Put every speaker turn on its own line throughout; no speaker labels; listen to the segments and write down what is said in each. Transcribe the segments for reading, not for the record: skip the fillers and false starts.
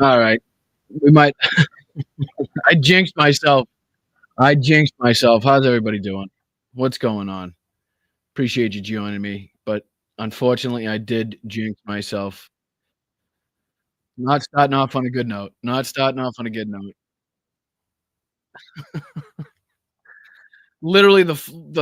All right. We might. I jinxed myself. How's everybody doing? What's going on? Appreciate you joining me, but unfortunately, I did jinx myself. Not starting off on a good note. Not starting off on a good note. Literally, the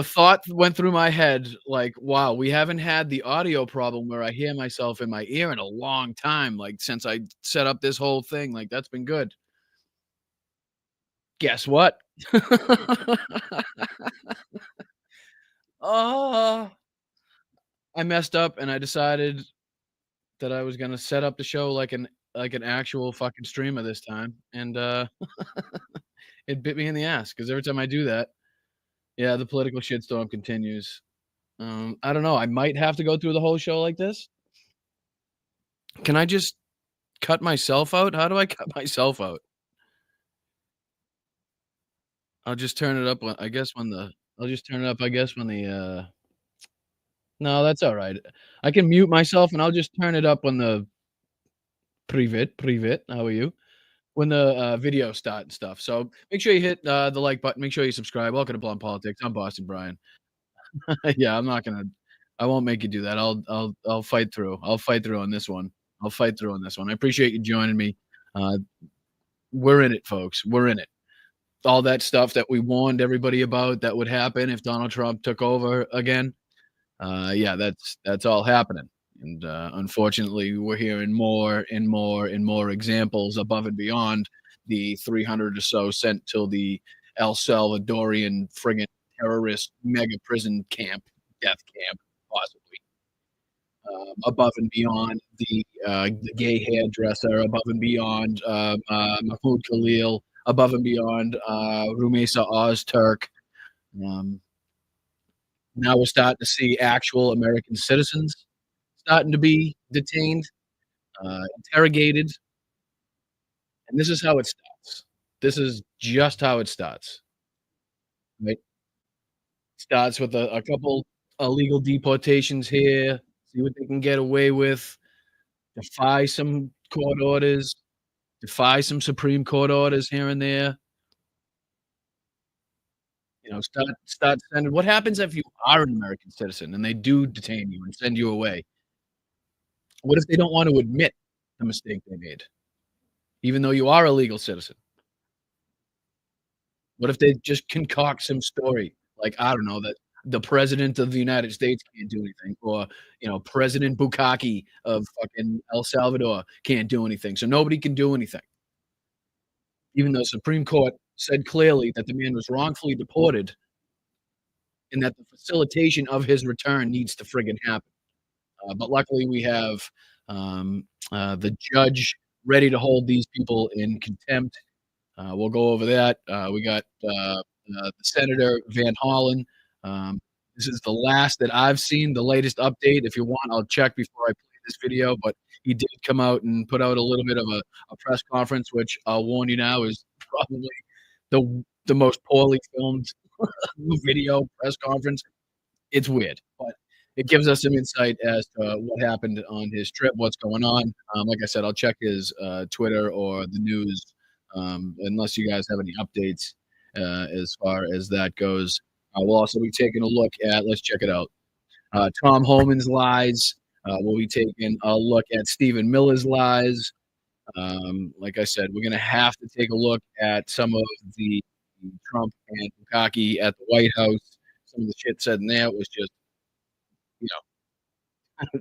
thought went through my head like, "Wow, we haven't had the audio problem where I hear myself in my ear in a long time, like, since I set up this whole thing, like, that's been good." Guess what? Oh, I messed up and I decided that I was gonna set up the show like an actual fucking streamer this time, and, it bit me in the ass because every time I do that, yeah, the political shitstorm continues. I don't know, I might have to go through the whole show like this. Can I just cut myself out? How do I cut myself out? I'll just turn it up when I guess when the I'll just turn it up, I guess, when the, no, that's alright. I can mute myself, and I'll just turn it up when the Privet, how are you? When the, videos start and stuff, so make sure you hit, the like button, make sure you subscribe. Welcome to Blunt Politics. I'm Boston Brian. Yeah, I won't make you do that. I'll fight through. I'll fight through on this one. I'll fight through on this one. I appreciate you joining me. Uh, we're in it, folks. We're in it. All that stuff that we warned everybody about that would happen if Donald Trump took over again. Yeah, that's all happening. And unfortunately, we're hearing more and more and more examples above and beyond the 300 or so sent to the El Salvadorian friggin' terrorist mega prison camp, death camp, possibly. Above and beyond the gay hairdresser, above and beyond Mahmoud Khalil, above and beyond Rumesa Ozturk. Um, Now we're starting to see actual American citizens starting to be detained, interrogated, and this is how it starts. This is just how it starts, right? Starts with a couple illegal deportations here, see what they can get away with, defy some court orders, defy some Supreme Court orders here and there. You know, start sending what happens if you are an American citizen and they do detain you and send you away? What if they don't want to admit the mistake they made, even though you are a legal citizen? What if they just concoct some story, like, I don't know, that the president of the United States can't do anything, or, you know, President Bukaki of fucking El Salvador can't do anything, so nobody can do anything, even though Supreme Court said clearly that the man was wrongfully deported and that the facilitation of his return needs to friggin' happen. But luckily, we have the judge ready to hold these people in contempt. We'll go over that. We got the Senator Van Hollen. Um, this is the last that I've seen, the latest update. If you want, I'll check before I play this video. But he did come out and put out a little bit of a press conference, which I'll warn you now is probably the most poorly filmed video press conference. It's weird, but it gives us some insight as to what happened on his trip, what's going on. Like I said, I'll check his Twitter or the news, unless you guys have any updates as far as that goes. We'll also be taking a look at, let's check it out, Tom Homan's lies. We'll be taking a look at Stephen Miller's lies. Like I said, we're going to have to take a look at some of the Trump and Bukaki at the White House. Some of the shit said in there was just, you know,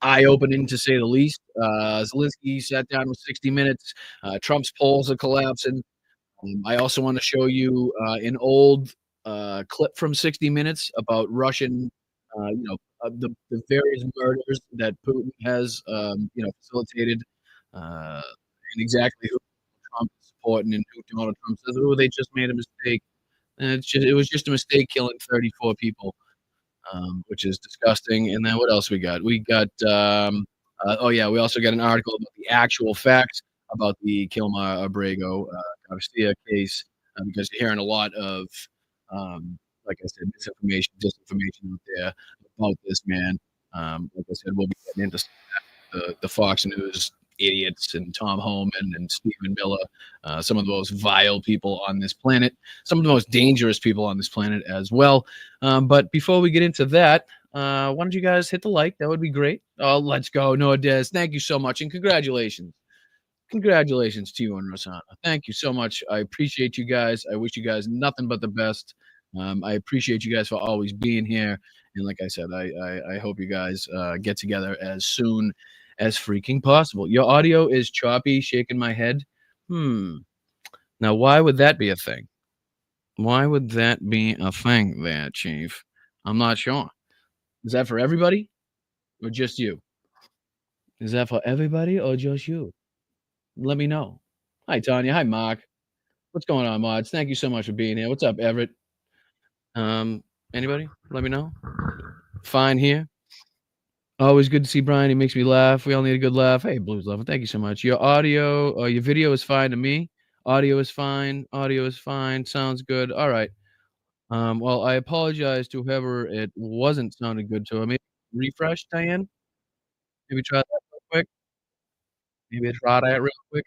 eye-opening to say the least. Zelensky sat down with 60 Minutes. Trump's polls are collapsing. I also want to show you an old clip from 60 Minutes about Russian, the various murders that Putin has, facilitated, and exactly who Trump is supporting and who Donald Trump says, "Oh, they just made a mistake." And it was just a mistake killing 34 people, which is disgusting. And then what else we got? We got we also got an article about the actual facts about the Kilmar Abrego Garcia case, because you're hearing a lot of like I said, misinformation, disinformation out there about this man. Like I said, we'll be getting into the Fox News idiots and Tom Homan and Stephen Miller, some of the most vile people on this planet, some of the most dangerous people on this planet as well. But before we get into that, why don't you guys hit the like? That would be great. Oh, let's go, Noah Des. Thank you so much, and congratulations. Congratulations to you and Rosanna. Thank you so much. I appreciate you guys. I wish you guys nothing but the best. I appreciate you guys for always being here. And like I said, I hope you guys get together as soon as freaking possible. Your audio is choppy, shaking my head. Now, why would that be a thing? Why would that be a thing there, Chief? I'm not sure. Is that for everybody or just you? Is that for everybody or just you? Let me know. Hi, Tanya. Hi, Mark. What's going on, mods? Thank you so much for being here. What's up, Everett? Anybody? Let me know. Fine here. Always good to see Brian. He makes me laugh. We all need a good laugh. Hey, Blues Lover. Thank you so much. Your audio, your video is fine to me. Audio is fine. Audio is fine. Sounds good. All right. Well, I apologize to whoever it wasn't sounding good to. Maybe refresh, Diane. Maybe try that real quick. Maybe try that real quick.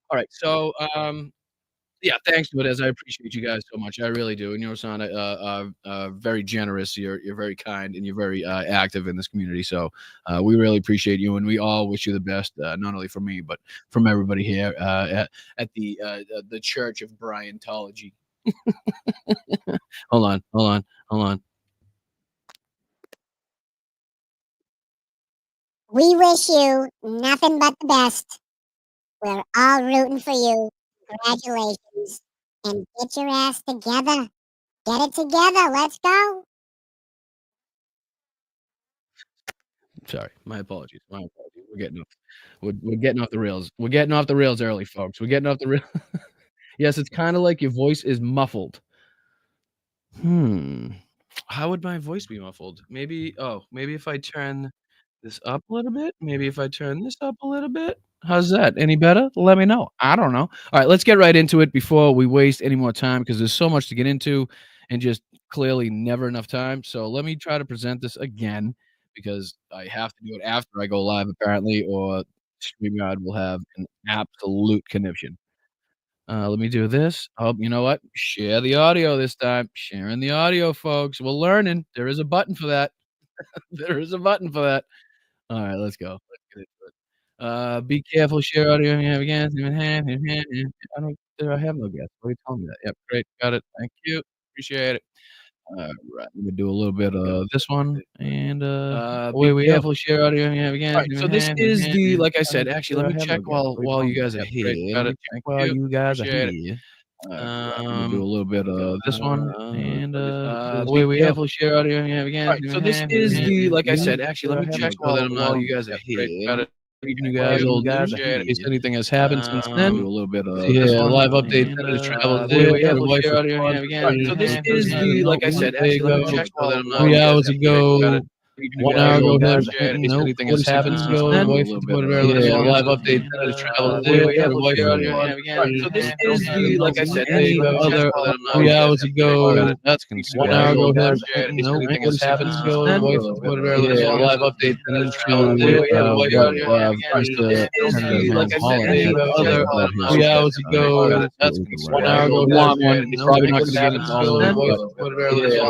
All right. So, yeah, thanks, Nudes. I appreciate you guys so much. I really do. And you're very generous. You're very kind, and you're very active in this community. So we really appreciate you, and we all wish you the best. Not only from me, but from everybody here at the Church of Bryantology. Hold on.
We wish you nothing but the best. We're all rooting for you. Congratulations. And get your ass together. Get it together. Let's go.
Sorry, my apologies. We're getting off the rails. We're getting off the rails early, folks. We're getting off the rails. Yes, it's kind of like your voice is muffled. How would my voice be muffled? Maybe if I turn this up a little bit? Maybe if I turn this up a little bit? How's that? Any better? Let me know. I don't know. All right, let's get right into it before we waste any more time, because there's so much to get into and just clearly never enough time. So let me try to present this again, because I have to do it after I go live apparently, or StreamYard will have an absolute conniption. Let me do this. Oh, you know what? Share the audio this time. Sharing the audio, folks. We're learning. There is a button for that. There is a button for that. All right, let's go. Let's get into it. Be careful. Share audio. You have again. I don't. I have no guess. Why are you telling me that? Yep, great. Got it. Thank you. Appreciate it. All right, let me do a little bit of this one, and away we go. Be careful. Share audio. You have again. All right, so this is the, like I said, actually, let me check while you guys are here. Let me check while you guys are here. I'm gonna do a little bit of this one, and
Away we
be
go.
careful, share audio. Right, so this is the, like I said, actually, let me check so that I'm not. You guys are great. You guys will in case anything has happened since then. Do a little bit of this one.
Live update. Tentative travel there.
Right, so this is the, like I said, actually, let me check so that I'm not.
3 hours ago. 1 hour ago,
in
Hillary
case
Clinton.
anything has
46
happened
minutes
since
ago.
then.
Wife live update. Tentative travel there.
Right, so this is the, like I said,
Any other 3 hours ago.
that's
1 hour ago, Hillary Clinton.
case
No,
anything has
46
happened
minutes
since
ago.
then.
Wife live update. Tentative travel there. Mr. Senator Van Hollen
Any other
3 hours ago.
that's
1 hour ago,
want one.
Hillary
It's
Clinton.
probably not going to get into all of them.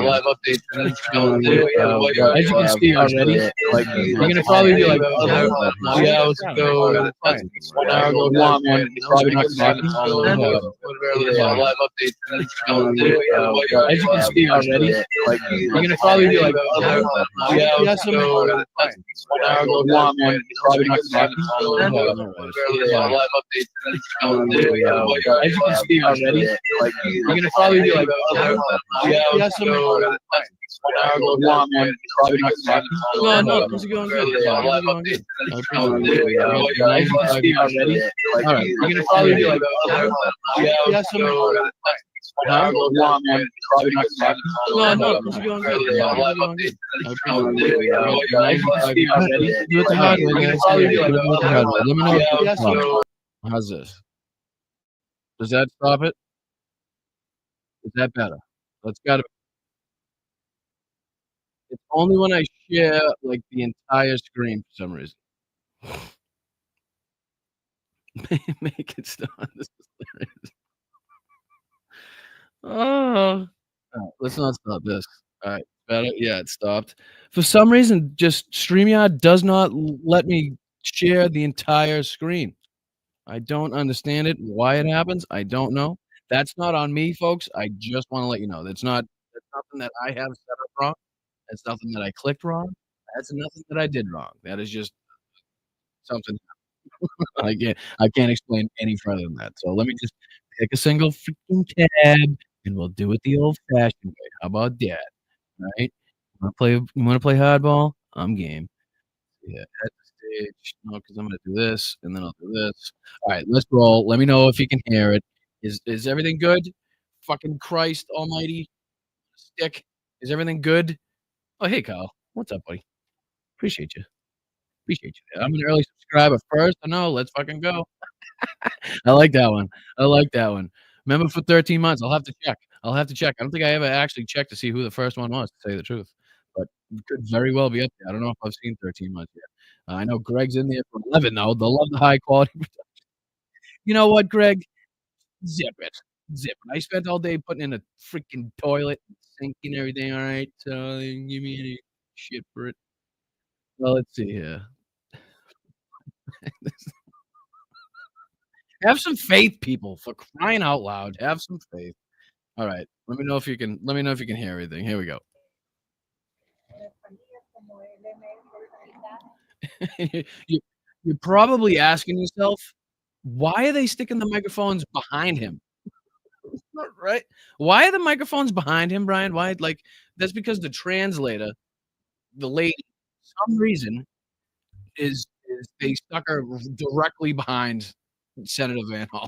Live update. Tentative travel there.
As you can see already, you're gonna probably be like, other
3 hours ago. 1 hour ago,
want one. It's probably not going to get into all of them.
Live update. Tentative travel there.
As you can see already, you're gonna probably be like, other
3 hours ago. 1 hour ago,
want one. It's probably not going to get into all of them.
live update. Tentative travel there.
As you can see already, you're gonna probably be like, other
3 hours ago. 1 hour ago,
want one. It's probably not going to get into all of them.
no, things are going good.
Live update. As you can see already, all right, you're gonna probably be like, other
3 hours ago. 1 hour ago,
want one. It's probably not going to get into all of them.
things are going good.
Live update. As you can see already,
Do it the hard way,
you're gonna
guys.
probably be like,
Do it the hard way. Let me know if it's
other.
how's this? Does that stop it? Is that better? That's gotta. It's only when I share like the entire screen for some reason. Make it stop. This is hilarious. Oh, let's not stop this. All right, better. Yeah, it stopped. For some reason, just StreamYard does not let me share the entire screen. I don't understand it. Why it happens, I don't know. That's not on me, folks. I just want to let you know. That's nothing that I have set up wrong. That's nothing that I clicked wrong. That's nothing that I did wrong. That is just something I can't explain any further than that. So let me just pick a single freaking tab and we'll do it the old fashioned way. How about that? Right? You wanna play hardball? I'm game. Yeah, at the stage. No, because I'm gonna do this and then I'll do this. Alright, let's roll. Let me know if you can hear it. Is everything good? Fucking Christ almighty stick. Is everything good? Oh, hey, Kyle. What's up, buddy? Appreciate you. Appreciate you. I'm an early subscriber first. I know. Let's fucking go. I like that one. I like that one. Remember for 13 months. I'll have to check. I don't think I ever actually checked to see who the first one was, to tell you the truth. But it could very well be up there. I don't know if I've seen 13 months yet. I know Greg's in there for 11 though. They'll love the high quality. You know what, Greg? Zip it. Zip it. I spent all day putting in a freaking toilet, sink and everything. All right. So they didn't give me any shit for it. Well, let's see here. Have some faith, people, for crying out loud. Have some faith. All right. Let me know if you can hear everything. Here we go. you, you're probably asking yourself, why are they sticking the microphones behind him? Right? Why are the microphones behind him, Brian? Why? Like, that's because the translator, the lady, for some reason, is they stuck her directly behind Senator Van Hollen.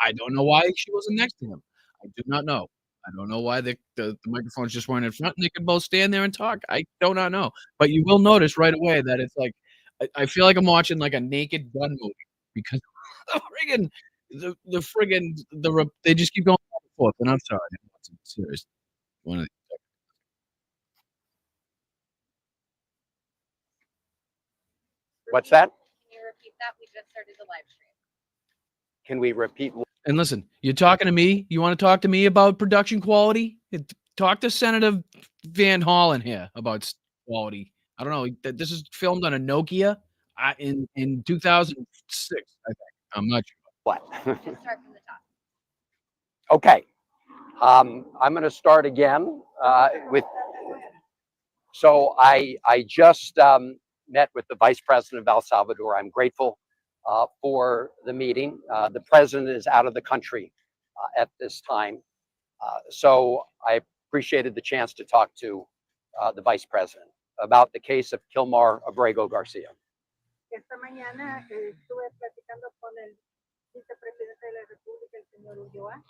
I don't know why she wasn't next to him. I do not know. I don't know why the microphones just weren't in front and they could both stand there and talk. I do not know. But you will notice right away that it's like I feel like I'm watching like a Naked Gun movie because they just keep going back and forth. And I'm sorry, I'm serious. One of the,
What's that? Can you repeat that? We just started the live stream. Can we repeat?
and listen, you're talking to me. You want to talk to me about production quality? Talk to Senator Van Hollen here about quality. I don't know. This is filmed on a Nokia in 2006. I think. I'm not sure.
What?
Just start from the top.
Okay. I'm going to start again with. So I just met with the Vice President of El Salvador. I'm grateful for the meeting. The president is out of the country at this time. So I appreciated the chance to talk to the Vice President about the case of Kilmar Abrego Garcia.
Esta mañana estuve platicando con el vicepresidente de la República, el señor Ulloa.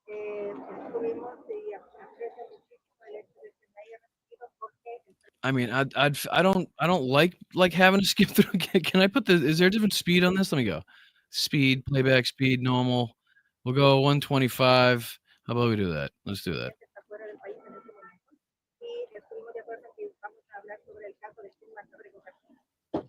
Estuvimos y aprecio muchísimo el hecho de que me haya recibido porque
I mean, I don't like having to skip through. Can I put the? Is there a different speed on this? Let me go. Speed, playback speed, normal. We'll go 125. How about we do that? Let's do that.
está fuera del país en este momento. Y estuvimos de acuerdo en que vamos a hablar sobre el caso de Kilmar Abrego García.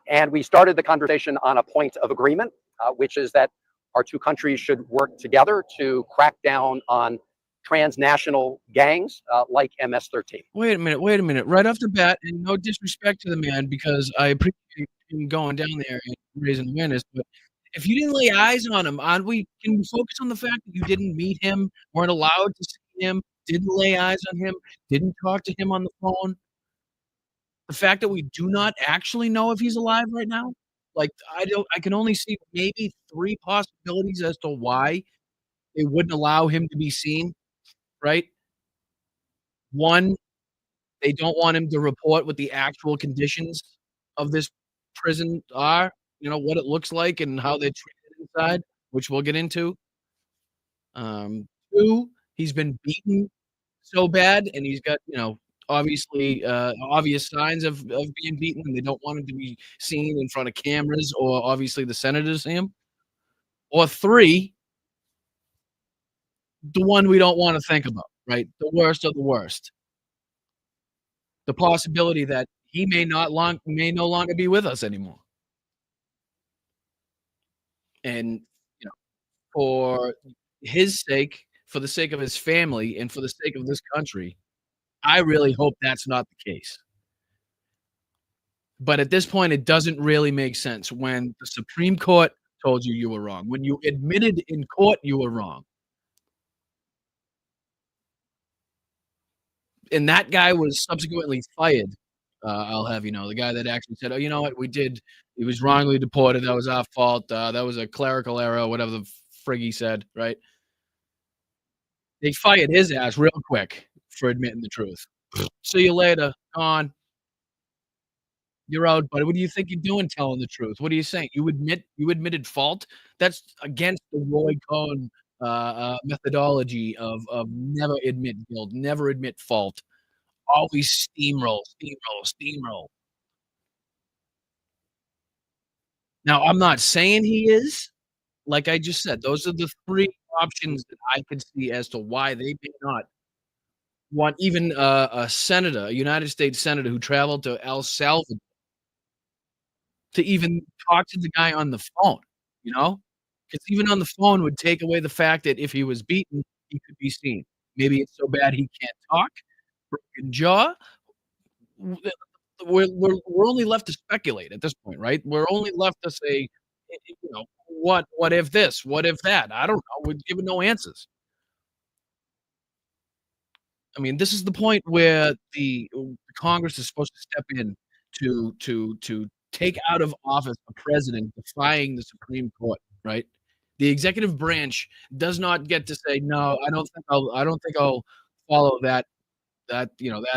And we started the conversation on a point of agreement, which is that our two countries should work together to crack down on transnational gangs like MS-13.
Wait a minute. Right off the bat, and no disrespect to the man, because I appreciate him going down there and raising awareness, but if you didn't lay eyes on him, can we focus on the fact that you didn't meet him, weren't allowed to see him, didn't lay eyes on him, didn't talk to him on the phone? The fact that we do not actually know if he's alive right now? Like, I can only see maybe 3 possibilities as to why they wouldn't allow him to be seen, right? 1, they don't want him to report what the actual conditions of this prison are, what it looks like and how they're treated inside, which we'll get into. 2, he's been beaten so bad, and he's got, obviously, obvious signs of being beaten, and they don't want him to be seen in front of cameras or obviously the senators see him. Or 3, the one we don't wanna think about, right? The worst of the worst. The possibility that he may no longer be with us anymore. And, for his sake, for the sake of his family, and for the sake of this country, I really hope that's not the case. But at this point, it doesn't really make sense when the Supreme Court told you you were wrong, when you admitted in court you were wrong. And that guy was subsequently fired, I'll have you know, the guy that actually said, "Oh, you know what? He was wrongly deported. That was our fault. That was a clerical error," whatever the frig he said, right? They fired his ass real quick for admitting the truth. "See you later. Gone. You're out, buddy. What do you think you're doing telling the truth? What are you saying? You admitted fault? That's against the Roy Cohn methodology of never admit guilt, never admit fault. Always steamroll, steamroll, steamroll." Now, I'm not saying he is. Like I just said, those are the 3 options that I could see as to why they may not want even a senator, a United States senator who traveled to El Salvador to even talk to the guy on the phone, you know? Because even on the phone would take away the fact that if he was beaten, he could be seen. Maybe it's so bad he can't talk, broken jaw. W we're only left to speculate at this point, right? We're only left to say, what if this? What if that? I don't know. We're given no answers. I mean, this is the point where the Congress is supposed to step in to take out of office a president defying the Supreme Court, right? The executive branch does not get to say, "No, I don't think I'll follow that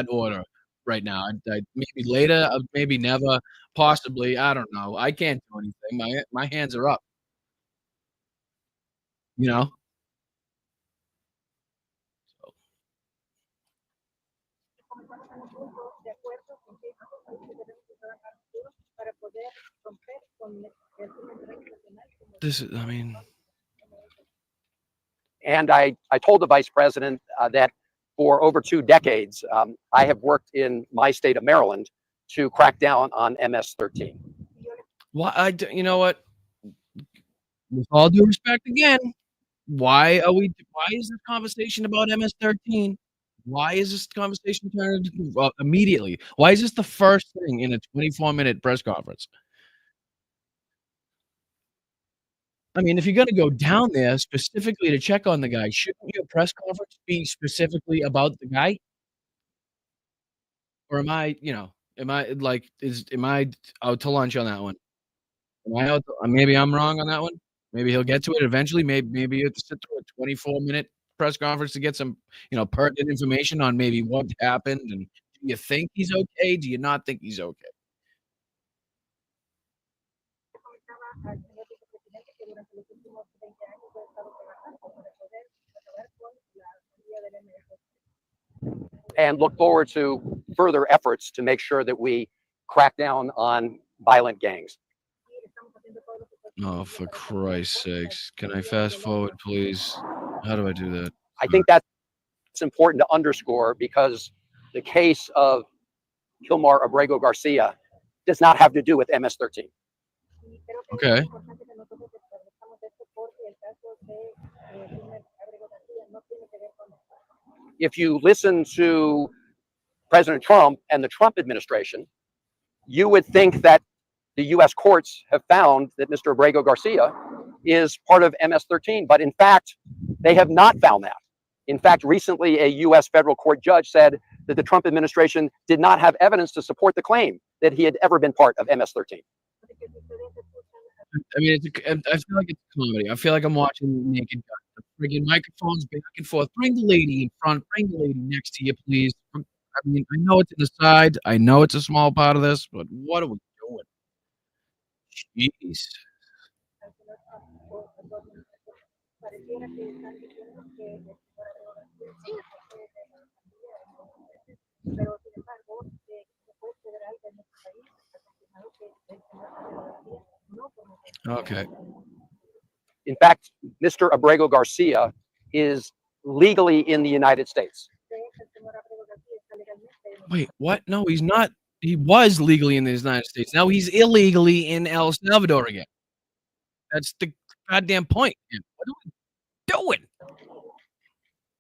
order right now. I maybe later, maybe never, possibly, I don't know. I can't do anything. My hands are up." You know? So
Comenzamos en un punto de acuerdo con que estos países debemos de trabajar juntos para poder romper con el régimen transnacional como
this is I mean,
And I told the Vice President that for over 2 decades, I have worked in my state of Maryland to crack down on MS-13.
you know what? With all due respect again, why is this conversation about MS-13? Why is this conversation turned immediately? Why is this the first thing in a 24-minute press conference? I mean, if you're gonna go down there specifically to check on the guy, shouldn't your press conference be specifically about the guy? Or am I out to lunch on that one? Maybe I'm wrong on that one? Maybe he'll get to it eventually. Maybe you have to sit through a 24-minute press conference to get some, pertinent information on maybe what happened, and do you think he's okay? Do you not think he's okay?
Comentaba al señor vicepresidente que durante los últimos 20 años ha estado trabajando para poder acabar con la salida del MF.
And look forward to further efforts to make sure that we crack down on violent gangs.
Oh, for Christ's sakes. Can I fast forward, please? How do I do that?
I think that's important to underscore because the case of Gilmar Abrego Garcia does not have to do with MS-13.
Okay.
If you listen to President Trump and the Trump administration, you would think that the US courts have found that Mr. Abrego Garcia is part of MS-13, but in fact, they have not found that. In fact, recently a US federal court judge said that the Trump administration did not have evidence to support the claim that he had ever been part of MS-13.
I mean, I feel like it's a comedy. I feel like I'm watching Naked Gun. The friggin' microphones back and forth. Bring the lady in front. Bring the lady next to you, please. I mean, I know it's an aside. I know it's a small part of this, but what are we doing? Jeez. Okay.
In fact, Mr. Abrego Garcia is legally in the United States.
Wait, what? No, he's not. He was legally in the United States. Now he's illegally in El Salvador again. That's the goddamn point. What are we doing?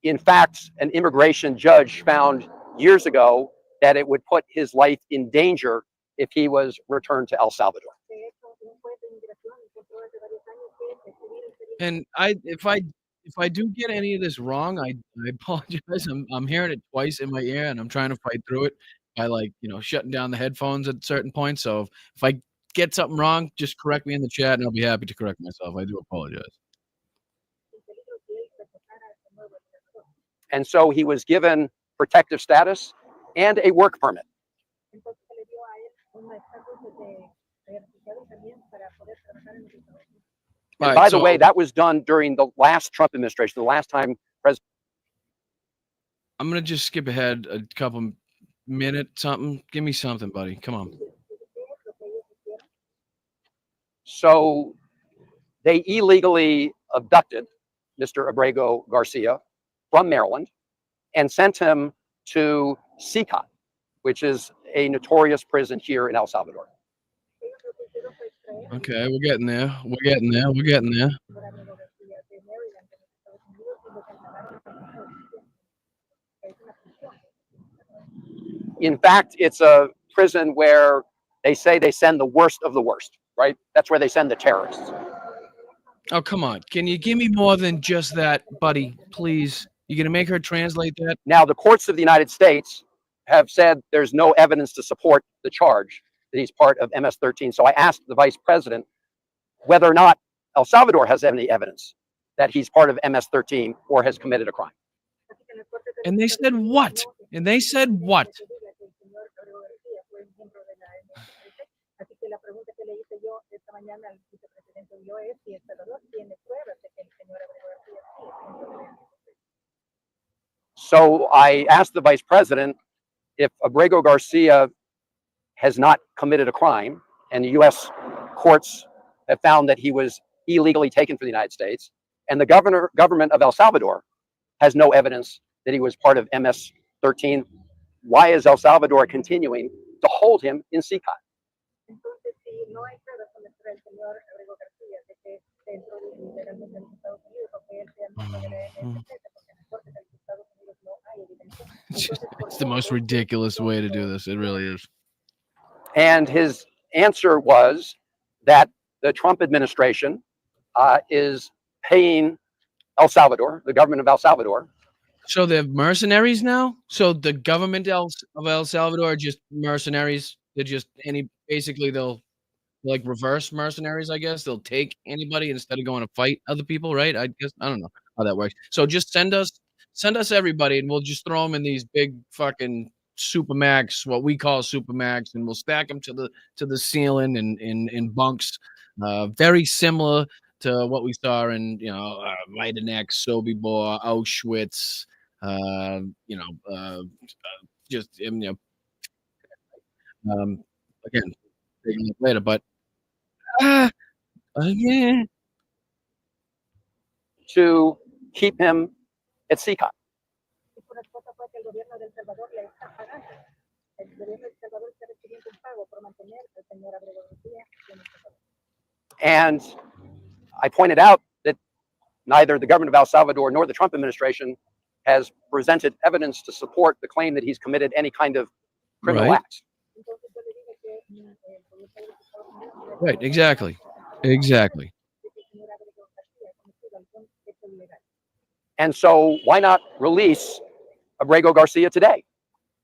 In fact, an immigration judge found years ago that it would put his life in danger if he was returned to El Salvador.
And if I do get any of this wrong, I apologize. I'm hearing it twice in my ear, and I'm trying to fight through it by shutting down the headphones at certain points. So if I get something wrong, just correct me in the chat, and I'll be happy to correct myself. I do apologize.
And so he was given protective status and a work permit. And by the way, that was done during the last Trump administration, the last time President.
I'm going to just skip ahead a couple minutes, something. Give me something, buddy. Come on.
So they illegally abducted Mr. Abrego Garcia from Maryland and sent him to CECOT, which is a notorious prison here in El Salvador.
Okay, we're getting there. We're getting there. We're getting there.
In fact, it's a prison where they say they send the worst of the worst, right? That's where they send the terrorists.
Oh, come on. Can you give me more than just that, buddy? Please. You going to make her translate that?
Now, the courts of the United States have said there's no evidence to support the charge that he's part of MS-13. So I asked the vice president whether or not El Salvador has any evidence that he's part of MS-13 or has committed a crime.
And they said what? And they said what?
So I asked the vice president if Abrego Garcia has not committed a crime, and the U.S. courts have found that he was illegally taken from the United States, and the government of El Salvador has no evidence that he was part of MS-13. Why is El Salvador continuing to hold him in CECOT?
It's the most ridiculous way to do this. It really is.
And his answer was that the Trump administration is paying El Salvador, the government of El Salvador.
So they're mercenaries now? So the government of El Salvador are just mercenaries? They're just basically they'll like reverse mercenaries, I guess. They'll take anybody instead of going to fight other people, right? I guess I don't know how that works. So just send us everybody, and we'll just throw them in these big fucking supermax, what we call supermax, and we'll stack them to the ceiling in bunks, very similar to what we saw in Majdanek, Sobibor, Auschwitz, you know, just again later, but ah, yeah.
to keep him at CECOT.
Y su respuesta fue que el gobierno de El Salvador le está pagando. El gobierno de El Salvador está recibiendo un pago por mantener al señor Abrego García en El Salvador.
And I pointed out that neither the government of El Salvador nor the Trump administration has presented evidence to support the claim that he's committed any kind of criminal
Right.
acts.
Entonces yo le dije que el gobierno de los Estados Unidos no
Right, exactly. Exactly.
de que el señor Abrego García ha cometido algún hecho ilegal.
And so why not release Abrego Garcia today?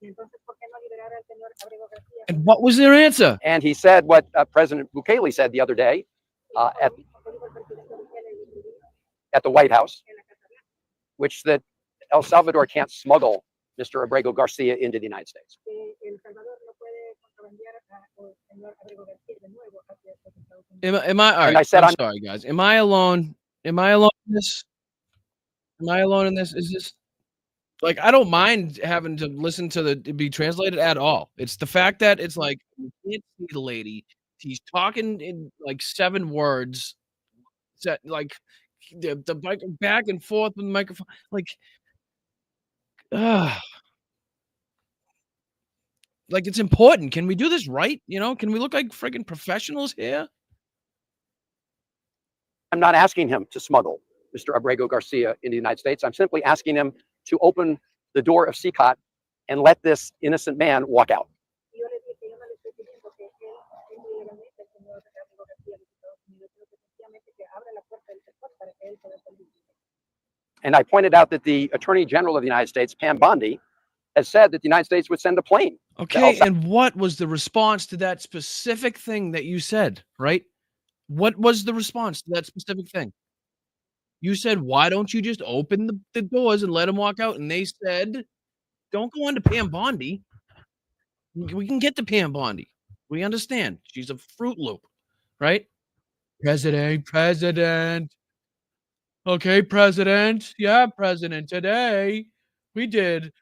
Y entonces, ¿por qué no liberar al señor Abrego García?
And what was their answer?
And he said what President Bukele said the other day at the White House, which that El Salvador can't smuggle Mr. Abrego Garcia into the United States.
Am I all right?
I said
I'm sorry, guys. Am I alone? Am I alone in this? Am I alone in this? Is this like I don't mind having to listen to it be translated at all. It's the fact that it's like you can't see the lady. He's talking in like 7 words. Like the mic back and forth with the microphone. Like, like it's important. Can we do this right? You know, can we look like freaking professionals here?
I'm not asking him to smuggle Mr. Abrego Garcia into the United States. I'm simply asking him to open the door of CECOT and let this innocent man walk out. And I pointed out that the Attorney General of the United States, Pam Bondi, has said that the United States would send a plane.
Okay, and what was the response to that specific thing that you said, right? What was the response to that specific thing? You said, why don't you just open the doors and let him walk out? And they said, don't go on to Pam Bondi. We can get to Pam Bondi. We understand. She's a Fruit Loop, right? President. Okay, President. Yeah, President. Today we did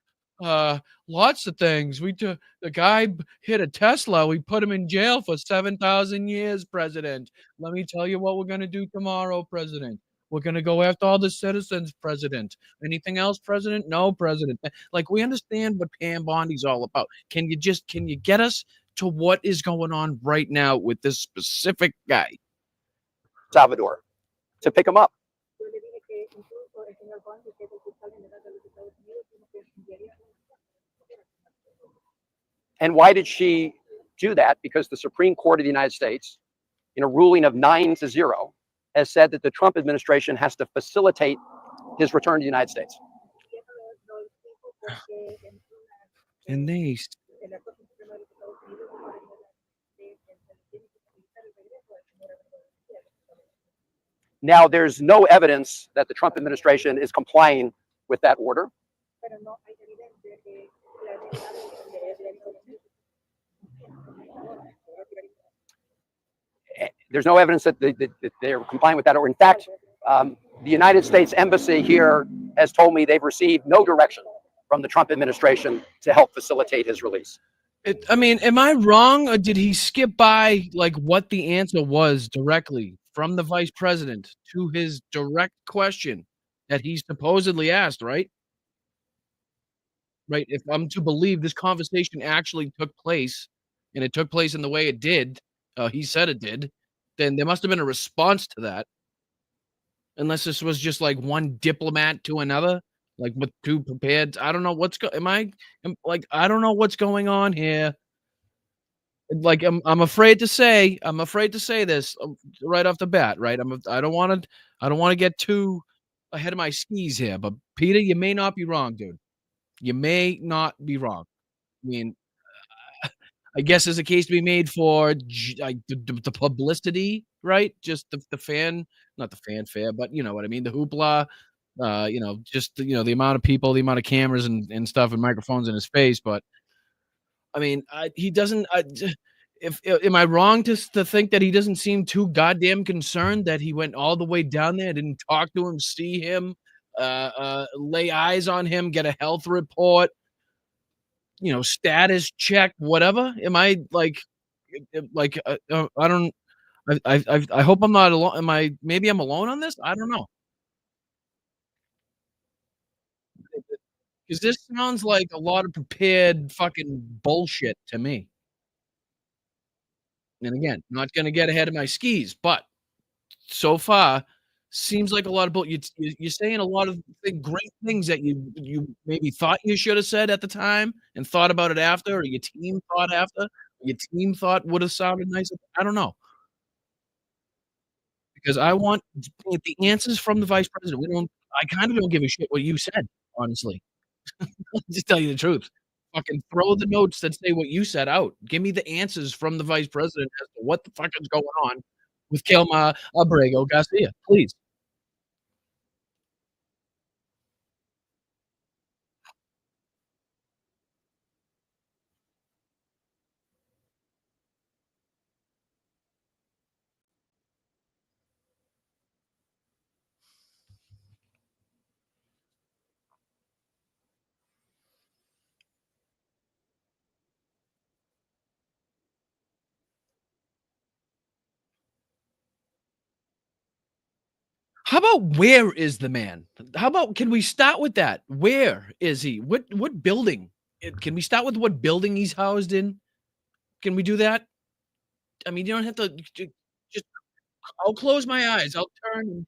lots of things. The guy hit a Tesla. We put him in jail for 7,000 years, President. Let me tell you what we're going to do tomorrow, President. We're going to go after all the citizens, President. Anything else, President? No, President. Like, we understand what Pam Bondi's all about. Can you get us to what is going on right now with this specific guy?
Salvador, to pick him up. And why did she do that? Because the Supreme Court of the United States, in a ruling of 9-0, has said that the Trump administration has to facilitate his return to the United States.
And they
now, there's no evidence that the Trump administration is complying with that order. There's no evidence that they're complying with that order. In fact, the United States Embassy here has told me they've received no direction from the Trump administration to help facilitate his release.
I mean, am I wrong, or did he skip by like what the answer was directly from the vice president to his direct question that he supposedly asked, right? Right. If I'm to believe this conversation actually took place, and it took place in the way it did, he said it did, then there must have been a response to that. Unless this was just like one diplomat to another, like with 2 prepared. I don't know what's I don't know what's going on here. Like I'm afraid to say this right off the bat, right? I don't want to get too ahead of my skis here, but Peter, you may not be wrong, dude. You may not be wrong. I mean, I guess there's a case to be made for like the publicity, right? Just the fan, not the fanfare, but you know what I mean, the hoopla. You know, just the amount of people, the amount of cameras and stuff and microphones in his face. But I mean, he doesn't. If am I wrong to think that he doesn't seem too goddamn concerned that he went all the way down there, didn't talk to him, see him, lay eyes on him, get a health report, status check, whatever? Am I like I don't. I hope I'm not alone. Maybe I'm alone on this? I don't know. Because this sounds like a lot of prepared fucking bullshit to me. And again, not gonna get ahead of my skis, but so far, seems like a lot of bull you're saying a lot of great things that you maybe thought you should have said at the time and thought about it after, or your team thought after, your team thought would have sounded nicer. I don't know, because I want the answers from the vice president. I kinda don't give a shit what you said, honestly. Just tell you the truth. Fucking throw the notes that say what you said out. Give me the answers from the vice president as to what the fuck is going on with Kelma Abrego Garcia, please. How about where is the man? How about can we start with that? Where is he? What building? Can we start with what building he's housed in? Can we do that? I mean, you don't have to just I'll close my eyes. I'll turn and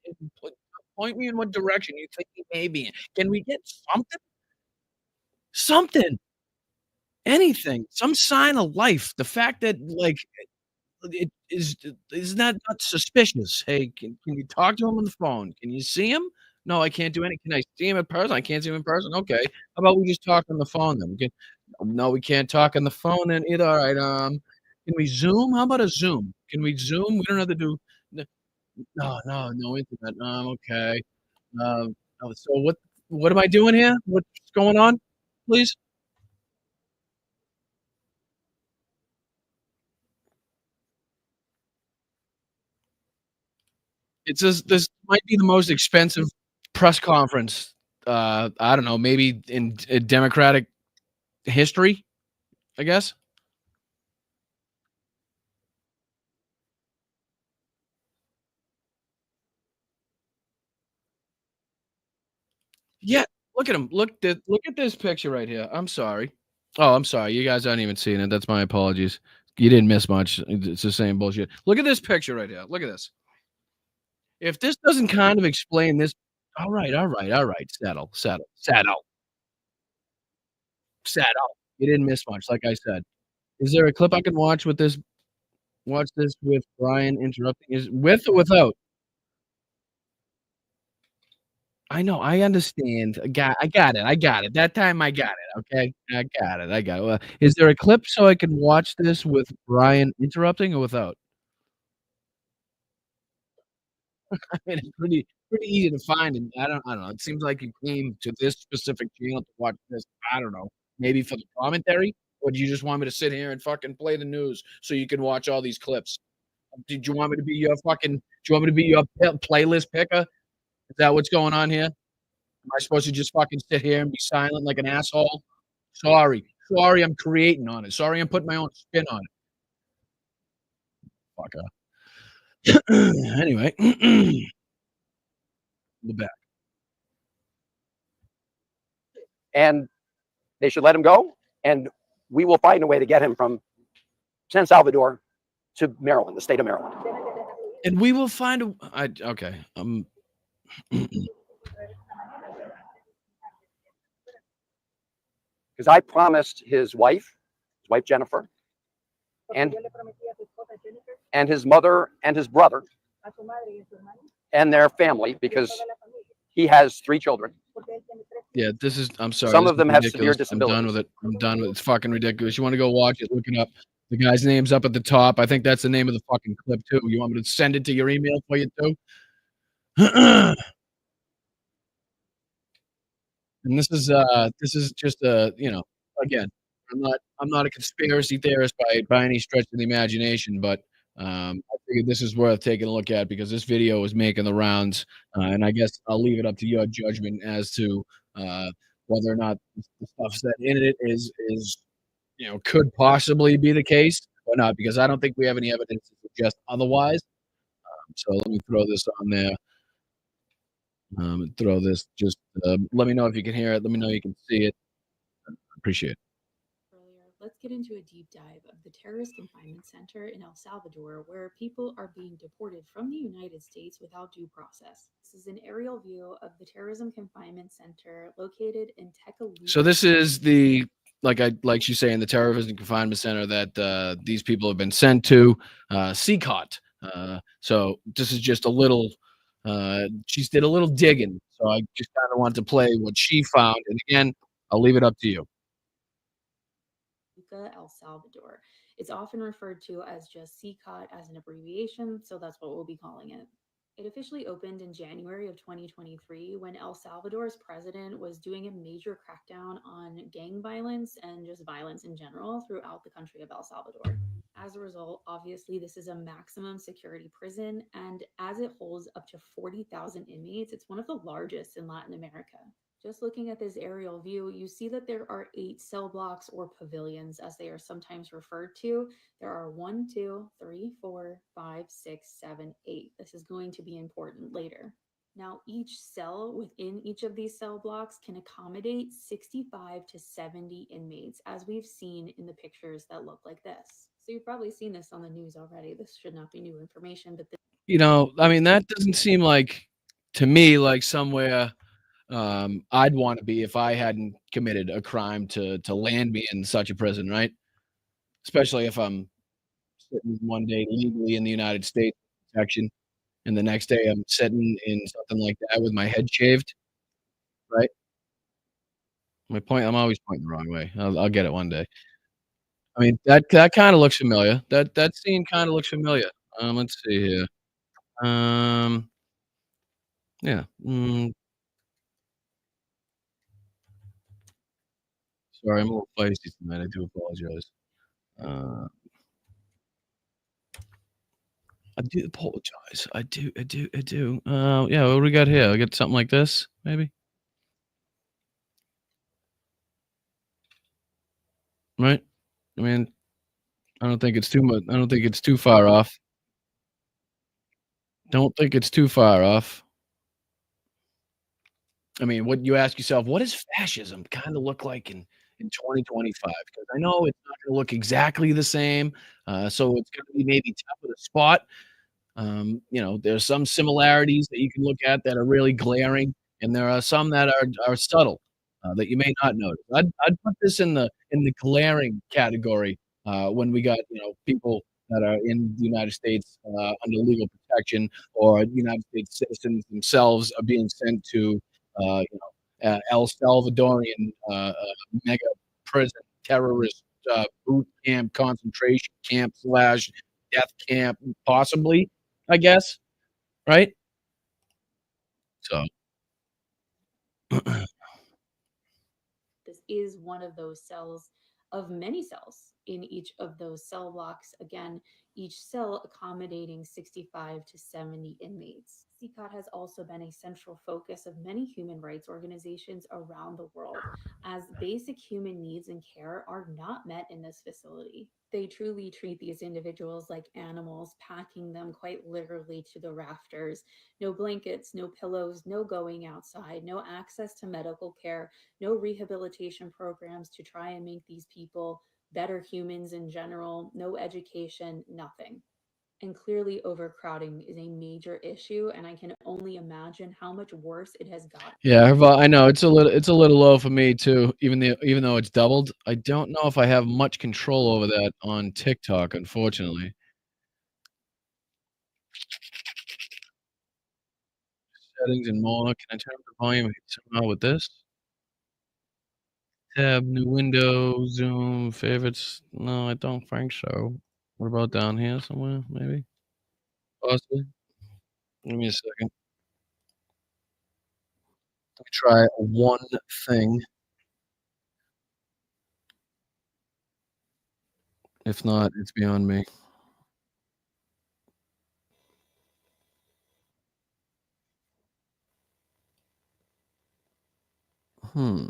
point me in what direction you think he may be in. Can we get something? Something, anything, some sign of life. The fact that, like, it is not suspicious. "Hey, can you talk to him on the phone? Can you see him?" "No, I can't do any." "Can I see him in person?" "I can't see him in person." "Okay. How about we just talk on the phone then? "No, we can't talk on the phone then either." "Alright, can we Zoom? How about a Zoom? Can we Zoom? We don't have to do n no internet. Okay. So what am I doing here? What's going on, please?" It's just this might be the most expensive press conference, I don't know, maybe in Democratic history, I guess? Yeah, look at him. Look at this picture right here. I'm sorry. Oh, I'm sorry. You guys aren't even seeing it. That's my apologies. You didn't miss much. It's the same bullshit. Look at this picture right here. Look at this. If this doesn't kind of explain this alright. Settle. You didn't miss much, like I said. Is there a clip I can watch this with Brian interrupting is with or without? I know, I understand. I got it. That time I got it, okay? I got it. Well, is there a clip so I can watch this with Brian interrupting or without? I mean, it's pretty easy to find, and I don't know, it seems like you came to this specific channel to watch this, I don't know, maybe for the commentary? Or do you just want me to sit here and fucking play the news so you can watch all these clips? Did you want me to be your fucking do you want me to be your playlist picker? Is that what's going on here? Am I supposed to just fucking sit here and be silent like an asshole? Sorry. Sorry I'm creating on it. Sorry I'm putting my own spin on it. Fucker. Anyway, the back.
And they should let him go. And we will find a way to get him from San Salvador to Maryland, the state of Maryland.
And we will find a okay.
Because I promised his wife Jennifer, and his mother and his brother and their family, because he has 3 children.
Yeah, this is I'm sorry.
Some
this
of them
is
have severe
ridiculous. I'm done
disabilities.
with it. I'm done with it. It's fucking ridiculous. You wanna go watch it, look it up.
The guy's name's up at the top. I think that's the name of the fucking clip too. You want me to send it to your email for you too? And this is just a, again, I'm not a conspiracy theorist by any stretch of the imagination, but I figured this is worth taking a look at because this video is making the rounds, and I guess I'll leave it up to your judgment as to uh, whether or not the stuff said in it is could possibly be the case or not, because I don't think we have any evidence to suggest otherwise. So let me throw this on there. Throw this. Just let me know if you can hear it. Let me know you can see it. Appreciate it.
Earlier, let's get into a deep dive of the terrorist confinement center in El Salvador, where people are being deported from the United States without due process. This is an aerial view of the terrorism confinement center located in Tecoluca.
So this is the like you say in the terrorism confinement center that these people have been sent to, CECOT. So this is just a little. She did a little digging, so I just kind of want to play what she found, and again, I'll leave it up to you.
El Salvador. It's often referred to as just CECOT as an abbreviation, so that's what we'll be calling it. It officially opened in January of 2023 when El Salvador's president was doing a major crackdown on gang violence and just violence in general throughout the country of El Salvador. As a result, obviously, this is a maximum security prison, and as it holds up to 40,000 inmates, it's one of the largest in Latin America. Just looking at this aerial view, you see that there are 8 cell blocks or pavilions, as they are sometimes referred to. There are 1, 2, 3, 4, 5, 6, 7, 8. This is going to be important later. Now, each cell within each of these cell blocks can accommodate 65 to 70 inmates, as we've seen in the pictures that look like this. So you've probably seen this on the news already. This should not be new information, but
I mean, that doesn't seem like to me like somewhere I'd want to be if I hadn't committed a crime to land me in such a prison, right? Especially if I'm sitting one day legally in the United States protection, and the next day I'm sitting in something like that with my head shaved, right? I'm always pointing the wrong way. I'll get it one day. I mean, that kind of looks familiar. That scene kind of looks familiar. Let's see here. Um, yeah. Sorry, I'm a little feisty tonight. I do apologize. Uh, I do apologize. I do. I do. I do. Yeah. What do we got here? I got something like this, maybe. Right? I mean, I don't think it's too much. I don't think it's too far off. Don't think it's too far off. I mean, what you ask yourself, what does fascism kind of look like in 2025? Because I know it's not going to look exactly the same. So it's going to be maybe tough of the spot. There's some similarities that you can look at that are really glaring, and there are some that are subtle that you may not notice. I'd put this in the glaring category when we got people that are in the United States under legal protection, or United States citizens themselves are being sent to El Salvadorian mega prison terrorist boot camp, concentration camp slash death camp, possibly. I guess, right? So
this is one of those cells of many cells in each of those cell blocks. Again, each cell accommodating 65 to 70 inmates. CECOT has also been a central focus of many human rights organizations around the world, as basic human needs and care are not met in this facility. They truly treat these individuals like animals, packing them quite literally to the rafters. No blankets, no pillows, no going outside, no access to medical care, no rehabilitation programs to try and make these people better humans in general, no education, nothing. And clearly, overcrowding is a major issue, and I can only imagine how much worse it has gotten.
yeah, I know it's a little low for me too. Even though it's doubled, I don't know if I have much control over that on TikTok, unfortunately. Settings and more. Can I turn up the volume somehow with this?
Tab, new window, Zoom, favorites. No, I don't think so. What about down here somewhere, maybe? Possibly. Give me a second. Let me try one thing. If not, it's beyond me. Hmm.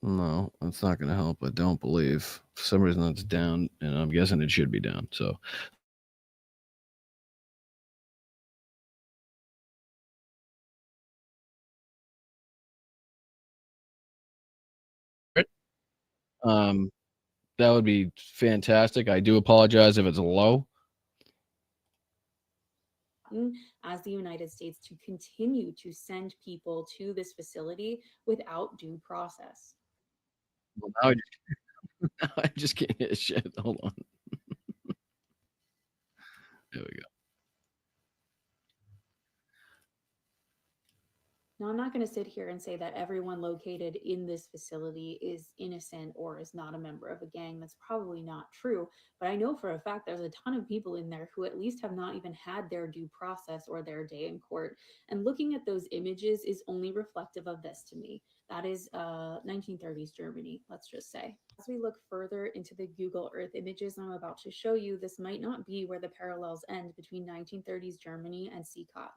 No, it's not gonna help, I don't believe. For some reason, it's down, and I'm guessing it should be down, so um, that would be fantastic. I do apologize if it's low.
as the United States to continue to send people to this facility without due process.
Well, now I just now I just can't hear shit. Hold on. There we go.
Now, I'm not going to sit here and say that everyone located in this facility is innocent or is not a member of a gang. That's probably not true. But I know for a fact there's a ton of people in there who at least have not even had their due process or their day in court. And looking at those images is only reflective of this to me. That is 1930s Germany, let's just say. As we look further into the Google Earth images I'm about to show you, this might not be where the parallels end between 1930s Germany and CECOT.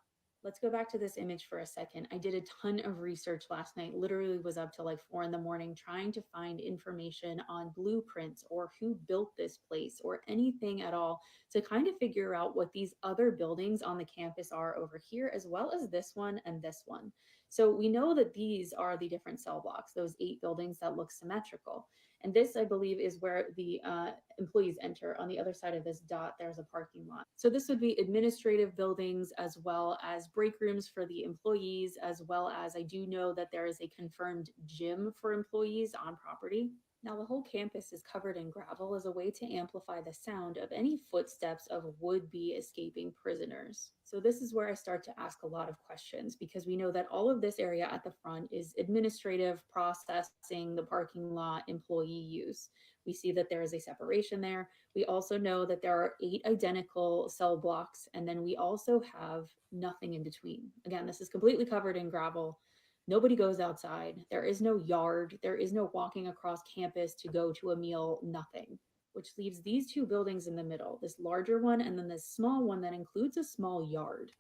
Let's go back to this image for a second. I did a ton of research last night, literally was up till like 4 in the morning trying to find information on blueprints or who built this place or anything at all to kind of figure out what these other buildings on the campus are over here, as well as this one and this one. So we know that these are the different cell blocks, those 8 buildings that look symmetrical. And this, I believe, is where the employees enter. On the other side of this dot, there's a parking lot. So this would be administrative buildings as well as break rooms for the employees, as well as I do know that there is a confirmed gym for employees on property. Now, the whole campus is covered in gravel as a way to amplify the sound of any footsteps of would-be escaping prisoners. So this is where I start to ask a lot of questions, because we know that all of this area at the front is administrative processing, the parking lot, employee use. We see that there is a separation there. We also know that there are 8 identical cell blocks, and then we also have nothing in between. Again, this is completely covered in gravel. Nobody goes outside. There is no yard. There is no walking across campus to go to a meal, nothing, which leaves these 2 buildings in the middle, this larger one and then this small one that includes a small yard.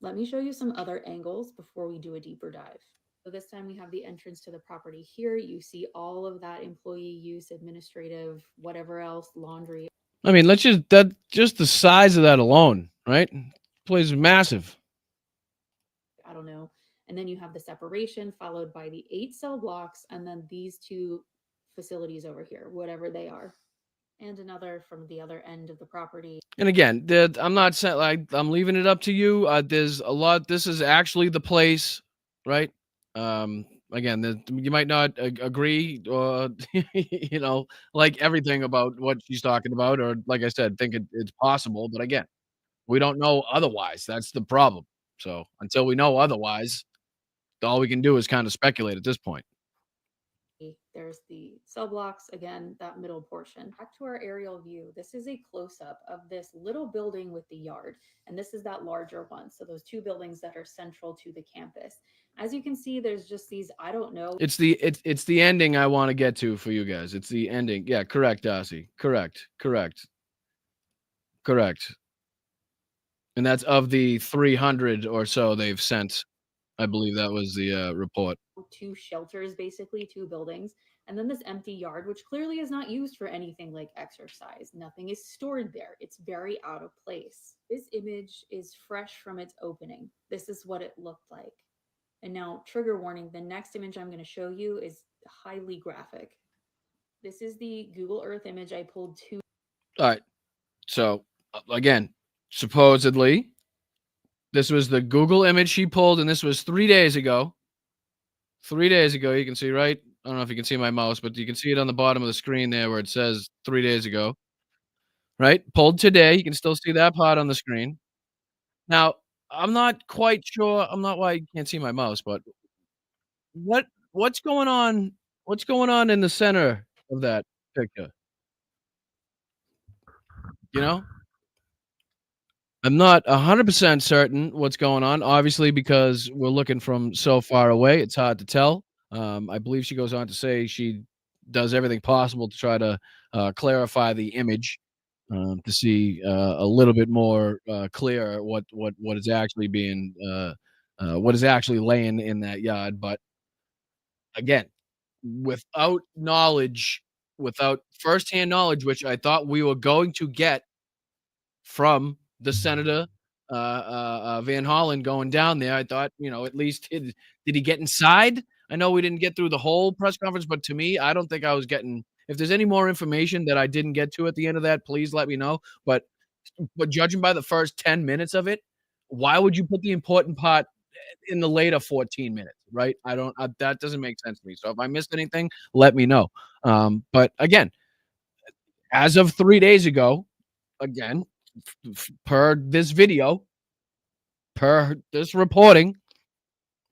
Let me show you some other angles before we do a deeper dive. So this time we have the entrance to the property here. You see all of that employee use, administrative, whatever else, laundry.
I mean, let's just the size of that alone, right? Place is massive.
I don't know. And then you have the separation followed by the 8 cell blocks and then these 2 facilities over here, whatever they are. And another from the other end of the property.
And again, I'm not saying like I'm leaving it up to you. There's a lot. This is actually the place, right? Again, you might not agree, or you know, like everything about what she's talking about, or like I said, think it's possible. But again, we don't know otherwise. That's the problem. So until we know otherwise, all we can do is kind of speculate at this point.
There's the cell blocks, again, that middle portion. Back to our aerial view. This is a close-up of this little building with the yard, and this is that larger one. So those 2 buildings that are central to the campus. As you can see, there's just these, I don't know.
It's the ending I want to get to for you guys. It's the ending. Yeah, correct, Darcy. Correct. And that's of the 300 or so they've sent. I believe that was the report.
2 shelters, basically 2 buildings, and then this empty yard, which clearly is not used for anything like exercise. Nothing is stored there. It's very out of place. This image is fresh from its opening. This is what it looked like. And now, trigger warning, the next image I'm going to show you is highly graphic. This is the Google Earth image I pulled 2.
All right. So again, supposedly this was the Google image she pulled, and this was 3 days ago. 3 days ago, you can see, right? I don't know if you can see my mouse, but you can see it on the bottom of the screen there where it says 3 days ago. Right? Pulled today. You can still see that part on the screen. Now, I'm not quite sure. I'm not why you can't see my mouse, but what's going on? What's going on in the center of that picture? You know? I'm not 100% certain what's going on, obviously, because we're looking from so far away, it's hard to tell. I believe she goes on to say she does everything possible to try to, clarify the image, to see, a little bit more, clear what is actually being, what is actually laying in that yard, but again, without knowledge, without firsthand knowledge, which I thought we were going to get from the senator, Van Hollen going down there. I thought, at least did he get inside? I know we didn't get through the whole press conference, but to me, I don't think I was getting. If there's any more information that I didn't get to at the end of that, please let me know. But judging by the first 10 minutes of it, why would you put the important part in the later 14 minutes, right? I don't. That doesn't make sense to me. So if I missed anything, let me know. But again, as of 3 days ago, again, per this video, per this reporting,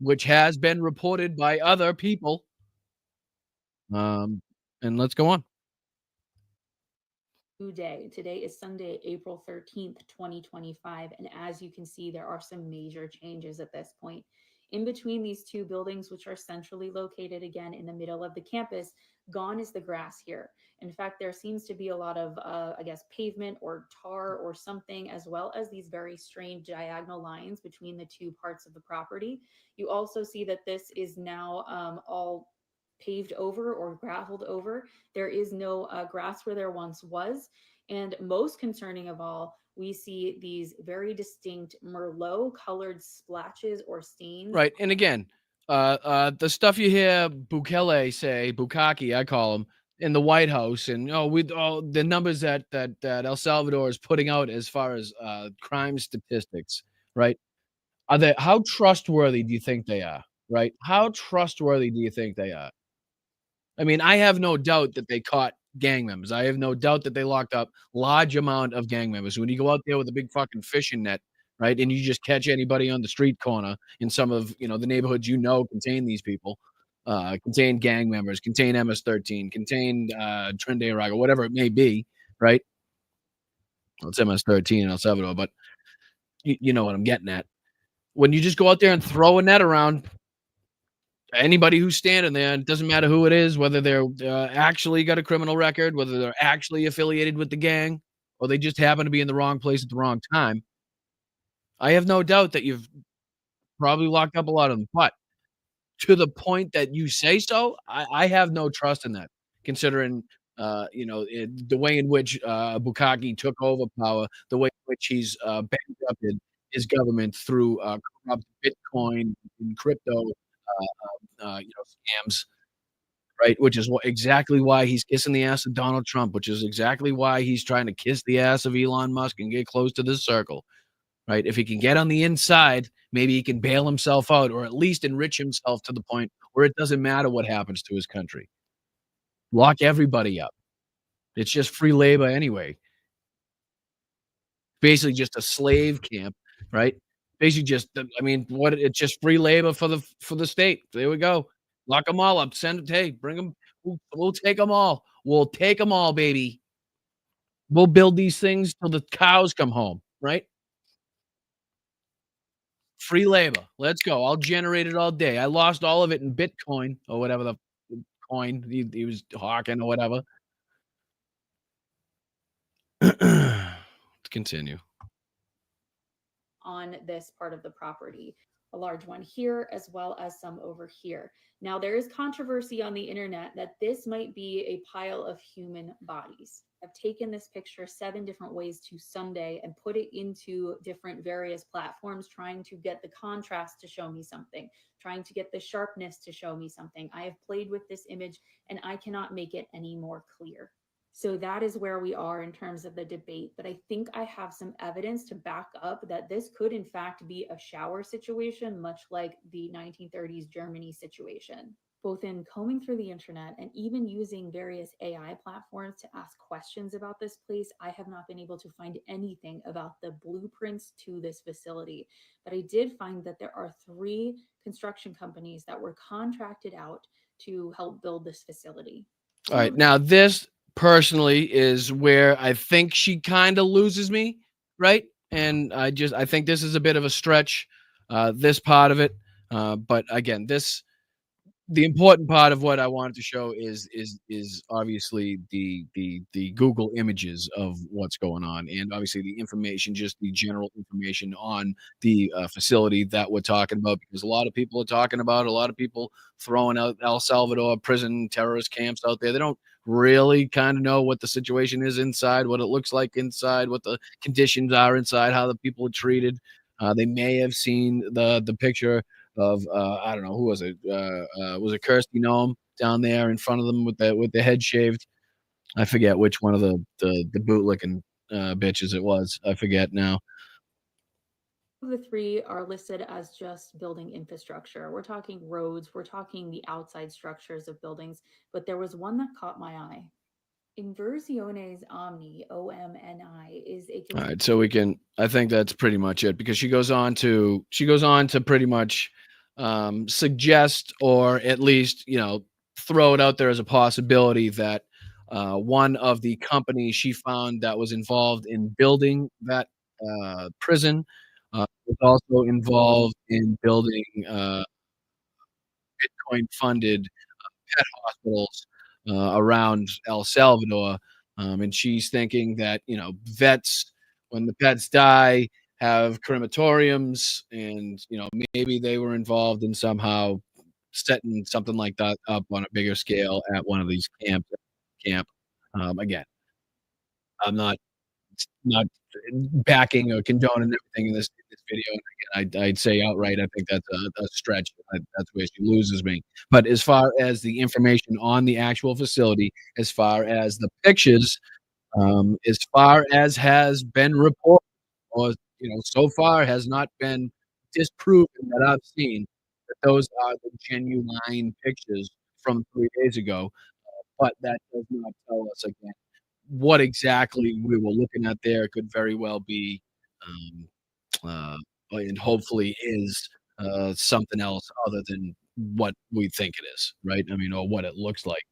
which has been reported by other people. And let's go on.
Day. Today is Sunday, April 13th, 2025. And as you can see, there are some major changes at this point. In between these two buildings, which are centrally located again in the middle of the campus, gone is the grass here. In fact, there seems to be a lot of, pavement or tar or something, as well as these very strange diagonal lines between the two parts of the property. You also see that this is now all paved over or graveled over. There is no grass where there once was. And most concerning of all, we see these very distinct Merlot colored splashes or stains.
Right. And again, the stuff you hear Bukele say, Bukaki, I call him, in the White House, and the numbers that El Salvador is putting out as far as crime statistics, right? How trustworthy do you think they are? Right? How trustworthy do you think they are? I mean, I have no doubt that they caught gang members. I have no doubt that they locked up large amount of gang members. When you go out there with a big fucking fishing net, right, and you just catch anybody on the street corner in some of, the neighborhoods contain these people, contain gang members, contain MS-13, contain, Tren de Aragua, whatever it may be, right? Well, it's MS-13 in El Salvador, but you know what I'm getting at. When you just go out there and throw a net around, anybody who's standing there, it doesn't matter who it is, whether they're actually got a criminal record, whether they're actually affiliated with the gang, or they just happen to be in the wrong place at the wrong time. I have no doubt that you've probably locked up a lot of them, but to the point that you say so, I have no trust in that, considering the way in which Bukaki took over power, the way in which he's bankrupted his government through corrupt Bitcoin and crypto scams, right? Which is exactly why he's kissing the ass of Donald Trump, which is exactly why he's trying to kiss the ass of Elon Musk and get close to this circle, right? If he can get on the inside, maybe he can bail himself out or at least enrich himself to the point where it doesn't matter what happens to his country. Lock everybody up. It's just free labor anyway. Basically just a slave camp, right? Basically just, it's just free labor for the state. There we go. Lock them all up. Hey, bring them. We'll take them all. We'll take them all, baby. We'll build these things till the cows come home, right? Free labor. Let's go. I'll generate it all day. I lost all of it in Bitcoin or whatever the coin he was hawking or whatever. Let's continue.
On this part of the property, a large one here as well as some over here. Now, there is controversy on the internet that this might be a pile of human bodies. I've taken this picture 7 different ways to Sunday and put it into different various platforms, trying to get the contrast to show me something, trying to get the sharpness to show me something. I have played with this image and I cannot make it any more clear. So that is where we are in terms of the debate. But I think I have some evidence to back up that this could, in fact, be a shower situation, much like the 1930s Germany situation. Both in combing through the internet and even using various AI platforms to ask questions about this place, I have not been able to find anything about the blueprints to this facility. But I did find that there are 3 construction companies that were contracted out to help build this facility.
All right. Now, this personally is where I think she kind of loses me, right? And I think this is a bit of a stretch, this part of it. But again, the important part of what I wanted to show is obviously the Google images of what's going on, and obviously the information, just the general information on the facility that we're talking about, because a lot of people are talking about it, a lot of people throwing out El Salvador prison terrorist camps out there. They don't really kind of know what the situation is inside, what it looks like inside, what the conditions are inside, how the people are treated. They may have seen the picture of I don't know who was it Kirsty Nome down there in front of them with the head shaved. I forget which one of the bootlicking bitches it was. I forget now.
The 3 are listed as just building infrastructure. We're talking roads, we're talking the outside structures of buildings, but there was one that caught my eye. Inversiones Omni, OMNI, is a
All right, so I think that's pretty much it, because she goes on to pretty much suggest, or at least, throw it out there as a possibility that one of the companies she found that was involved in building that prison was also involved in building Bitcoin funded pet hospitals around El Salvador. And she's thinking that, vets, when the pets die, have crematoriums, and, maybe they were involved in somehow setting something like that up on a bigger scale at one of these camp. Again, I'm not backing or condoning everything in this video. And again, I'd say outright, I think that's a stretch. That's where she loses me. But as far as the information on the actual facility, as far as the pictures, as far as has been reported, or so far has not been disproven that I've seen, that those are the genuine pictures from 3 days ago. But that does not tell us, again, what exactly we were looking at there. Could very well be, um, and hopefully is, something else other than what we think it is, right? I mean, or what it looks like.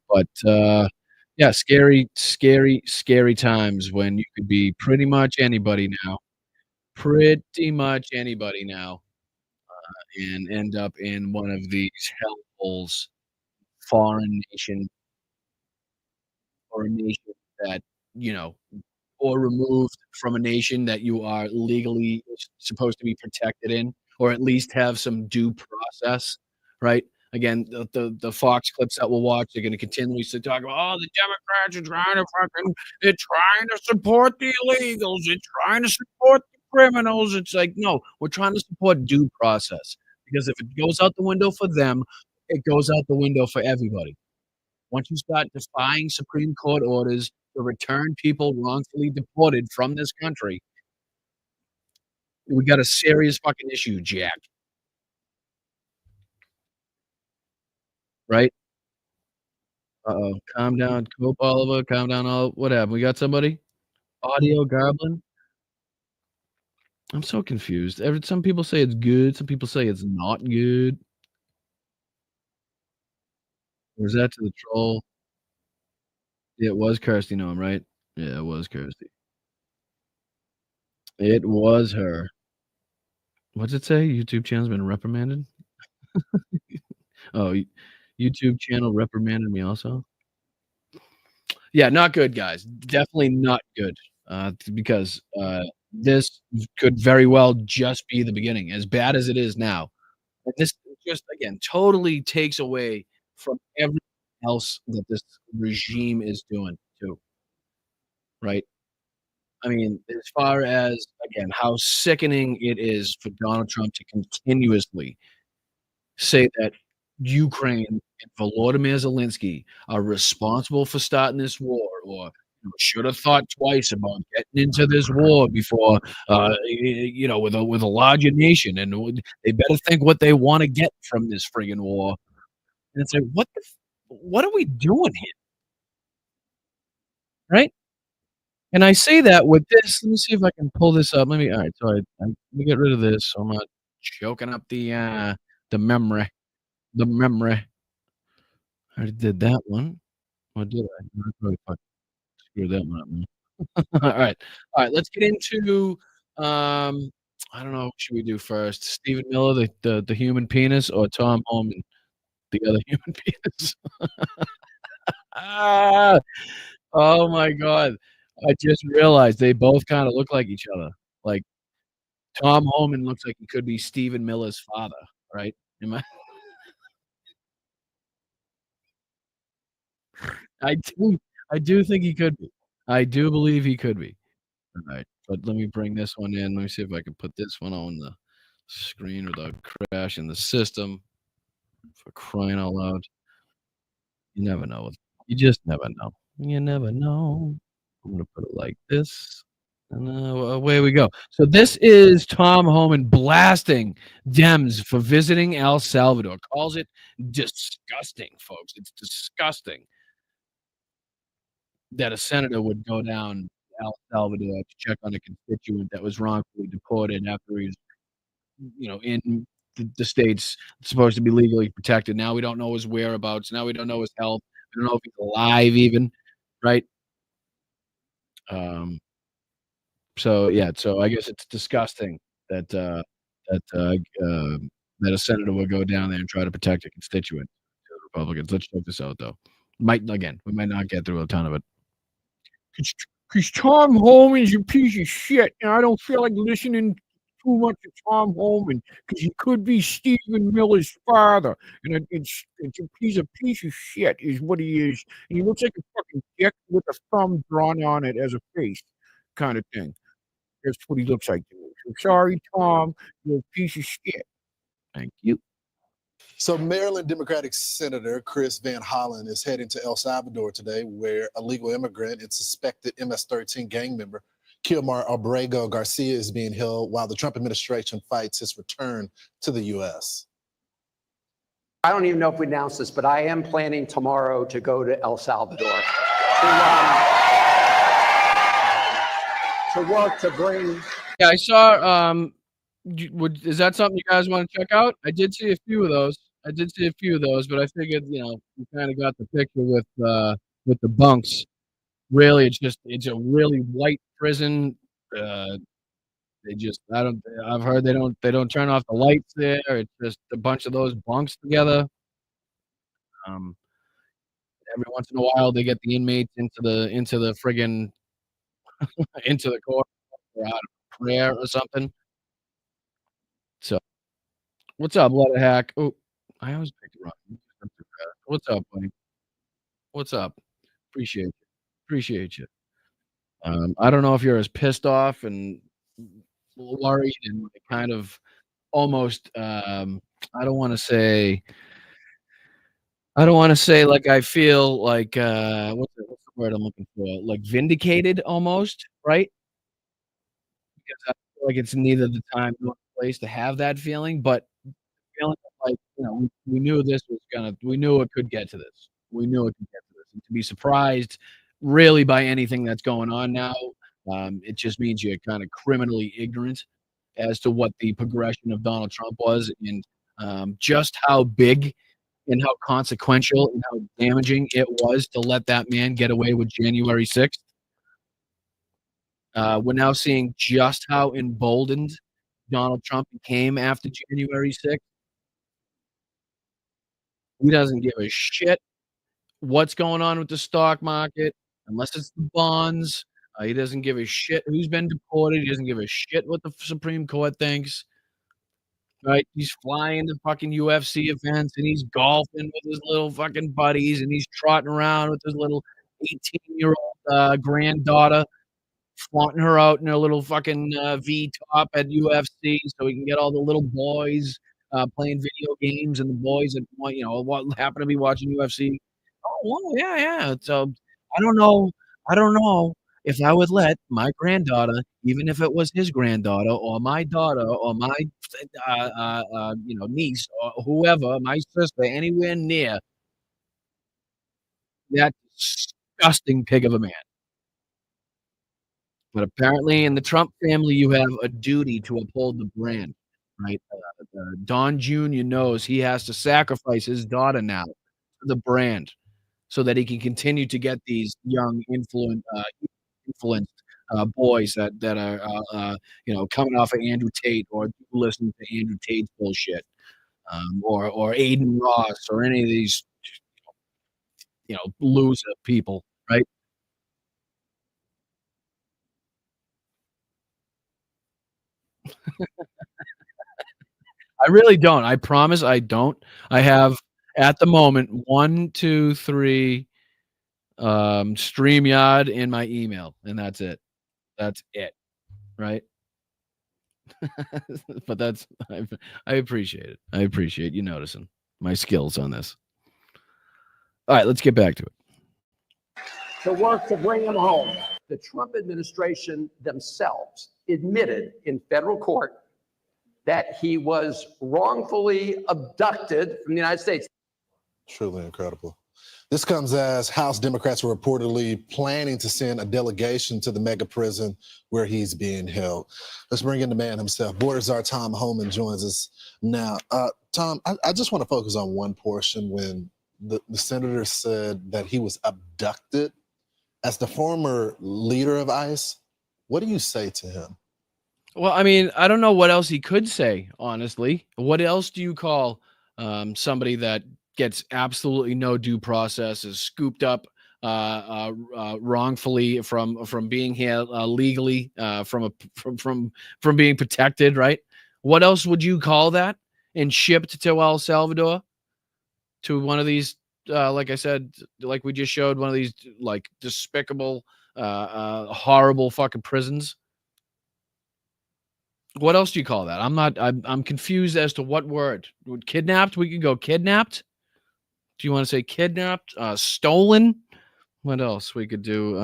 But yeah, scary, scary, scary times when you could be pretty much anybody now, pretty much anybody now, and end up in one of these hellholes, foreign nation, or a nation that, you know, or removed from a nation that you are legally supposed to be protected in, or at least have some due process, right? Again, the Fox clips that we'll watch, they're gonna continuously talk about, "Oh, the Democrats are trying to they're trying to support the illegals, they're trying to support the criminals." It's like, no, we're trying to support due process, because if it goes out the window for them, it goes out the window for everybody. Once you start defying Supreme Court orders to return people wrongfully deported from this country, we got a serious fucking issue, Jack, right? Uh-oh, calm down, Cope Oliver, calm down, all what happened? We got somebody? Audio goblin? I'm so confused. Some people say it's good, some people say it's not good. Or is that to the troll? Yeah, it was Kirsty Noem, right? Yeah, it was Kirsty. It was her. What's it say? YouTube channel's been reprimanded? Oh, YouTube channel reprimanded me also? Yeah, not good, guys. Definitely not good, because, this could very well just be the beginning, as bad as it is now. And this just, again, totally takes away from everything else that this regime is doing too, right? I mean, as far as, again, how sickening it is for Donald Trump to continuously say that
Ukraine and Volodymyr Zelensky are responsible for starting this war, or should have thought twice about getting into this war before, with a larger nation, and they better think what they want to get from this friggin' war. And it's like, what are we doing here, right? And I say that with this. Let me see if I can pull this up. All right. So let me get rid of this, so I'm not choking up the memory. The memory. I already did that one. Or did I? No, I probably fucking screwed that one up, man. Alright. Alright, let's get into, I don't know, what should we do first? Stephen Miller, the human penis, or Tom Homan, the other human penis? Ah! Oh my god. I just realized they both kinda look like each other. Like, Tom Homan looks like he could be Stephen Miller's father, right? Am I I do I do think he could be. I do believe he could be. Alright, but let me bring this one in. Let me see if I can put this one on the screen without crashing the system, for crying out loud. You never know. You just never know. You never know. I'm gonna put it like this, and away we go. So this is Tom Homan blasting Dems for visiting El Salvador. Calls it disgusting, folks. It's disgusting that a senator would go down to El Salvador to check on a constituent that was wrongfully deported after he was, in the states supposed to be legally protected. Now we don't know his whereabouts. Now we don't know his health. We don't know if he's alive even, right? Um, so yeah, so I guess it's disgusting that that that a senator would go down there and try to protect a constituent. To the Republicans. Let's check this out though. We might not get through a ton of it. Because Tom Homan's a piece of shit, and I don't feel like listening too much to Tom Homan because he could be Stephen Miller's father, and it's a piece of shit is what he is, and he looks like a fucking dick with a thumb drawn on it as a face, kind of thing. That's what he looks like to me. So sorry, Tom, you're a piece of shit. Thank you.
So Maryland Democratic Senator Chris Van Hollen is heading to El Salvador today, where a legal immigrant and suspected MS-13 gang member Kilmar Abrego Garcia is being held while the Trump administration fights his return to the U.S.
I don't even know if we announced this, but I am planning tomorrow to go to El Salvador to work to bring.
Yeah, I saw. Is that something you guys want to check out? I did see a few of those. But I figured, we kind of got the picture with the bunks. Really, it's a really white prison. I've heard they don't turn off the lights there. It's just a bunch of those bunks together. Um, every once in a while they get the inmates into the friggin' into the court for out of prayer or something. So, what's up, Letter Hack? Oh, I always pick it wrong. What's up, buddy? What's up? Appreciate you. Appreciate you. I don't know if you're as pissed off and worried and kind of almost, I don't wanna say like I feel like, what's the word I'm looking for? Like vindicated almost, right? Because I feel like it's neither the time nor the place to have that feeling, but feeling like, we knew it could get to this. We knew it could get to this. And to be surprised really by anything that's going on now, it just means you're kinda criminally ignorant as to what the progression of Donald Trump was and, just how big and how consequential and how damaging it was to let that man get away with January 6th. We're now seeing just how emboldened Donald Trump became after January 6th. He doesn't give a shit what's going on with the stock market, unless it's the bonds. He doesn't give a shit who's been deported. He doesn't give a shit what the Supreme Court thinks. Right? He's flying to fucking UFC events and he's golfing with his little fucking buddies and he's trotting around with his little 18-year-old granddaughter, flaunting her out in her little fucking V top at UFC so he can get all the little boys
playing video games and the boys that what happen to be watching UFC. Oh, well, yeah. So I don't know. I don't know if I would let my granddaughter, even if it was his granddaughter or my daughter or my niece or whoever, my sister, anywhere near that disgusting pig of a man. But apparently in the Trump family, you have a duty to uphold the brand, right? Don Jr. knows he has to sacrifice his daughter now to the brand so that he can continue to get these young influenced boys that are coming off of Andrew Tate or listening to Andrew Tate's bullshit, or Aiden Ross or any of these loser people, right? I really don't. I promise I don't. I have at the moment 1, 2, 3 StreamYard in my email, and that's it. That's it, right? But I appreciate it. I appreciate you noticing my skills on this. All right, let's get back to it.
To work to bring him home. The Trump administration themselves admitted in federal court that he was wrongfully abducted from the United States.
Truly incredible. This comes as House Democrats were reportedly planning to send a delegation to the mega prison where he's being held. Let's bring in the man himself. Border Czar Tom Homan joins us now. Tom, I just want to focus on one portion when the senator said that he was abducted. As the former leader of ICE, what do you say to him?
Well, I mean, I don't know what else he could say, honestly. What else do you call somebody that gets absolutely no due process, is scooped up wrongfully from being here legally, from being protected, right? What else would you call that? And shipped to El Salvador, to one of these, like I said, like we just showed, one of these like despicable, horrible fucking prisons. What else do you call that? I'm confused as to what word. Kidnapped? We could go kidnapped. Do you want to say kidnapped? Stolen? What else we could do?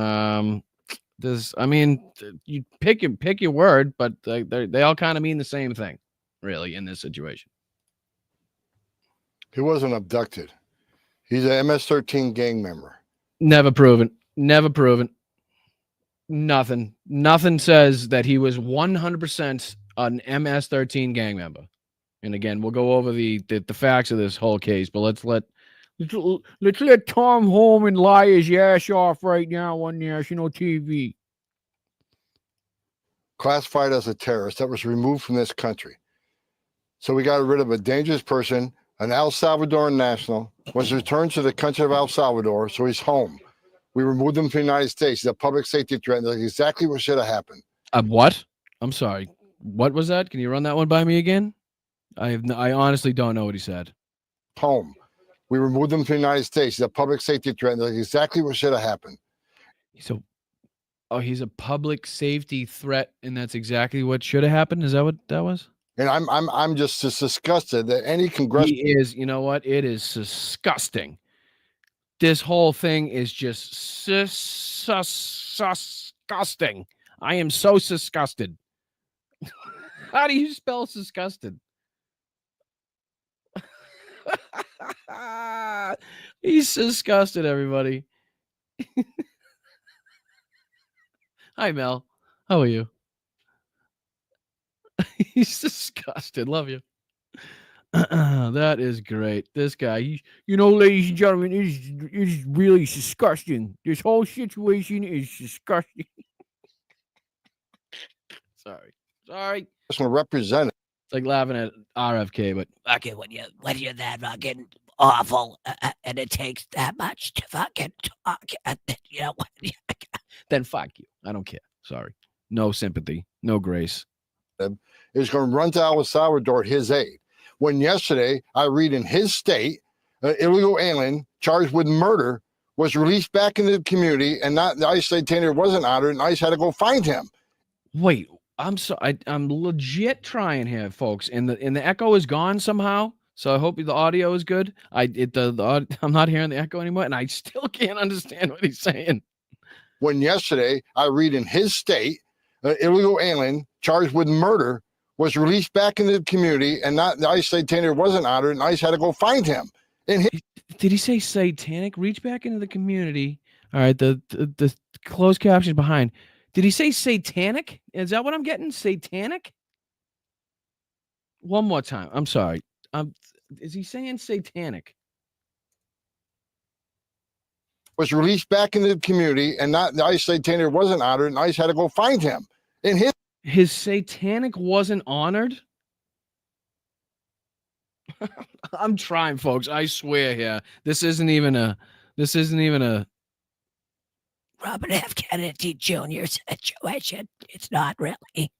You pick your word, but they all kind of mean the same thing, really, in this situation.
He wasn't abducted. He's an MS-13 gang member.
Never proven. Never proven. Nothing says that he was 100% an MS-13 gang member. And again, we'll go over the facts of this whole case, but let's let Tom Homan lie his ass off right now on national TV.
Classified as a terrorist that was removed from this country. So we got rid of a dangerous person, an El Salvadoran national, was returned to the country of El Salvador, so he's home. We removed him from the United States. He's a public safety threat. That's exactly what should have happened.
What? I'm sorry. What was that? Can you run that one by me again? I honestly don't know what he said.
Home. We removed him from the United States. He's a public safety threat. That's exactly what should have happened.
He's a public safety threat, and that's exactly what should have happened. Is that what that was?
And I'm just disgusted that any congressional.
He is. You know what? It is disgusting. This whole thing is just disgusting. I am so disgusted. How do you spell disgusted? He's disgusted, everybody. Hi, Mel. How are you? He's disgusted. Love you. That is great. This guy, ladies and gentlemen, is really disgusting. This whole situation is disgusting. Sorry.
Representative.
It's like laughing at RFK, but
fucking when you're that fucking awful, and it takes that much to fucking talk, and then,
then fuck you. I don't care. Sorry. No sympathy. No grace.
Is going to run to El Salvador at his aid. When yesterday, I read in his state, an illegal alien charged with murder was released back into the community, and not the ICE detainer wasn't honored, and ICE had to go find him.
Wait, I'm legit trying here, folks, and the echo is gone somehow. So I hope the audio is good. I'm not hearing the echo anymore, and I still can't understand what he's saying.
When yesterday I read in his state, an illegal alien charged with murder was released back into the community, and not the ICE detainer wasn't honored, and ICE had to go find him.
Did he say satanic? Reach back into the community. All right, the closed caption behind. Did he say satanic? Is that what I'm getting? Satanic? One more time. I'm sorry. Is he saying satanic?
Was released back into the community, and not the ICE detainer wasn't honored, and ICE had to go find him. In
his satanic wasn't honored. I'm trying, folks. I swear here. This isn't even a
Robert F. Kennedy Jr. situation. It's not really.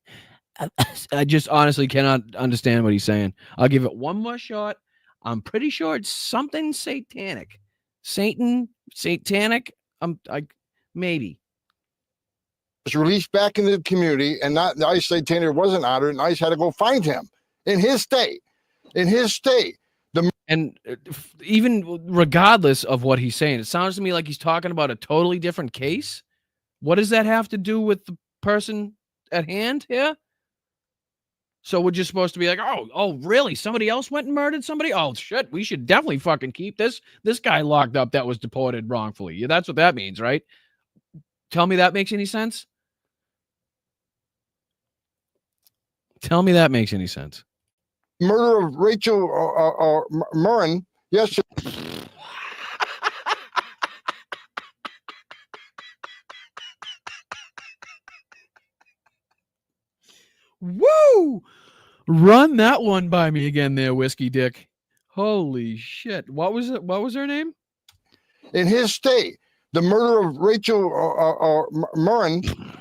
I just honestly cannot understand what he's saying. I'll give it one more shot. I'm pretty sure it's something satanic. Satan, satanic. Maybe.
Was released back into the community, and not the ICE detainer wasn't honored, and ICE had to go find him. In his state.
And even regardless of what he's saying, it sounds to me like he's talking about a totally different case. What does that have to do with the person at hand here? So we're just supposed to be like, oh, really? Somebody else went and murdered somebody? Oh, shit. We should definitely fucking keep this guy locked up that was deported wrongfully. Yeah, that's what that means, right? Tell me that makes any sense. Tell me that makes any sense.
Murder of Rachel Murren yesterday.
Woo! Run that one by me again there, Whiskey Dick. Holy shit. What was it? What was her name?
In his state, the murder of Rachel Murren.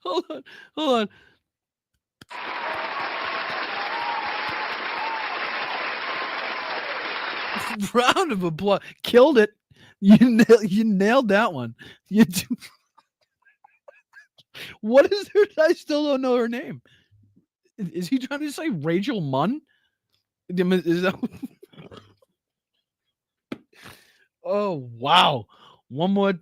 Hold on. Round of applause. Killed it. You nailed that one. What is her? I still don't know her name. Is he trying to say Rachel Munn? Is that? Oh wow. One more.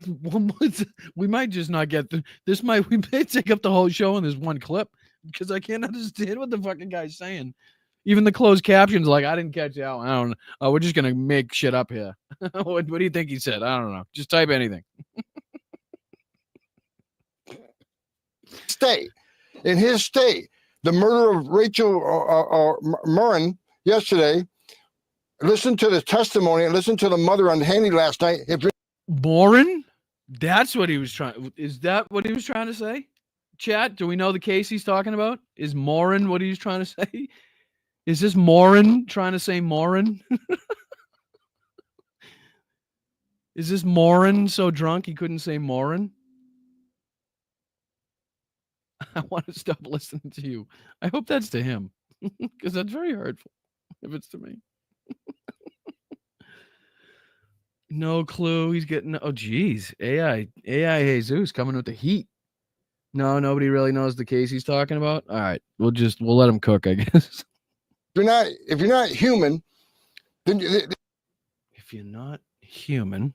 We might just not get this. We may take up the whole show in this one clip because I can't understand what the fucking guy's saying. Even the closed captions, like, I didn't catch that one. I don't know. We're just gonna make shit up here. What do you think he said? I don't know. Just type anything.
In his state, the murder of Rachel Murren yesterday. Listen to the testimony and listen to the mother on Handy last night.
Morin? That's what he was trying. Is that what he was trying to say? Chat, do we know the case he's talking about? Is Morin what he's trying to say? Is this Morin trying to say Morin? Is this Morin so drunk he couldn't say Morin? I want to stop listening to you. I hope that's to him because that's very hurtful if it's to me. No clue. He's getting. Oh, geez. AI Jesus coming with the heat. No, nobody really knows the case he's talking about. All right, we'll let him cook, I guess.
If you're not human, then
if you're not human,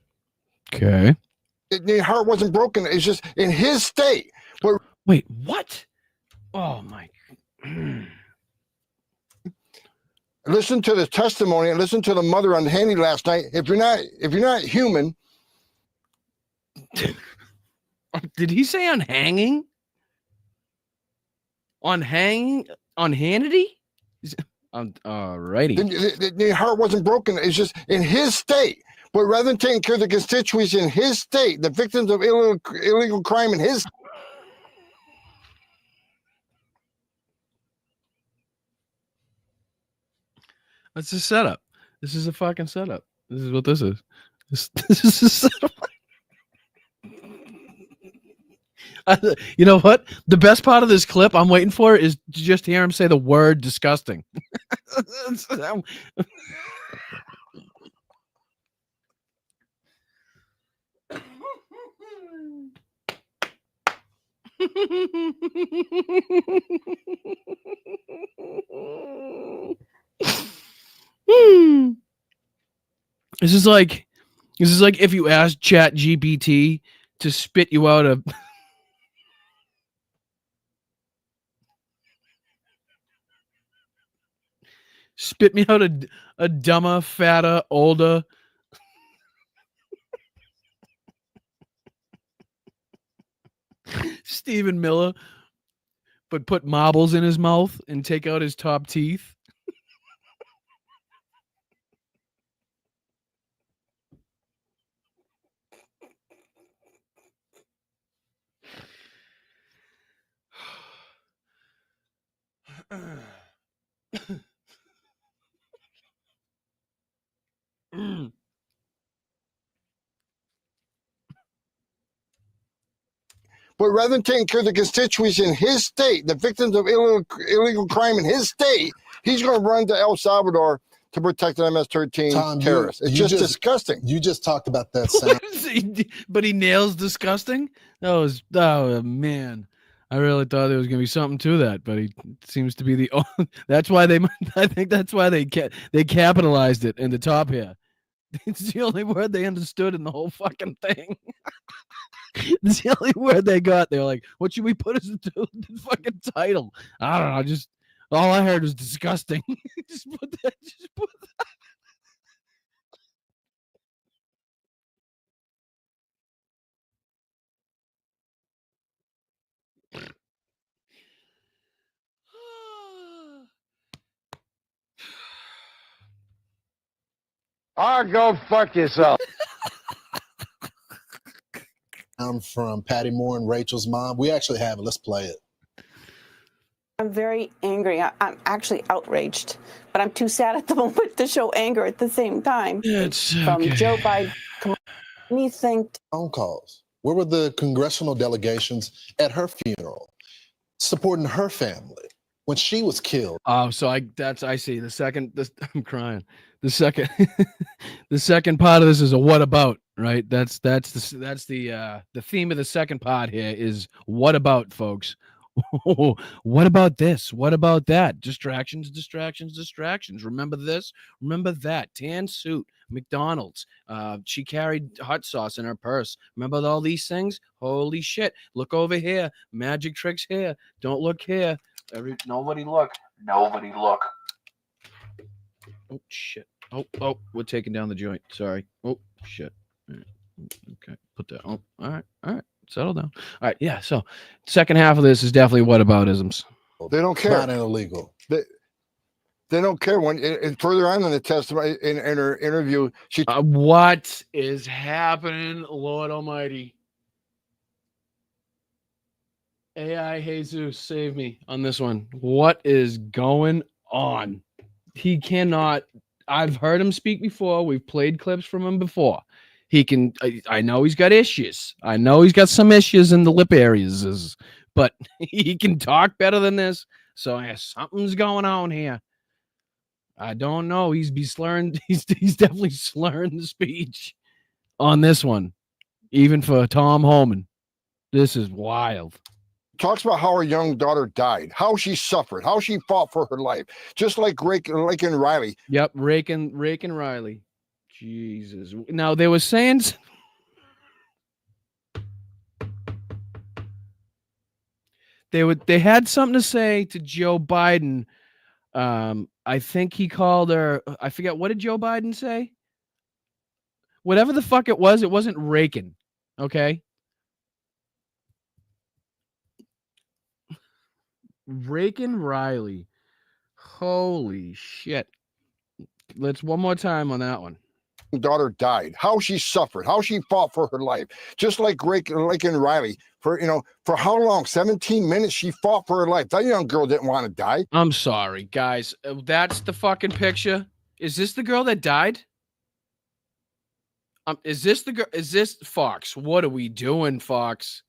okay.
The heart wasn't broken. It's just in his state. But
wait, what? Oh my.
Listen to the testimony and listen to the mother on Handy last night. If you're not human.
Did he say on hanging? On hanging? On Hannity? Alrighty.
The heart wasn't broken. It's just in his state. But rather than taking care of the constituents in his state, the victims of illegal crime in his.
That's a setup. This is a fucking setup. This is what this is. This is a setup. You know what? The best part of this clip I'm waiting for is to just hear him say the word disgusting. This is like if you asked Chat GPT to spit you out a spit me out a dumber, fatter, older Stephen Miller, but put marbles in his mouth and take out his top teeth.
But rather than taking care of the constituents in his state, the victims of illegal crime in his state, he's going to run to El Salvador to protect the MS-13 terrorists. It's just disgusting.
You just talked about that sound.
But he nails disgusting? Oh, man. I really thought there was going to be something to that, but he seems to be the only. That's why I think that's why they capitalized it in the top here. It's the only word they understood in the whole fucking thing. It's the only word they got. They were like, what should we put as the fucking title? I don't know. Just all I heard was disgusting. Just put that.
Go fuck yourself.
I'm from Patty Moore and Rachel's mom. We actually have it. Let's play it.
I'm very angry. I'm actually outraged, but I'm too sad at the moment to show anger at the same time.
It's
From
okay.
Joe Biden, anything.
Phone calls. Where were the congressional delegations at her funeral, supporting her family when she was killed?
Oh, so I see. I'm crying. The second part of this is a what about, right? That's the theme of the second part here is what about, folks. What about this? What about that? Distractions. Remember this? Remember that? Tan suit, McDonald's. She carried hot sauce in her purse. Remember all these things? Holy shit. Look over here. Magic tricks here. Don't look here. Nobody look. Oh, shit. Oh, we're taking down the joint. Sorry. Oh, shit. All right. Okay. Put that. Oh, all right. Settle down. All right. Yeah. So, second half of this is definitely whataboutisms.
They don't care.
Not illegal.
They don't care. When and further on in the testimony, in her interview, she
What is happening, Lord Almighty? AI Jesus, save me on this one. What is going on? He cannot. I've heard him speak before. We've played clips from him before. He can. I know he's got issues. I know he's got some issues in the lip areas, but he can talk better than this. So something's going on here. I don't know. He's slurring. He's definitely slurring the speech on this one, even for Tom Homan. This is wild.
talks about how her young daughter died, how she suffered, how she fought for her life, just like Rake and Riley.
Yep, Rake and Riley. Jesus. Now they were saying they had something to say to Joe Biden. I think he called her. I forget, what did Joe Biden say? Whatever the fuck it wasn't raking. Okay. Raking Riley. Holy shit. Let's one more time on that one.
Daughter died, how she suffered, how she fought for her life, just like Rake and Riley. For how long? 17 minutes she fought for her life. That young girl didn't want to die.
I'm sorry, guys. That's the fucking picture. Is this the girl that died? Is this the girl? Is this Fox? What are we doing, Fox?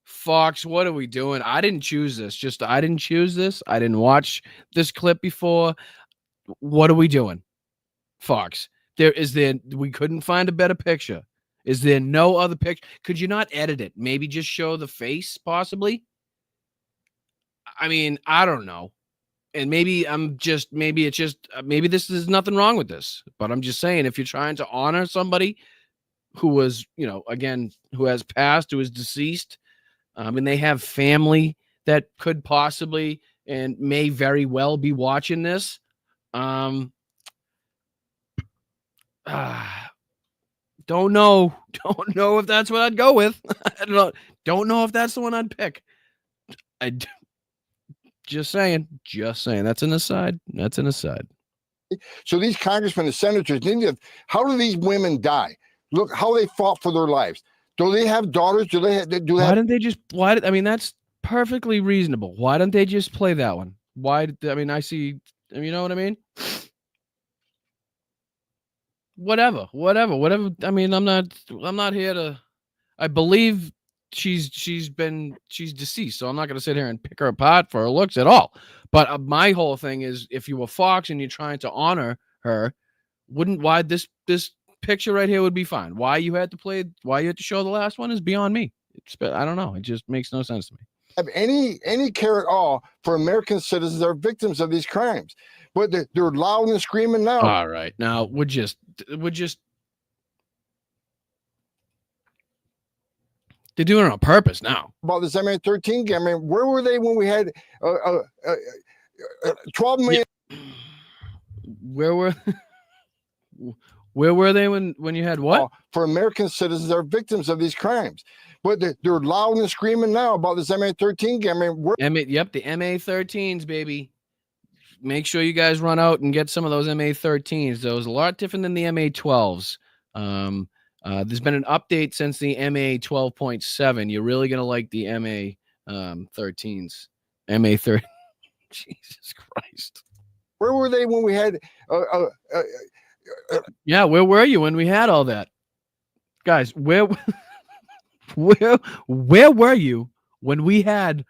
Fox, what are we doing? I didn't choose this. I didn't choose this. I didn't watch this clip before. What are we doing, Fox? We couldn't find a better picture. Is there no other picture? Could you not edit it? Maybe just show the face, possibly? I mean, I don't know. And maybe maybe this is nothing wrong with this. But I'm just saying, if you're trying to honor somebody who was, again, who has passed, who is deceased, and they have family that could possibly and may very well be watching this, don't know if that's what I'd go with. Don't know if that's the one I'd pick. Just saying. That's an aside.
So these congressmen and senators, how do these women die? Look how they fought for their lives. Do they have daughters?
Why didn't they just? That's perfectly reasonable. Why don't they just play that one? I see. You know what I mean? Whatever. I mean, I'm not here to. I believe she's deceased, so I'm not going to sit here and pick her apart for her looks at all. But my whole thing is, if you were Fox and you're trying to honor her, why this picture right here would be fine. Why you had to show the last one is beyond me. I don't know. It just makes no sense to me.
Have any care at all for American citizens that are victims of these crimes, but they're loud and screaming now.
All right, now we're just they're doing it on purpose now.
About this MA-13 game, I mean, where were they when we had 12 million?
Yeah. Where were they when you had what?
For American citizens that are victims of these crimes, but they're loud and screaming now about this MA-13 game. I mean,
yep, the MA-13s, baby. Make sure you guys run out and get some of those MA-13s. Those are a lot different than the MA-12s. There's been an update since the MA-12.7. You're really gonna like the MA-13s. MA-13. Jesus Christ.
Where were they when we had?
Yeah, where were you when we had all that, guys? Where were you when we had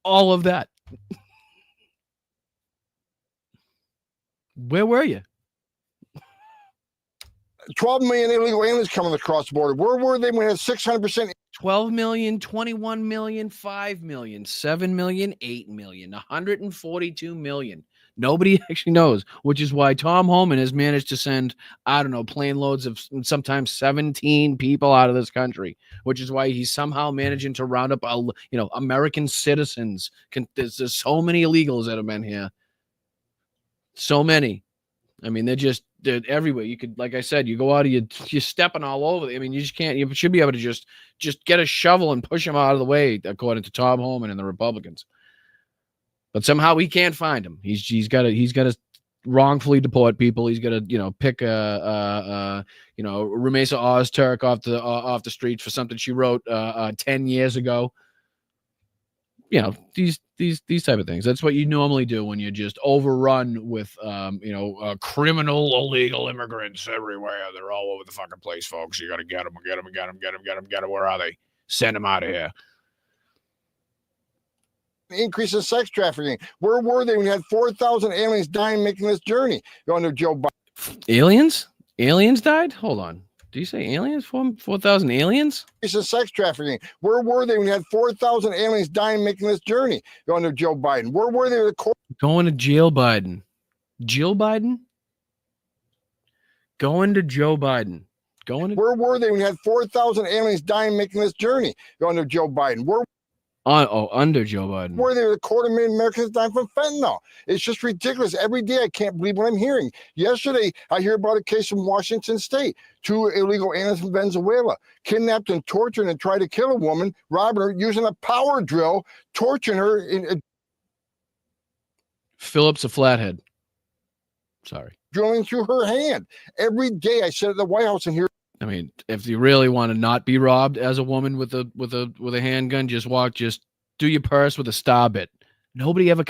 all of that? Where were you?
12 million illegal aliens coming across the border. Where were they when we had 600%?
12 million, 21 million, 5 million, 7 million, 8 million, 142 million. Nobody actually knows, which is why Tom Homan has managed to send, I don't know, plane loads of sometimes 17 people out of this country, which is why he's somehow managing to round up, American citizens. There's so many illegals that have been here. So many. I mean, they're everywhere. You could, like I said, you go out of you're stepping all over. I mean, you just can't. You should be able to just get a shovel and push them out of the way, according to Tom Homan and the Republicans. But somehow he can't find them. He's got to wrongfully deport people. He's got to pick Rumesa Ozturk off the streets for something she wrote 10 years ago. These type of things. That's what you normally do when you're just overrun with criminal illegal immigrants everywhere. They're all over the fucking place, folks. You got to get them. Where are they? Send them out of here.
Increase in sex trafficking. Where were they when you had 4,000 aliens dying making this journey? You're under Joe Biden.
Aliens died? Hold on. Do you say aliens? 4,000 aliens?
Increase in sex trafficking. Where were they when you had 4,000 aliens dying making this journey? You're under Joe Biden. Where were they?
Going to jail Biden. Jill Biden? Going to Joe Biden.
Where were they when you had 4,000 aliens dying making this journey? You're under Joe Biden.
Under Joe Biden.
Where there were 250,000 Americans dying from fentanyl. It's just ridiculous. Every day I can't believe what I'm hearing. Yesterday, I hear about a case from Washington State. 2 illegal aliens from Venezuela kidnapped and tortured and tried to kill a woman, robbing her using a power drill, torturing her.
Phillips a flathead. Sorry.
Drilling through her hand. Every day I sit at the White House and hear.
I mean, if you really want to not be robbed as a woman with a handgun, just do your purse with a star bit. Nobody ever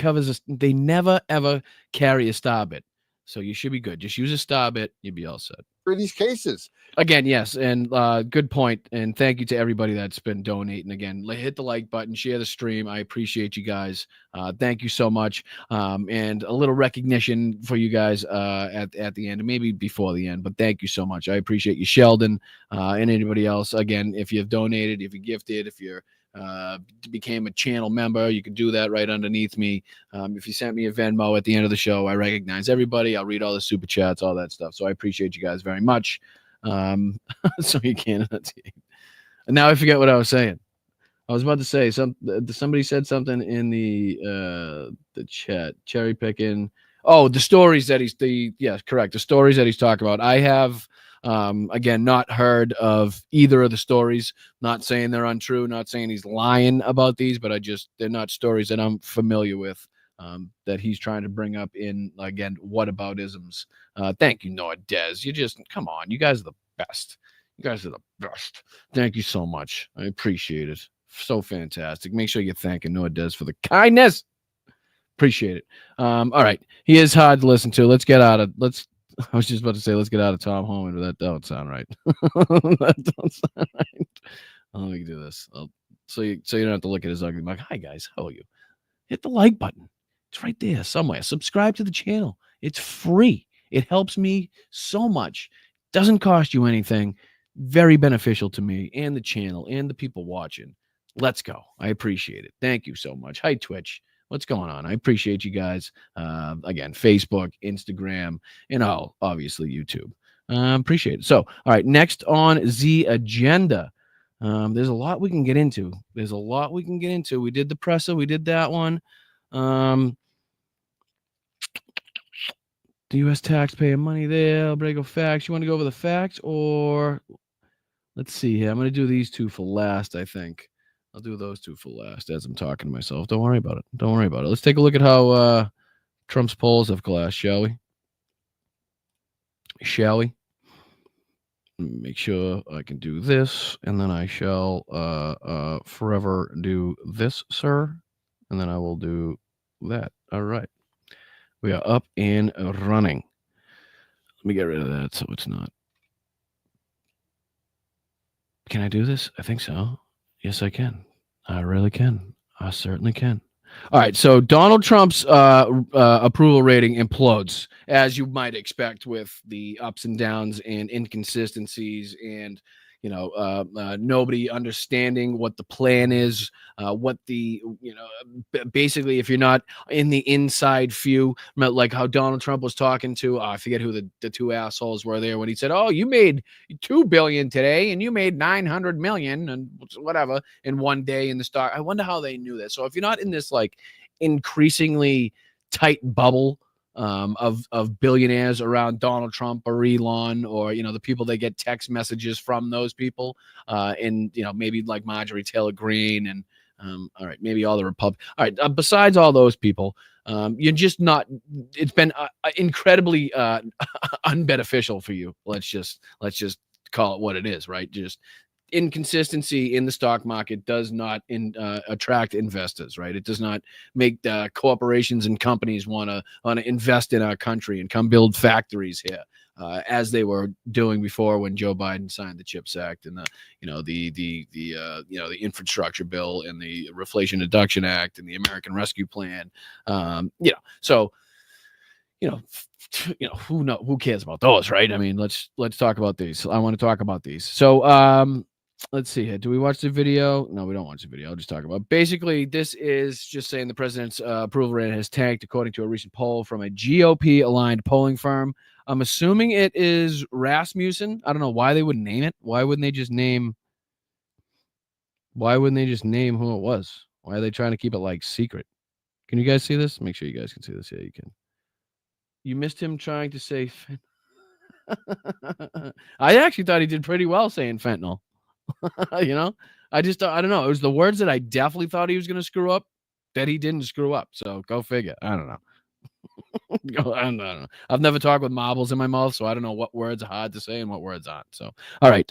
they never ever carry a star bit. So you should be good. Just use a star bit, you'll be all set.
for these cases.
Again, yes, and good point, and thank you to everybody that's been donating. Again, hit the like button, share the stream. I appreciate you guys. Thank you so much, and a little recognition for you guys at the end, maybe before the end. But thank you so much. I appreciate you, Sheldon, and anybody else. Again, if you've donated, if you gifted, if you're became a channel member, you can do that right underneath me. If you sent me a Venmo at the end of the show, I recognize everybody. I'll read all the super chats, all that stuff. So I appreciate you guys very much. So you can't. And now I forget what I was saying. I was about to say somebody said something in the chat. Cherry picking. Oh, the stories that correct. The stories that he's talking about. I have again not heard of either of the stories. Not saying they're untrue. Not saying he's lying about these, but they're not stories that I'm familiar with. That he's trying to bring up in, again, whataboutisms. Thank you, Noah Des. You just, come on. You guys are the best. You guys are the best. Thank you so much. I appreciate it. So fantastic. Make sure you're thanking Noah Des for the kindness. Appreciate it. All right. He is hard to listen to. I was just about to say, let's get out of Tom Homan, but that don't sound right. That don't sound right. Let me do this. So you don't have to look at his ugly mug. Hi, guys. How are you? Hit the like button. It's right there somewhere. Subscribe to the channel. It's free. It helps me so much. Doesn't cost you anything. Very beneficial to me and the channel and the people watching. Let's go. I appreciate it. Thank you so much. Hi, Twitch. What's going on? I appreciate you guys. Again, Facebook, Instagram, and obviously YouTube. Appreciate it. So, all right, next on the agenda. There's a lot we can get into. We did the presser. We did that one. The U.S. taxpayer money there. Brego facts. You want to go over the facts, or let's see here. I'm going to do these two for last, I think. I'll do those two for last as I'm talking to myself. Don't worry about it. Let's take a look at how Trump's polls have collapsed, shall we? Make sure I can do this, and then I shall forever do this, sir, and then I will do that. All right. We are up and running. Let me get rid of that so it's not. Can I do this? I think so. Yes, I can. I really can. I certainly can. All right. So Donald Trump's approval rating implodes, as you might expect, with the ups and downs and inconsistencies and, nobody understanding what the plan is, basically, if you're not in the inside view, like how Donald Trump was talking to, I forget who the two assholes were there when he said, oh, you made $2 billion today and you made $900 million and whatever in one day in the stock. I wonder how they knew that. So if you're not in this like increasingly tight bubble of billionaires around Donald Trump or Elon, or the people that get text messages from those people, and maybe like Marjorie Taylor Greene and all right, maybe all the Republicans. All right, besides all those people, you're just not. It's been incredibly unbeneficial for you. Let's just call it what it is, right? Just inconsistency in the stock market does not attract investors, right? It does not make corporations and companies want to invest in our country and come build factories here, as they were doing before when Joe Biden signed the CHIPS Act and the infrastructure bill and the Inflation Reduction Act and the American Rescue Plan. Who cares about those, right? I mean, let's talk about these. I want to talk about these. So let's see here. Do we watch the video? No, we don't watch the video. I'll just talk about. Basically, this is just saying the president's approval rating has tanked according to a recent poll from a GOP-aligned polling firm. I'm assuming it is Rasmussen. I don't know why they wouldn't name it. Why wouldn't they just name who it was? Why are they trying to keep it like secret? Can you guys see this? Make sure you guys can see this. Yeah, you can. You missed him trying to say I actually thought he did pretty well saying fentanyl. I don't know. It was the words that I definitely thought he was going to screw up that he didn't screw up. So go figure. I don't know. I don't know. I've never talked with marbles in my mouth, so I don't know what words are hard to say and what words aren't. So, all right.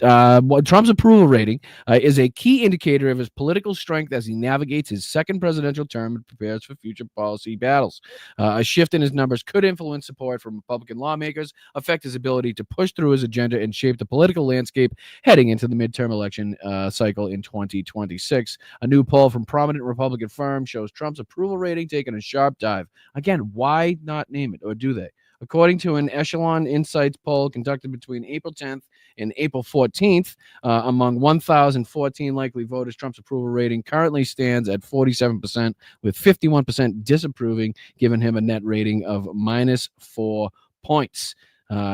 Trump's approval rating is a key indicator of his political strength as he navigates his second presidential term and prepares for future policy battles. A shift in his numbers could influence support from Republican lawmakers, affect his ability to push through his agenda, and shape the political landscape heading into the midterm election cycle in 2026. A new poll from prominent Republican firm shows Trump's approval rating taking a sharp dive. Again, why not name it, or do they? According to an Echelon Insights poll conducted between April 10th and April 14th, among 1,014 likely voters, Trump's approval rating currently stands at 47%, with 51% disapproving, giving him a net rating of -4 points.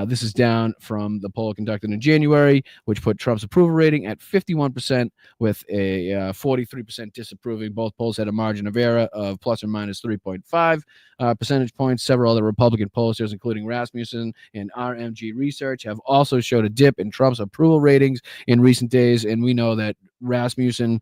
This is down from the poll conducted in January, which put Trump's approval rating at 51%, with a 43% disapproving. Both polls had a margin of error of plus or minus 3.5 percentage points. Several other Republican pollsters, including Rasmussen and RMG Research, have also showed a dip in Trump's approval ratings in recent days. And we know that Rasmussen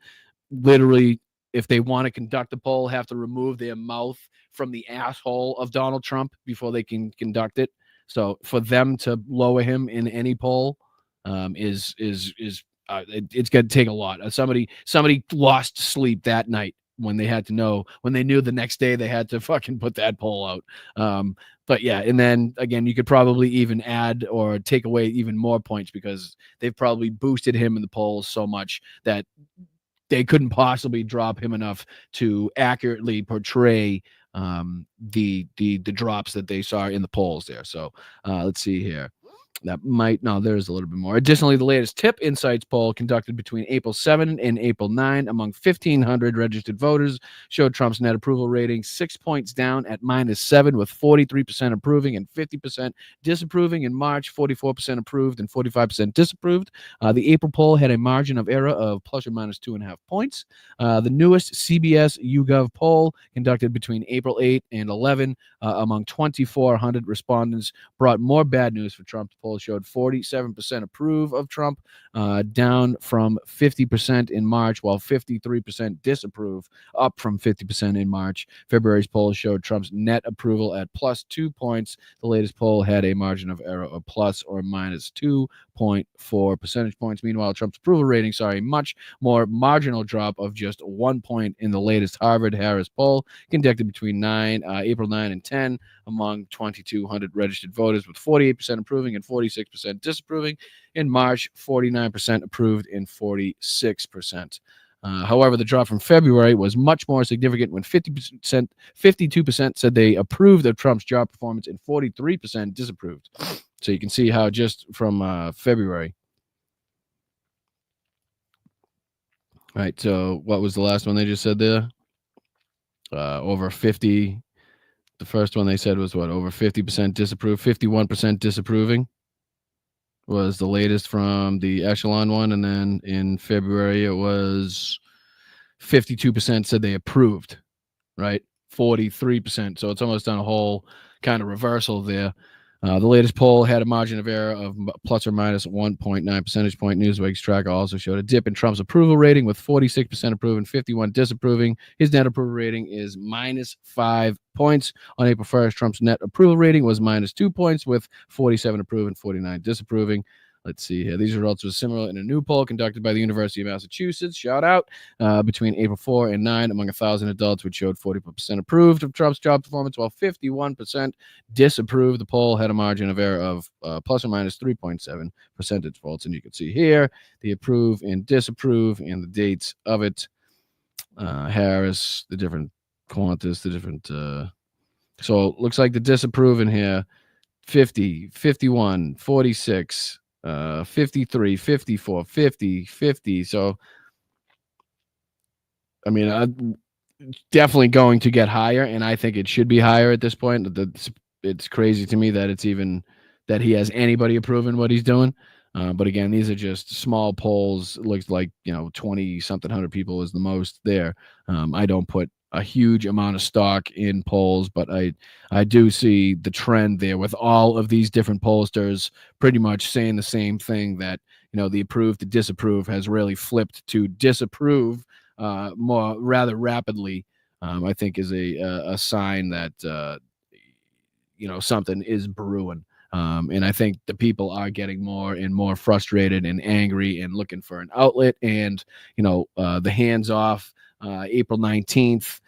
literally, if they want to conduct a poll, have to remove their mouth from the asshole of Donald Trump before they can conduct it. So for them to lower him in any poll it's going to take a lot. Somebody lost sleep that night when they knew the next day they had to fucking put that poll out. But yeah, and then again, you could probably even add or take away even more points because they've probably boosted him in the polls so much that they couldn't possibly drop him enough to accurately portray the drops that they saw in the polls there. So let's see here. There's a little bit more. Additionally, the latest Tip Insights poll conducted between April 7 and April 9 among 1,500 registered voters showed Trump's net approval rating 6 points down at -7, with 43% approving and 50% disapproving. In March, 44% approved and 45% disapproved. The April poll had a margin of error of plus or minus 2.5 points. The newest CBS YouGov poll conducted between April 8 and 11 among 2,400 respondents brought more bad news for Trump. The poll showed 47% approve of Trump, down from 50% in March, while 53% disapprove, up from 50% in March. February's poll showed Trump's net approval at +2 points. The latest poll had a margin of error of plus or minus 2.4 percentage points. Meanwhile, Trump's approval rating saw a much more marginal drop of just 1 point in the latest Harvard-Harris poll conducted between April 9 and 10 among 2,200 registered voters, with 48% approving and 46% disapproving. In March, 49% approved and 46%. However, the drop from February was much more significant when 52% said they approved of Trump's job performance and 43% disapproved. So you can see how just from February. All right, so what was the last one they just said there? Over 50. The first one they said was what? Over 50% disapprove, 51% disapproving was the latest from the Echelon one. And then in February, it was 52% said they approved, right? 43%. So it's almost done a whole kind of reversal there. The latest poll had a margin of error of plus or minus 1.9 percentage point. Newsweek's tracker also showed a dip in Trump's approval rating, with 46% approving, 51% disapproving. His net approval rating is -5 points. On April 1st, Trump's net approval rating was -2 points, with 47 approving, 49 disapproving. Let's see here. These results were similar in a new poll conducted by the University of Massachusetts, shout out, between April 4 and 9 among 1,000 adults, which showed 44% approved of Trump's job performance, while 51% disapproved. The poll had a margin of error of plus or minus 3.7 percentage points. And you can see here the approve and disapprove and the dates of it. Harris, the different Qantas, the different. So it looks like the disapprove in here 50, 51, 46. 53, 54, 50, 50. So, I mean, I'm definitely going to get higher, and I think it should be higher at this point. It's crazy to me that that he has anybody approving what he's doing. But again, these are just small polls. It looks like 20-something hundred people is the most there. I don't put a huge amount of stock in polls, but I do see the trend there with all of these different pollsters pretty much saying the same thing, that the approve to disapprove has really flipped to disapprove more rather rapidly. I think is a sign that something is brewing. And I think the people are getting more and more frustrated and angry and looking for an outlet. And, the hands off April 19th,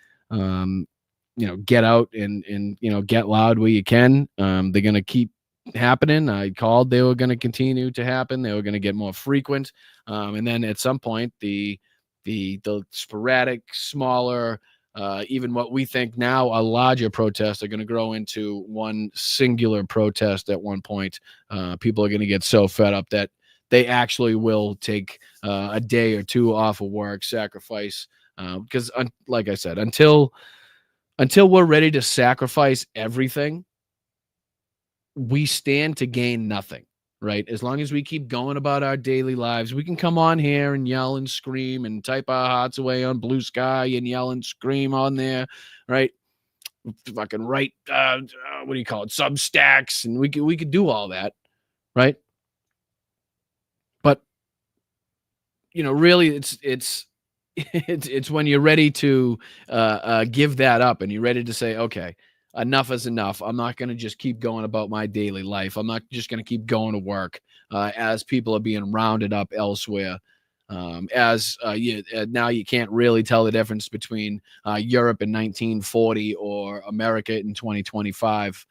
get out and get loud where you can. They're going to keep happening. I called they were going to continue to happen. They were going to get more frequent. And then at some point, the sporadic, smaller, even what we think now are larger protests are going to grow into one singular protest at one point. People are going to get so fed up that they actually will take a day or two off of work, sacrifice. Because, like I said, until we're ready to sacrifice everything, we stand to gain nothing. Right? As long as we keep going about our daily lives, we can come on here and yell and scream and type our hearts away on Blue Sky and yell and scream on there, right? Fucking write, what do you call it? Substacks, and we could do all that, right? But really, it's when you're ready to give that up and you're ready to say, okay, enough is enough. I'm not going to just keep going about my daily life. I'm not just going to keep going to work as people are being rounded up elsewhere. Now you can't really tell the difference between Europe in 1940 or America in 2025.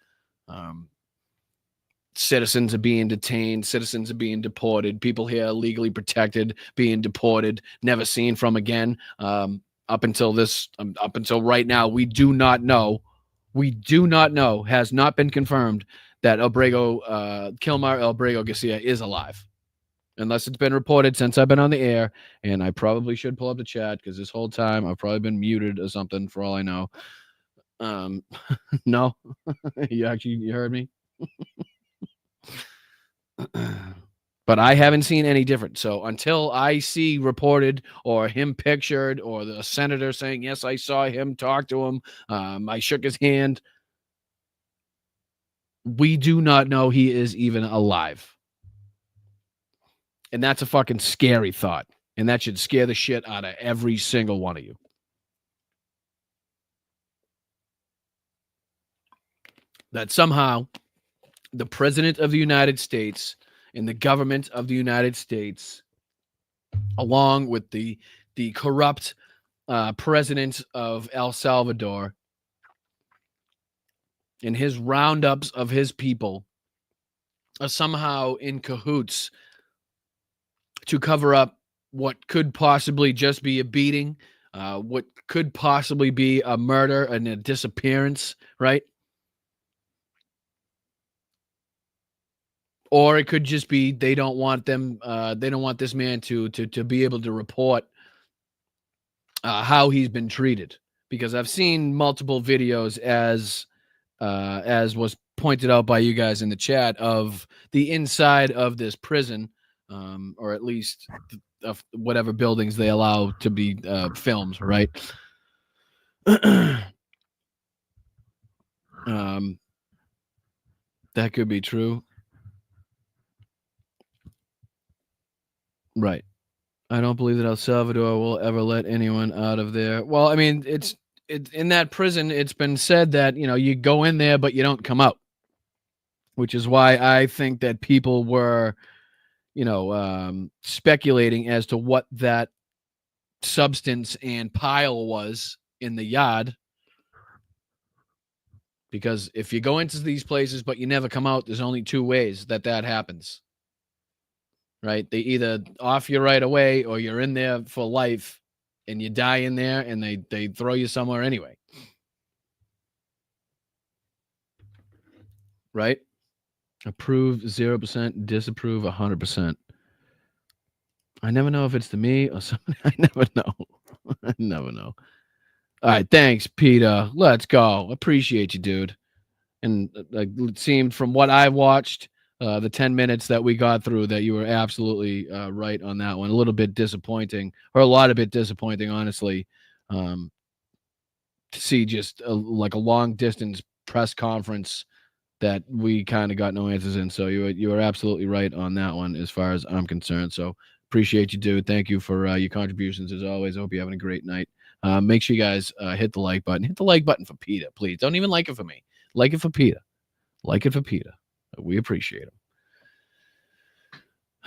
Citizens are being detained. Citizens are being deported. People here legally protected, being deported, never seen from again. Up until right now, we do not know, has not been confirmed that Kilmar Albrego Garcia is alive. Unless it's been reported since I've been on the air, and I probably should pull up the chat because this whole time I've probably been muted or something for all I know. No, you heard me. But I haven't seen any different. So until I see reported or him pictured or the senator saying, yes, I saw him, talk to him, I shook his hand, we do not know he is even alive. And that's a fucking scary thought. And that should scare the shit out of every single one of you. That somehow the president of the United States and the government of the United States, along with the corrupt president of El Salvador and his roundups of his people, are somehow in cahoots to cover up what could possibly just be a beating, what could possibly be a murder and a disappearance, right? Or it could just be they don't want this man to be able to report how he's been treated. Because I've seen multiple videos, as was pointed out by you guys in the chat, of the inside of this prison, or at least of whatever buildings they allow to be filmed, right? That could be true. Right. I don't believe that El Salvador will ever let anyone out of there. Well, I mean, it's in that prison, it's been said that, you go in there, but you don't come out, which is why I think that people were, speculating as to what that substance and pile was in the yard. Because if you go into these places, but you never come out, there's only two ways that happens. Right? They either off you right away, or you're in there for life and you die in there, and they throw you somewhere anyway. Right? Approve 0%, disapprove 100%. I never know if it's to me or somebody. I never know. I never know. All right, thanks, Peter. Let's go. Appreciate you, dude. And it seemed from what I watched, the 10 minutes that we got through, that you were absolutely right on that one. A little bit disappointing, or a lot of bit disappointing, honestly, to see just a long distance press conference that we kind of got no answers in. So you were absolutely right on that one as far as I'm concerned. So appreciate you, dude. Thank you for your contributions as always. I hope you're having a great night. Make sure you guys hit the like button. Hit the like button for Peter, please. Don't even like it for me. Like it for Peter. Like it for Peter. We appreciate him.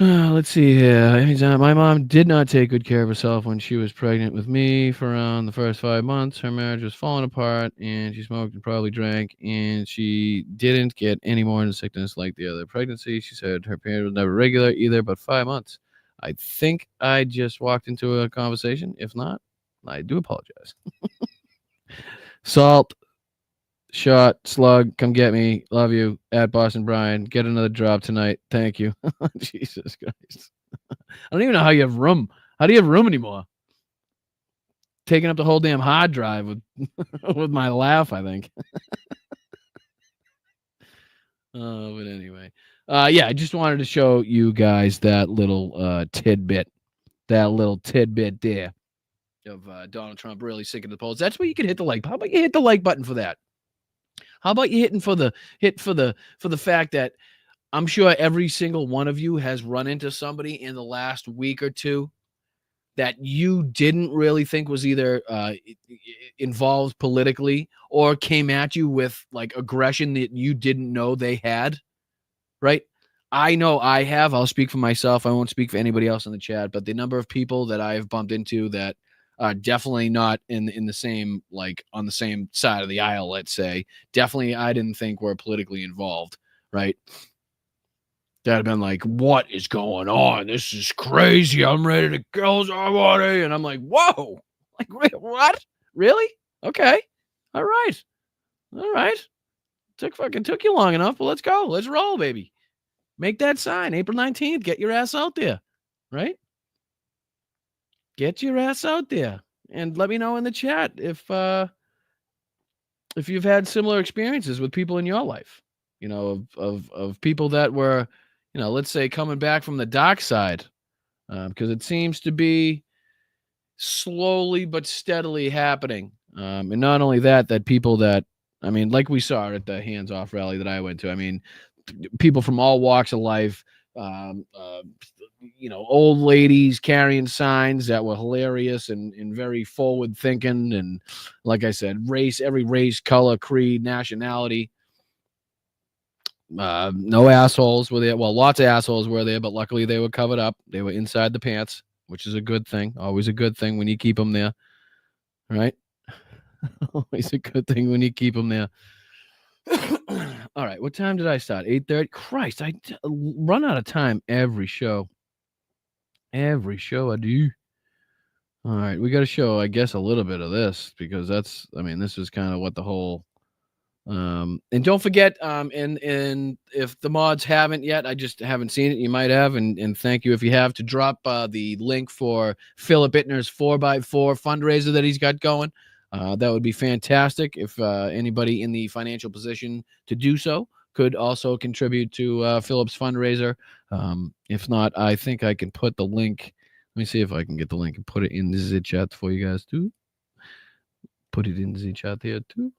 Let's see here. My mom did not take good care of herself when she was pregnant with me for around the first 5 months. Her marriage was falling apart, and she smoked and probably drank, and she didn't get any more into sickness like the other pregnancy. She said her period was never regular either, but 5 months. I think I just walked into a conversation. If not, I do apologize. Salt, shot, slug, come get me. Love you. At Boston Brian. Get another drop tonight. Thank you. Jesus Christ. I don't even know how you have room. How do you have room anymore? Taking up the whole damn hard drive with with my laugh, I think. But anyway. Yeah, I just wanted to show you guys that little tidbit. That little tidbit there of Donald Trump really sick of the polls. That's where you can hit the like. How about you hit the like button for that? How about you for the fact that I'm sure every single one of you has run into somebody in the last week or two that you didn't really think was either involved politically or came at you with like aggression that you didn't know they had, right? I know I have. I'll speak for myself. I won't speak for anybody else in the chat, but the number of people that I've bumped into that are definitely not in the same, like on the same side of the aisle, let's say, definitely I didn't think were politically involved, right? That have been like, what is going on? This is crazy. I'm ready to kill somebody. And I'm like, whoa, like, wait, what? Really? Okay. All right. All right. Took you long enough, but let's go. Let's roll, baby. Make that sign. April 19th. Get your ass out there. Right? Get your ass out there. And let me know in the chat if you've had similar experiences with people in your life, you know, of people that were, you know, let's say coming back from the dark side, because it seems to be slowly but steadily happening. And not only that people that, I mean, like we saw at the Hands Off rally that I went to, I mean, people from all walks of life, you know, old ladies carrying signs that were hilarious and very forward thinking. And like I said, every race, color, creed, nationality. No assholes were there. Well, lots of assholes were there, but luckily they were covered up. They were inside the pants, which is a good thing. Always a good thing when you keep them there. Right? Always a good thing when you keep them there. All right. What time did I start? 8:30? Christ, I run out of time every show. Every show I do. All right. We got to show, I guess, a little bit of this because that's, I mean, this is kind of what the whole and don't forget, and if the mods haven't yet, I just haven't seen it. You might have, and thank you if you have to drop the link for Philip Ittner's 4x4 fundraiser that he's got going. That would be fantastic if anybody in the financial position to do so could also contribute to Philip's fundraiser. If not, I think I can put the link. Let me see if I can get the link and put it in the chat for you guys too. Put it in the chat there too.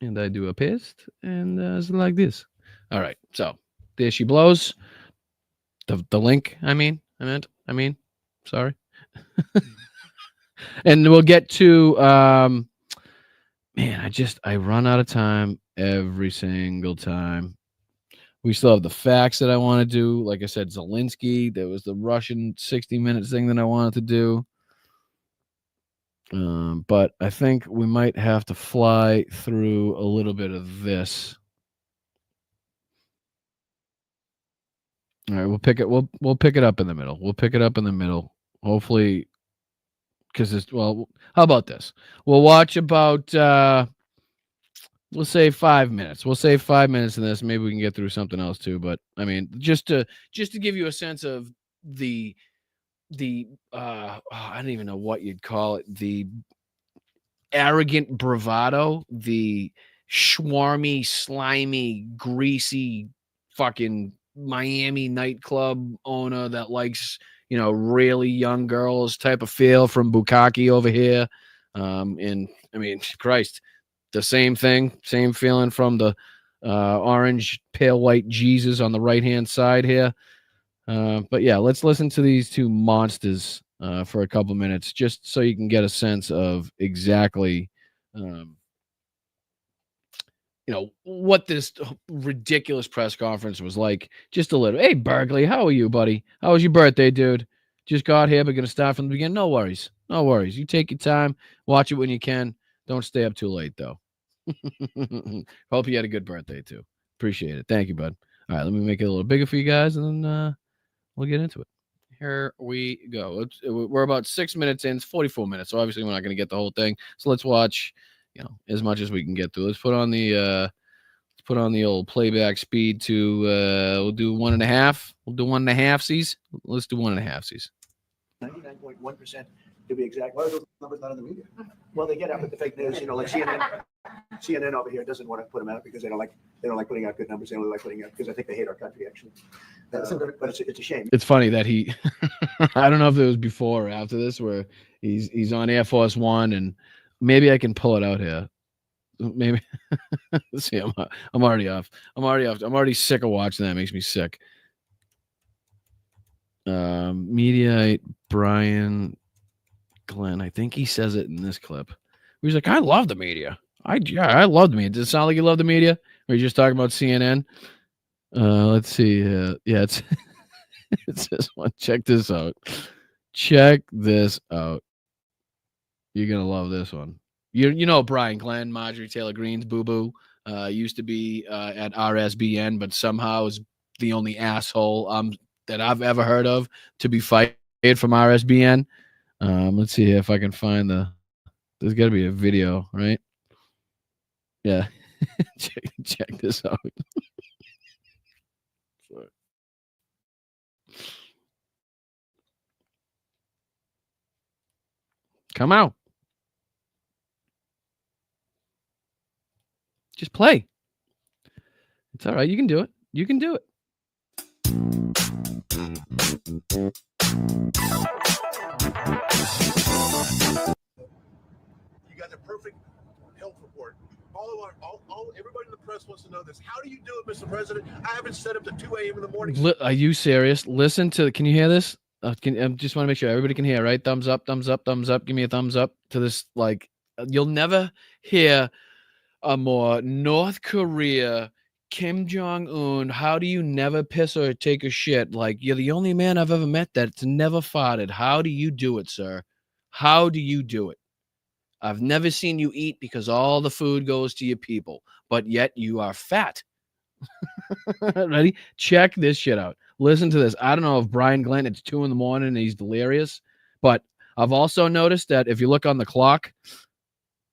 And I do a paste, and it's like this. All right, so there she blows. The link, I mean, sorry. And we'll get to, man, I run out of time every single time. We still have the facts that I want to do. Like I said, Zelensky, there was the Russian 60 minutes thing that I wanted to do. But I think we might have to fly through a little bit of this. All right, we'll pick it up in the middle. We'll pick it up in the middle. Hopefully, because it's, well, how about this? We'll watch about we'll say 5 minutes. We'll say 5 minutes in this. Maybe we can get through something else too. But I mean, just to give you a sense of the I don't even know what you'd call it, the arrogant bravado, the schwarmy, slimy, greasy fucking Miami nightclub owner that likes, you know, really young girls type of feel from Bukkake over here. And I mean, Christ, the same thing, same feeling from the orange, pale white Jesus on the right-hand side here. But yeah, let's listen to these two monsters for a couple minutes, just so you can get a sense of exactly what this ridiculous press conference was like. Just a little. Hey, Berkeley, how are you, buddy? How was your birthday, dude? Just got here, but gonna start from the beginning. No worries. No worries. You take your time. Watch it when you can. Don't stay up too late, though. Hope you had a good birthday, too. Appreciate it. Thank you, bud. All right, let me make it a little bigger for you guys, and then we'll get into it. Here we go. We're about 6 minutes in. It's 44 minutes, so obviously we're not going to get the whole thing. So let's watch, as much as we can get through. Let's put on the old playback speed to we'll do 1.5. We'll do 1.5 C's. Let's do 1.5 C's.
99.1% to be exact. Why are those numbers not in the media? Well, they get out with the fake news, like CNN over here doesn't want to put them out because they don't like putting out good numbers. They only like putting out because I think they hate our country actually. But it's a shame.
It's funny that he I don't know if it was before or after this where he's on Air Force One, and maybe I can pull it out here. Maybe let's see. I'm already off. I'm already sick of watching that. It makes me sick. Mediate Brian Glenn. I think he says it in this clip. He's like, I love the media. I love the media. Does it sound like you love the media? Or are you just talking about CNN? Let's see. Yeah, it's it's this one. Check this out. Check this out. You're gonna love this one. You know Brian Glenn, Marjorie Taylor Greene's boo-boo, used to be at RSBN, but somehow is the only asshole that I've ever heard of to be fired from RSBN. Let's see if I can find there's got to be a video, right? Yeah. check this out. Come out. Just play. It's all right. You can do it. You can do it.
You got the perfect health report. Everybody in the press wants to know this. How do you do it, Mr. President? I haven't set up to 2 a.m. in the morning.
Are you serious? Listen to. Can you hear this? I just want to make sure everybody can hear. Right? Thumbs up. Thumbs up. Thumbs up. Give me a thumbs up to this. Like, you'll never hear a more North Korea, Kim Jong-un, how do you never piss or take a shit? Like, you're the only man I've ever met that's never farted. How do you do it, sir? How do you do it? I've never seen you eat because all the food goes to your people, but yet you are fat. Ready? Check this shit out. Listen to this. I don't know if Brian Glenn, it's 2 a.m. and he's delirious, but I've also noticed that if you look on the clock,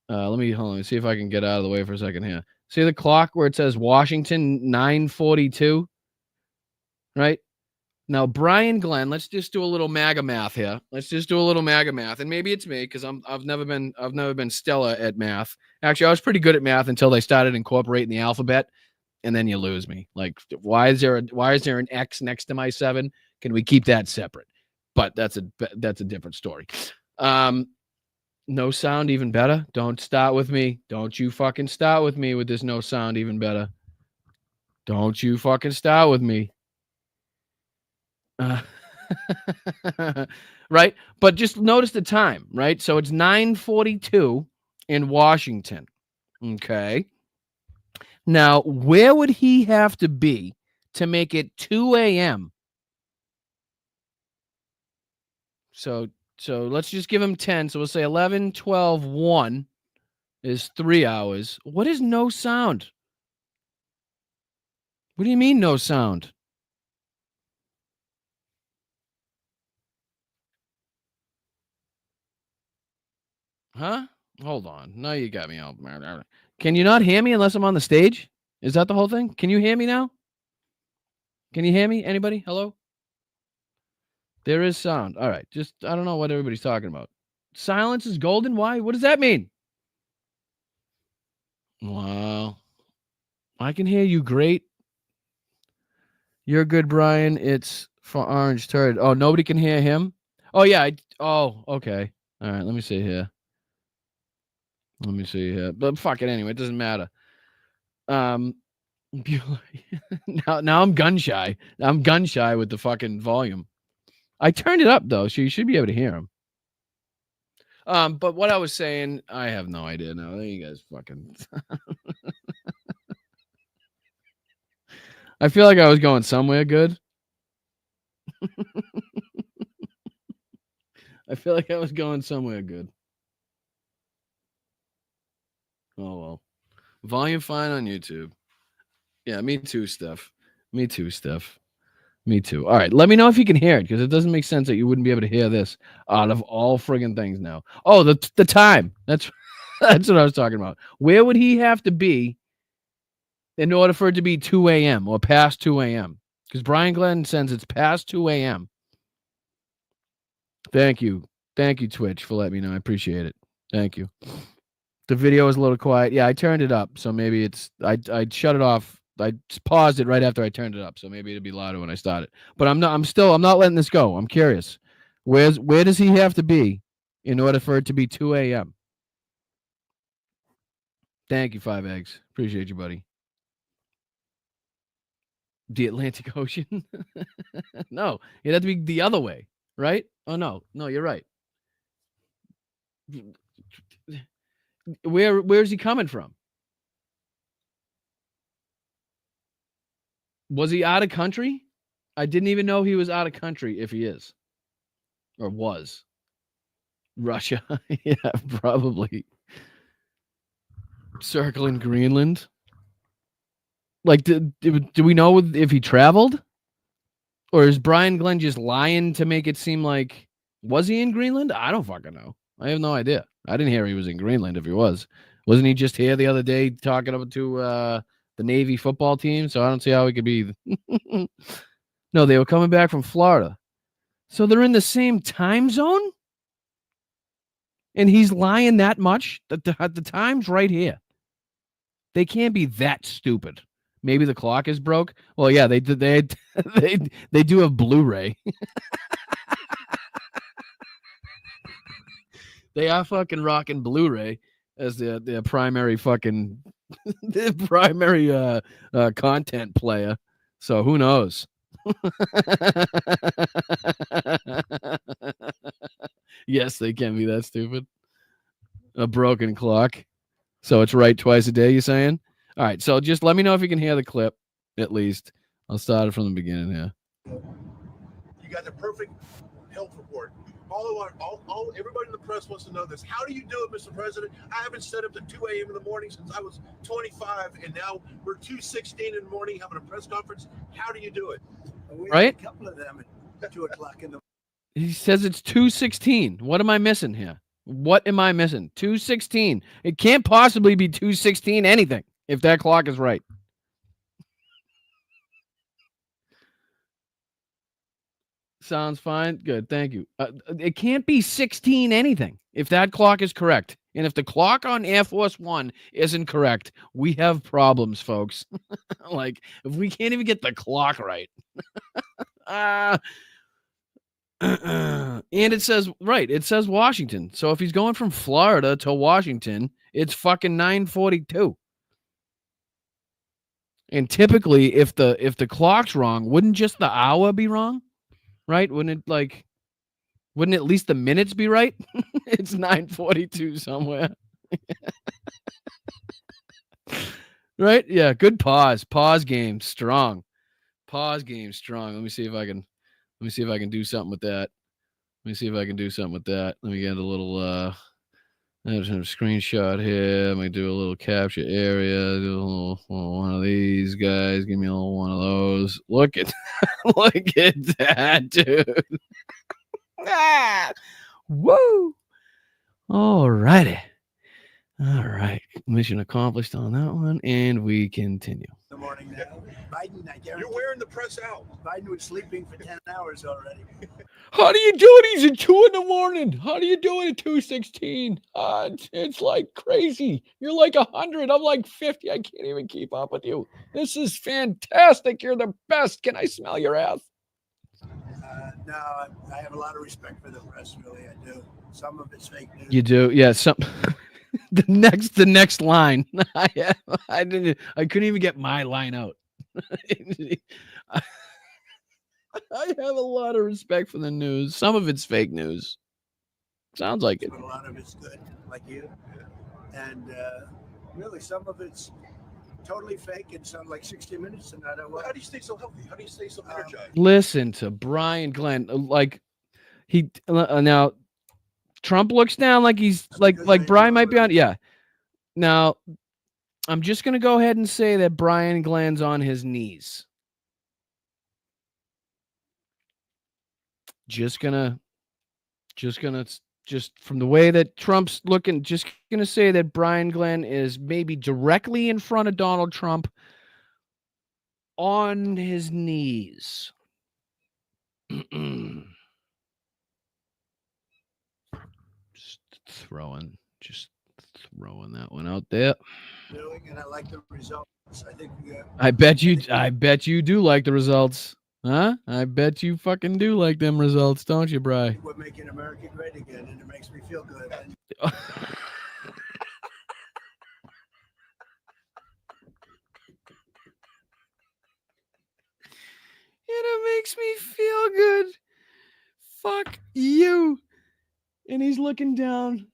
let me see if I can get out of the way for a second here. See the clock where it says Washington 9:42, right? Now Brian Glenn, let's just do a little MAGA math here. Let's just do a little MAGA math, and maybe it's me because I've never been stellar at math. Actually, I was pretty good at math until they started incorporating the alphabet, and then you lose me. Like, why is there an X next to my 7? Can we keep that separate? But that's a different story. No sound even better. Don't start with me. Don't you fucking start with me with this no sound even better. Don't you fucking start with me. Right? But just notice the time, right? So it's 9:42 in Washington. Okay. Now, where would he have to be to make it 2 a.m.? So let's just give him 10. So we'll say 11, 12, 1 is 3 hours. What is no sound? What do you mean no sound? Huh? Hold on. Now you got me all. Can you not hear me unless I'm on the stage? Is that the whole thing? Can you hear me now? Can you hear me? Anybody? Hello? There is sound. All right. Just, I don't know what everybody's talking about. Silence is golden? Why? What does that mean? Wow. I can hear you great. You're good, Brian. It's for Orange Turd. Oh, nobody can hear him? Oh, yeah. Okay. All right. Let me see here. But fuck it anyway. It doesn't matter. Now I'm gun shy. I'm gun shy with the fucking volume. I turned it up though, so you should be able to hear him. But what I was saying, I have no idea now. You guys fucking I feel like I was going somewhere good. I feel like I was going somewhere good. Oh, well. Volume fine on YouTube. Yeah, me too, Steph. Me too, Steph. Me too. All right, let me know if you can hear it, because it doesn't make sense that you wouldn't be able to hear this out of all friggin' things now. Oh, the time. That's that's what I was talking about. Where would he have to be in order for it to be 2 a.m. or past 2 a.m.? Because Brian Glenn says it's past 2 a.m. Thank you. Thank you, Twitch, for letting me know. I appreciate it. Thank you. The video is a little quiet. Yeah, I turned it up, so maybe it's I shut it off. I paused it right after I turned it up, so maybe it'll be louder when I start it. But I'm not letting this go. I'm curious. Where does he have to be in order for it to be 2 a.m.? Thank you, 5 eggs. Appreciate you, buddy. The Atlantic Ocean? No, it'd have to be the other way, right? Oh no, you're right. Where's he coming from? Was he out of country? I didn't even know he was out of country, if he is. Or was. Russia. Yeah, probably. Circling Greenland. Like, do we know if he traveled? Or is Brian Glenn just lying to make it seem like, was he in Greenland? I don't fucking know. I have no idea. I didn't hear he was in Greenland if he was. Wasn't he just here the other day talking up to the Navy football team? So I don't see how he could be. No, they were coming back from Florida. So they're in the same time zone? And he's lying that much? The time's right here. They can't be that stupid. Maybe the clock is broke. Well, yeah, they do have Blu-ray. They are fucking rocking Blu-ray as their primary fucking their primary content player. So who knows? Yes, they can be that stupid. A broken clock. So it's right twice a day, you saying? All right, so just let me know if you can hear the clip, at least. I'll start it from the beginning here.
You got the perfect health report. All everybody in the press wants to know this. How do you do it, Mr. President? I haven't set up to 2 a.m. in the morning since I was 25, and now we're 2:16 in the morning having a press conference. How do you do it?
Right?
A couple of them at 2 o'clock in the.
He says it's 2:16. What am I missing here? What am I missing? 2:16. It can't possibly be 2:16 anything if that clock is right. Sounds fine. Good. Thank you. It can't be 16 anything if that clock is correct. And if the clock on Air Force One isn't correct, we have problems, folks. Like, if we can't even get the clock right. And it says, right, it says Washington. So if he's going from Florida to Washington, it's fucking 9:42. And typically, if the clock's wrong, wouldn't just the hour be wrong? Right? Wouldn't at least the minutes be right? It's 9:42 somewhere. Right? Yeah, good pause. Pause game strong. Pause game strong. Let me see if I can do something with that. Let me get a little there's a screenshot here. Let me do a little capture area. Do a little one of these guys. Give me a little one of those. Look at look at that, dude. Woo! All righty. All right. Mission accomplished on that one. And we continue.
The morning now. Biden, I guarantee.
You're wearing the press out.
Biden was sleeping for 10 hours already.
How do you do it? He's at 2 in the morning. How do you do it at 2:16? It's like crazy. You're like 100. I'm like 50. I can't even keep up with you. This is fantastic. You're the best. Can I smell your ass?
No, I have a lot of respect for the press. Really, I do. Some of it's fake news.
You do, yeah. Some the next line. I couldn't even get my line out. I have a lot of respect for the news. Some of it's fake news. Sounds like it.
But a lot of it's good, like you. And really, some of it's totally fake and sound like 60 Minutes and not
How do you stay so healthy? How do you stay so energized?
Listen to Brian Glenn. Like he now Trump looks down like he's like Brian might be on. Yeah. Now I'm just gonna go ahead and say that Brian Glenn's on his knees. Just from the way that Trump's looking, just gonna say that Brian Glenn is maybe directly in front of Donald Trump on his knees. just throwing that one out there.
doing, and I like the results. I think
I bet you do like the results. Huh? I bet you fucking do like them results, don't you, Bri?
we're making America great again, and it makes me feel good. And
It makes me feel good. Fuck you. And he's looking down.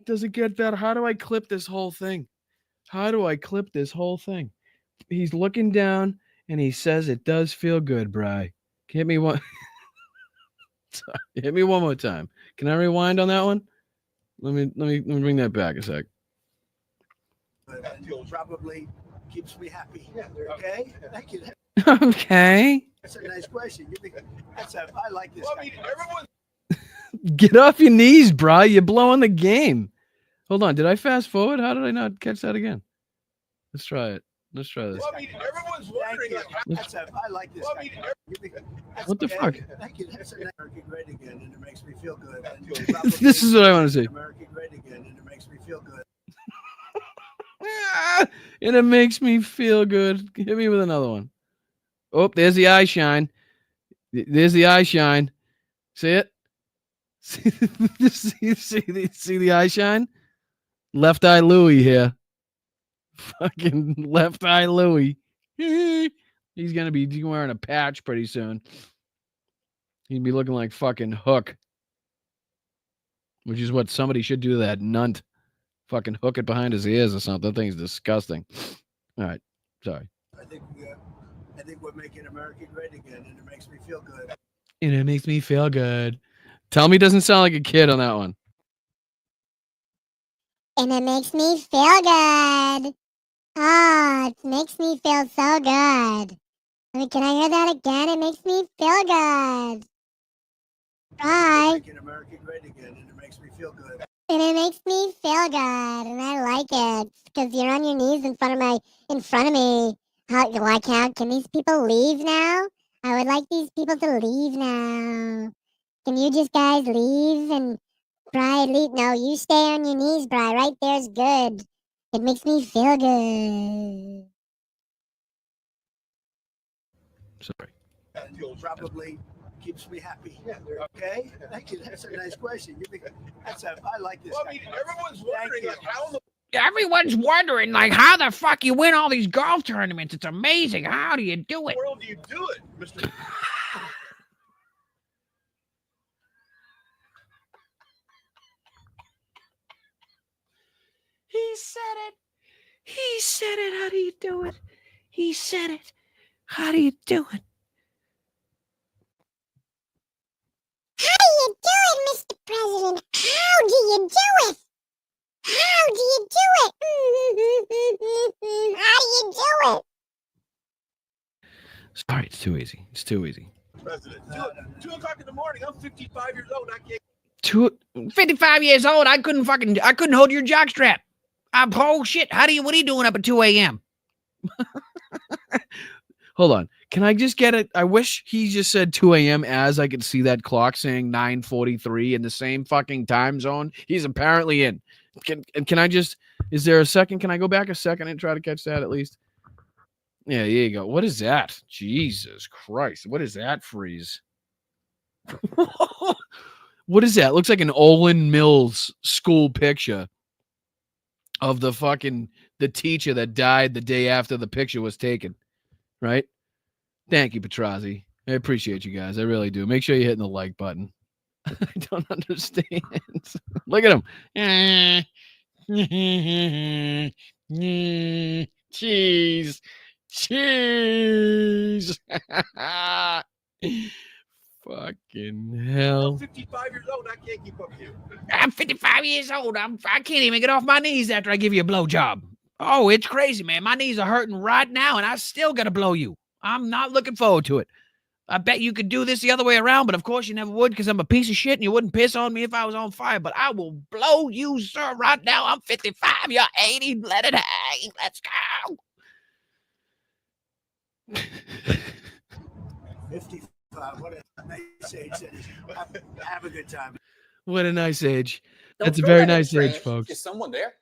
Does it get better? How do I clip this whole thing? He's looking down and he says it does feel good, Bri. Hit me one. Sorry, hit me one more time. Can I rewind on that one? Let me bring that back a sec.
probably keeps me happy. Okay, thank you.
Okay.
That's a nice question. I like this.
Well, I mean, everyone.
Get off your knees, Bri. You're blowing the game. Hold on. Did I fast forward? How did I not catch that again? Let's try it. Let's try this.
Well, I mean, everyone's wondering.
I like this.
Well, I mean,
What the fuck?
Thank you. That's America great again, and it makes me feel good.
This is what I want to say.
America great again, and it makes me feel good.
And it makes me feel good. Hit me with another one. Oh, there's the eye shine. There's the eye shine. See it? See the eye shine? Left eye Louie here. Fucking left eye Louie. He's gonna be wearing a patch pretty soon. He'd be looking like fucking Hook. Which is what somebody should do to that nunt. Fucking hook it behind his ears or something. That thing's disgusting. All right. Sorry.
I think we're making America great again, and it makes me feel good.
And it makes me feel good. Tell me it doesn't sound like a kid on that one.
And it makes me feel good. Oh, it makes me feel so good. I mean, can I hear that again? It makes me feel good. Bye.
Making America great again, and it makes me feel good.
And it makes me feel good, and I like it because you're on your knees in front of me. Can these people leave now? I would like these people to leave now. Can you just guys leave and Bri leave? No, you stay on your knees, Bri. Right there's good. It makes me feel good.
Sorry.
Probably keeps me happy. Okay, thank you. That's a nice question. I like this.
Well, I mean, everyone's wondering like, how the
Everyone's wondering, like, how the fuck you win all these golf tournaments. It's amazing. How do you do it?
world do you do it, Mr.
He said it. He said it. How do you do it? He said it. How do you do it?
How do you do it, Mr. President? How do you do it? How do you do it? How do you do it?
Sorry, it's too easy. It's too easy.
President? 2 o'clock in the morning. I'm 55 years old. I can't.
55 years old. I couldn't hold your jockstrap. Oh shit. What are you doing up at 2 a.m.?
Hold on. Can I just get it? I wish he just said 2 a.m. as I could see that clock saying 9:43 in the same fucking time zone he's apparently in. Can I just, is there a second? Can I go back a second and try to catch that at least? Yeah, there you go. What is that? Jesus Christ. What is that freeze? What is that? Looks like an Olin Mills school picture of the teacher that died the day after the picture was taken. Right? Thank you, Petrazi. I appreciate you guys. I really do. Make sure you're hitting the like button. I don't understand. Look at him. Cheese. Cheese. Fucking hell.
I'm 55 years old. I can't keep up with you.
I'm 55 years old. I can't even get off my knees after I give you a blowjob. Oh, it's crazy, man. My knees are hurting right now, and I still got to blow you. I'm not looking forward to it. I bet you could do this the other way around, but of course you never would because I'm a piece of shit and you wouldn't piss on me if I was on fire. But I will blow you, sir, right now. I'm 55. You're 80. Let it hang. Let's go.
55. What a nice age that is. Have a good time.
What a nice age.
Don't
That's a
throw
very
that in
nice
the
age,
trash.
folks.
Is someone there?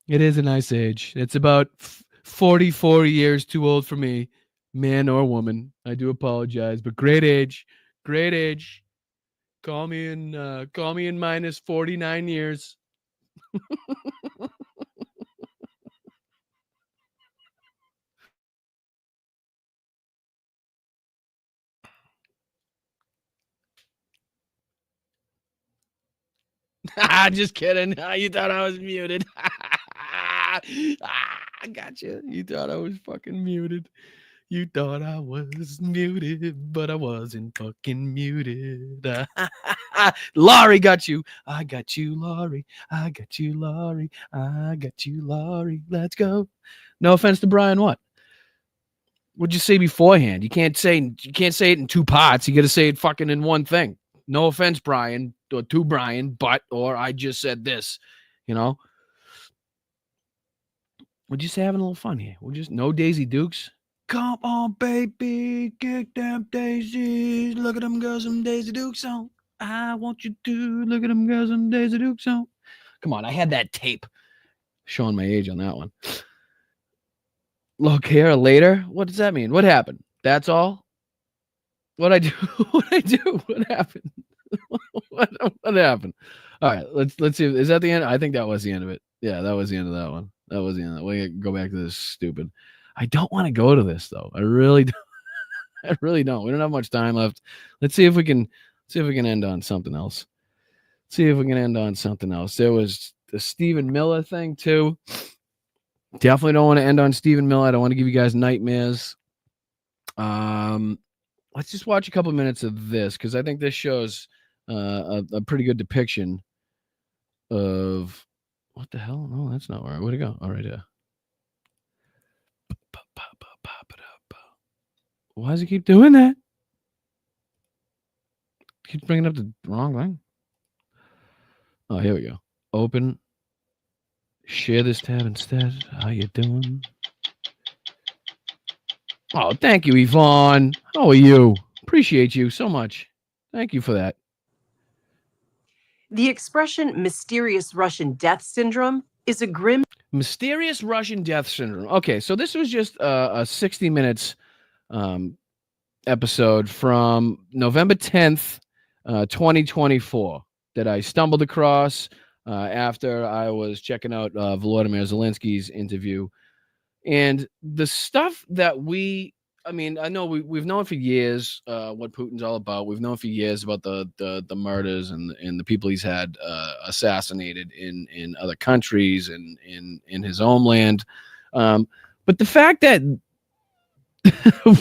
It is a nice age. It's about 44 years too old for me, man or woman. I do apologize, but great age. Great age. Call me in minus 49 years. Just kidding. You thought I was muted. I got you. You thought I was fucking muted. You thought I was muted, but I wasn't fucking muted. Laurie got you. I got you, Laurie. I got you, Laurie. I got you, Laurie. Let's go. No offense to Brian. What? What'd you say beforehand? You can't say it in two parts. You got to say it fucking in one thing. No offense, Brian, or to Brian, but or I just said this. You know. We're just having a little fun here. We're just no Daisy Dukes. Come on, baby, kick them daisies. Look at them girls, some Daisy Dukes on. I want you to look at them girls, some Daisy Dukes on. Come on, I had that tape. Showing my age on that one. Look here later. What does that mean? What happened? That's all? What I do? What I do? What happened? what happened? All right, let's see. Is that the end? I think that was the end of it. Yeah, that was the end of that one. That was the end of that. We go back to this stupid. I don't want to go to this though. I really don't. I really don't. We don't have much time left. Let's see if we can end on something else. There was the Stephen Miller thing too. Definitely don't want to end on Stephen Miller. I don't want to give you guys nightmares. Let's just watch a couple minutes of this because I think this shows a pretty good depiction of what the hell? No, that's not where. Where'd it go? All right, yeah. Why does it keep doing that? Keep bringing up the wrong thing. Oh, here we go. Open. Share this tab instead. How you doing? Oh, thank you, Yvonne. How are you? Appreciate you so much. Thank you for that.
The expression mysterious Russian death syndrome is a grim...
Mysterious Russian death syndrome. Okay, so this was just a 60 minutes episode from November 10th, 2024 that I stumbled across after I was checking out Volodymyr Zelensky's interview. And the stuff that I know we've known for years what Putin's all about. We've known for years about the murders and the people he's had assassinated in other countries and in his homeland. But the fact that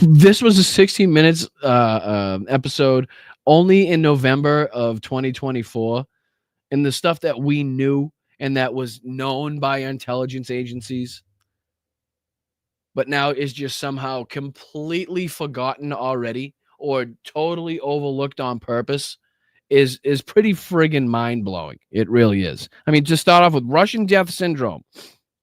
this was a 60 minutes episode only in November of 2024, and the stuff that we knew and that was known by intelligence agencies, but now is just somehow completely forgotten already or totally overlooked on purpose is pretty friggin' mind-blowing. It really is. I mean, to start off with Russian death syndrome,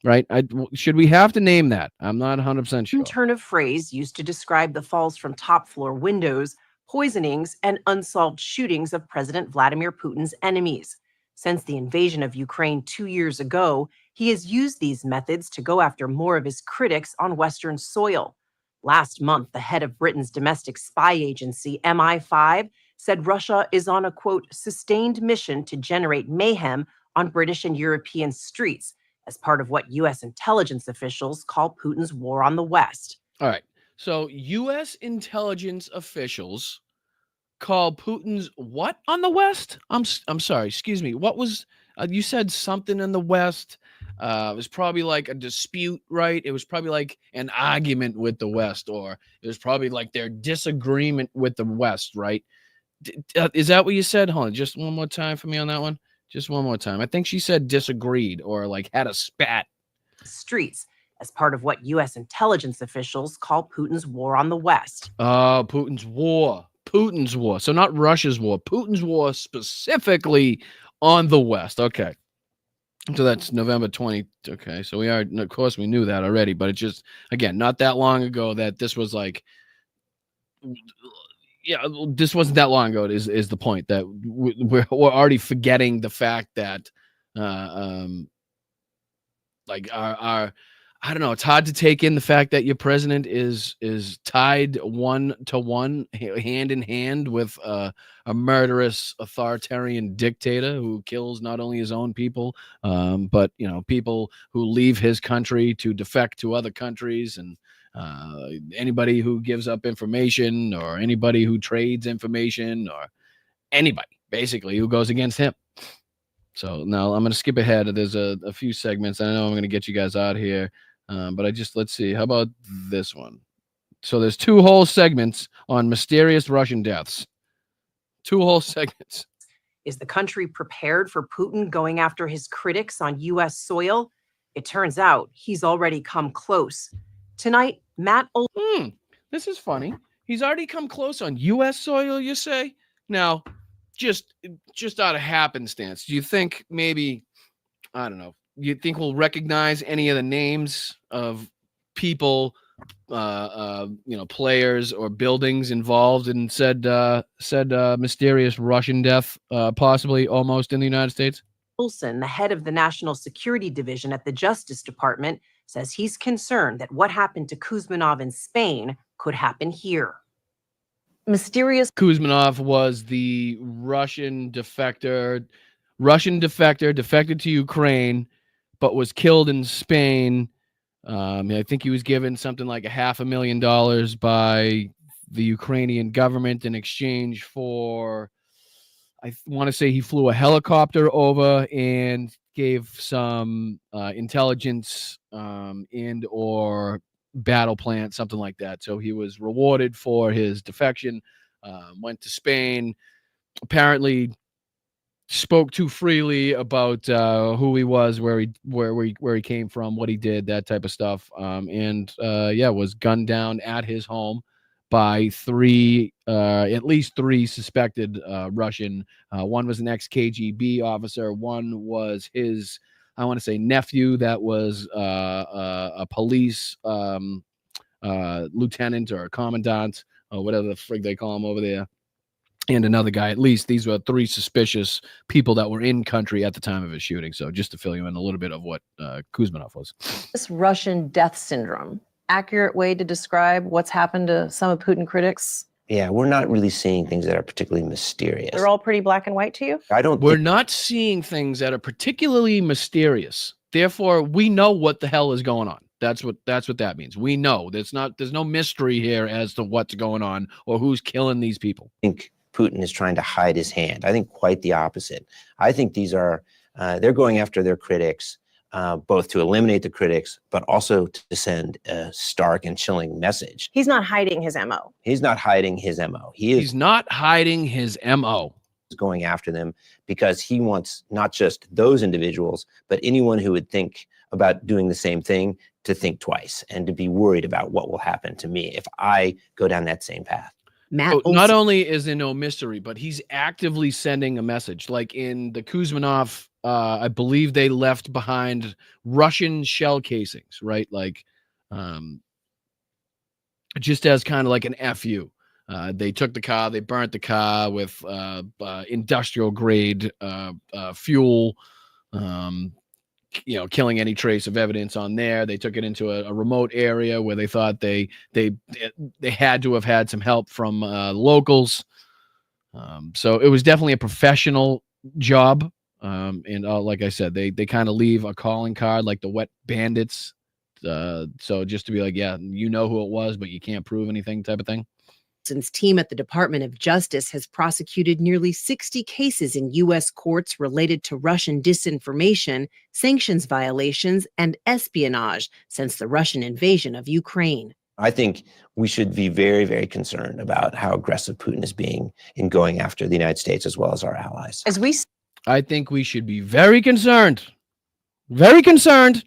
right? Should we have to name that? I'm not 100% sure.
turn of phrase used to describe the falls from top-floor windows, poisonings, and unsolved shootings of President Vladimir Putin's enemies. Since the invasion of Ukraine 2 years ago, he has used these methods to go after more of his critics on Western soil. Last month, the head of Britain's domestic spy agency, MI5, said Russia is on a, quote, sustained mission to generate mayhem on British and European streets as part of what U.S. intelligence officials call Putin's war on the West.
All right. So U.S. intelligence officials call Putin's what on the West? I'm sorry. Excuse me. What was you said something in the West?
It was probably like a dispute, right? It was probably like an argument with the West, or it was probably like their disagreement with the West, right? Is that what you said? Hold on, just one more time for me on that one. Just one more time. I think she said disagreed or like had a spat.
Streets as part of what U.S. intelligence officials call Putin's war on the West.
Oh, Putin's war. Putin's war. So not Russia's war. Putin's war specifically on the West. Okay. So that's November 20. Okay. So we are, of course, we knew that already, but it just, again, not that long ago that this was like, yeah, this wasn't that long ago. Is the point that we're already forgetting the fact that, like our I don't know. It's hard to take in the fact that your president is tied 1-to-1, hand in hand with a murderous authoritarian dictator who kills not only his own people, but people who leave his country to defect to other countries, and anybody who gives up information, or anybody who trades information, or anybody basically who goes against him. So now I'm going to skip ahead. There's a few segments. I know I'm going to get you guys out here. But let's see. How about this one? So there's 2 whole segments on mysterious Russian deaths. 2 whole segments.
Is the country prepared for Putin going after his critics on U.S. soil? It turns out he's already come close. Tonight, Matt
This is funny. He's already come close on U.S. soil, you say? Now, just out of happenstance, do you think maybe, I don't know, you think we'll recognize any of the names of people, players or buildings involved in said mysterious Russian death, possibly almost in the United States?
Olson, the head of the National Security Division at the Justice Department, says he's concerned that what happened to Kuzminov in Spain could happen here. Mysterious
Kuzminov was the Russian defector, defected to Ukraine, but was killed in Spain. I think he was given something like $500,000 by the Ukrainian government in exchange for, I want to say he flew a helicopter over and gave some intelligence and or battle plan, something like that. So he was rewarded for his defection, went to Spain, apparently spoke too freely about who he was, where he came from, what he did, that type of stuff, and was gunned down at his home by at least three suspected Russian. One was an ex-KGB officer. One was his, I want to say, nephew that was a police lieutenant or a commandant or whatever the frig they call him over there. And another guy. At least these were 3 suspicious people that were in country at the time of his shooting. So just to fill you in a little bit of what Kuzminov was.
This Russian death syndrome, accurate way to describe what's happened to some of Putin critics?
Yeah, we're not really seeing things that are particularly mysterious.
They're all pretty black and white to you?
We're not seeing things that are particularly mysterious. Therefore, we know what the hell is going on. That's what that means. We know there's no mystery here as to what's going on or who's killing these people.
I think Putin is trying to hide his hand. I think quite the opposite. I think these are, they're going after their critics, both to eliminate the critics, but also to send a stark and chilling message.
He's not hiding his MO.
He's not hiding his MO.
He's not hiding his MO.
He's going after them because he wants not just those individuals, but anyone who would think about doing the same thing to think twice and to be worried about what will happen to me if I go down that same path.
So not only is there no mystery, but he's actively sending a message. Like in the Kuzminov, I believe they left behind Russian shell casings, right? Like, just as kind of like an FU. They took the car, they burnt the car with industrial grade fuel, killing any trace of evidence on there. They took it into a remote area where they thought they had to have had some help from locals. So it was definitely a professional job. And like I said, they kind of leave a calling card like the wet bandits. So just to be like, yeah, you know who it was, but you can't prove anything type of thing.
Since team at the Department of Justice has prosecuted nearly 60 cases in U.S. courts related to Russian disinformation, sanctions violations, and espionage since the Russian invasion of Ukraine.
I think we should be very, very concerned about how aggressive Putin is being in going after the United States as well as our allies.
I think we should be very concerned. Very concerned.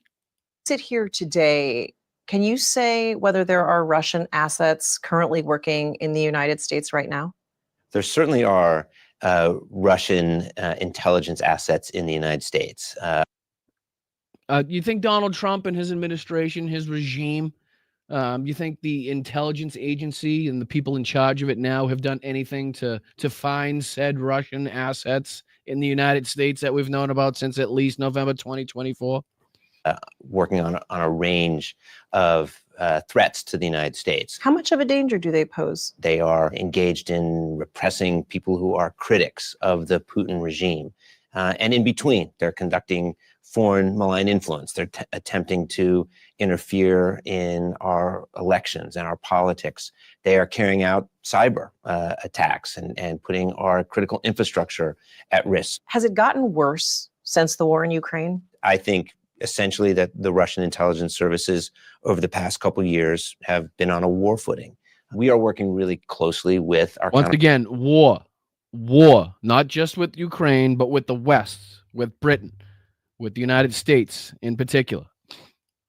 Sit here today. Can you say whether there are Russian assets currently working in the United States right now?
There certainly are Russian intelligence assets in the United States.
You think Donald Trump and his administration, his regime, you think the intelligence agency and the people in charge of it now have done anything to find said Russian assets in the United States that we've known about since at least November 2024?
Working on a range of threats to the United States.
How much of a danger do they pose?
They are engaged in repressing people who are critics of the Putin regime. And in between, they're conducting foreign malign influence. They're attempting to interfere in our elections and our politics. They are carrying out cyber attacks and putting our critical infrastructure at risk.
Has it gotten worse since the war in Ukraine?
I think essentially that the Russian intelligence services over the past couple of years have been on a war footing. We are working really closely with our
Once again, war, not just with Ukraine, but with the West, with Britain, with the United States in particular.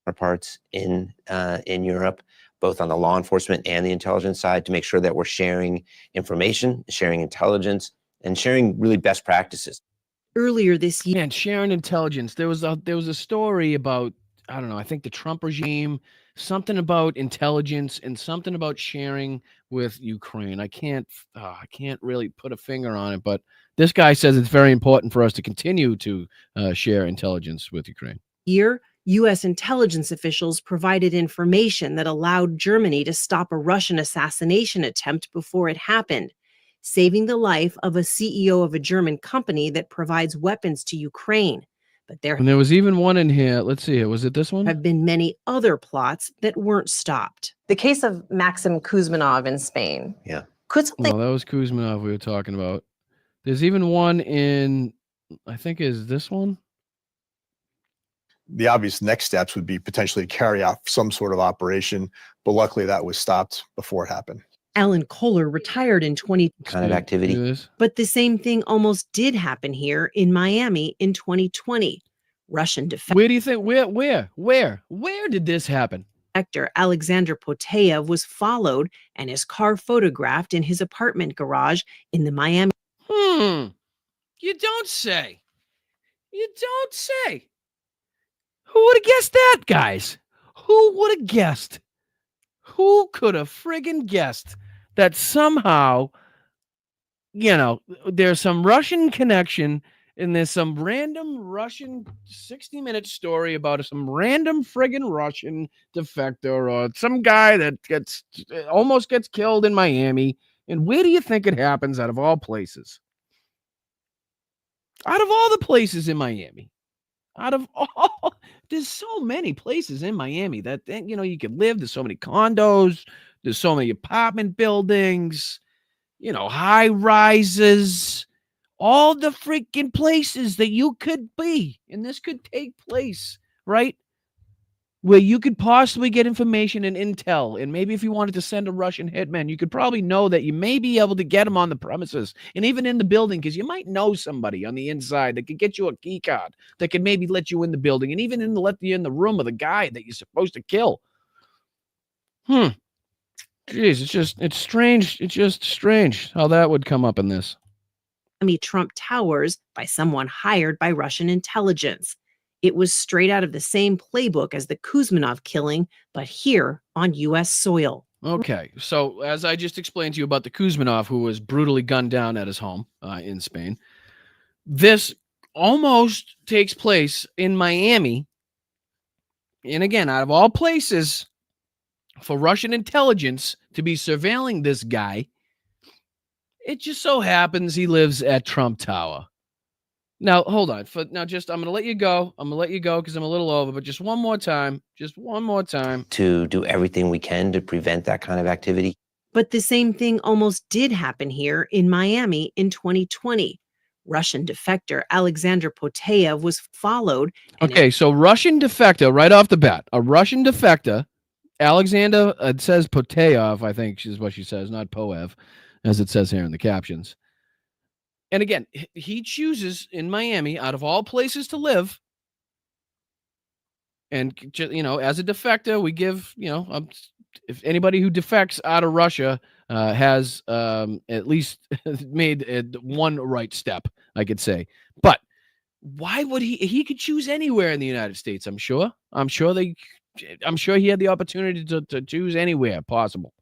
Counterparts in Europe, both on the law enforcement and the intelligence side, to make sure that we're sharing information, sharing intelligence, and sharing really best practices.
Earlier this year,
and sharing intelligence. There was a story about, I don't know, I think the Trump regime, something about intelligence and something about sharing with Ukraine. I can't really put a finger on it, but this guy says it's very important for us to continue to share intelligence with Ukraine.
U.S. intelligence officials provided information that allowed Germany to stop a Russian assassination attempt before it happened, saving the life of a CEO of a German company that provides weapons to Ukraine. But
And there was even one in here. Let's see. Was it this one?
have been many other plots that weren't stopped.
The case of Maxim Kuzminov in Spain.
Yeah.
Could something
No, that was Kuzminov we were talking about. There's even one in, I think, is this one?
The obvious next steps would be potentially carry out some sort of operation, but luckily that was stopped before it happened.
Alan Kohler retired in 2020.
Kind of activity.
But the same thing almost did happen here in Miami in 2020. Russian
Where do you think? Where did this happen?
Actor Alexander Poteyev was followed and his car photographed in his apartment garage in the Miami.
You don't say. You don't say. Who would have guessed that, guys? Who would have guessed? Who could have friggin' guessed that somehow, there's some Russian connection and there's some random Russian 60-minute story about some random friggin' Russian defector or some guy that almost gets killed in Miami. And where do you think it happens out of all places? Out of all the places in Miami. There's so many places in Miami that, you could live. There's so many condos. There's so many apartment buildings, high rises, all the freaking places that you could be. And this could take place, right? Where you could possibly get information and intel. And maybe if you wanted to send a Russian hitman, you could probably know that you may be able to get him on the premises and even in the building, because you might know somebody on the inside that could get you a key card that could maybe let you in the building and even let you in the room of the guy that you're supposed to kill. Jeez, it's strange. It's just strange how that would come up in this.
Trump Towers by someone hired by Russian intelligence. It was straight out of the same playbook as the Kuzminov killing, but here on U.S. soil.
Okay, so as I just explained to you about the Kuzminov, who was brutally gunned down at his home in Spain, this almost takes place in Miami. And again, out of all places for Russian intelligence to be surveilling this guy, it just so happens he lives at Trump Tower. Now, hold on. I'm going to let you go. I'm going to let you go because I'm a little over, but just one more time. To
do everything we can to prevent that kind of activity.
But the same thing almost did happen here in Miami in 2020. Russian defector Alexander Poteyev was followed.
Okay, so Russian defector, right off the bat, a Russian defector, Alexander, it says Poteyev, I think is what she says, not Poev, as it says here in the captions. And again, he chooses in Miami, out of all places to live, and, you know, as a defector, we give, you know, if anybody who defects out of Russia has at least made one right step, I could say. But why would he could choose anywhere in the United States, I'm sure. I'm sure he had the opportunity to choose anywhere possible.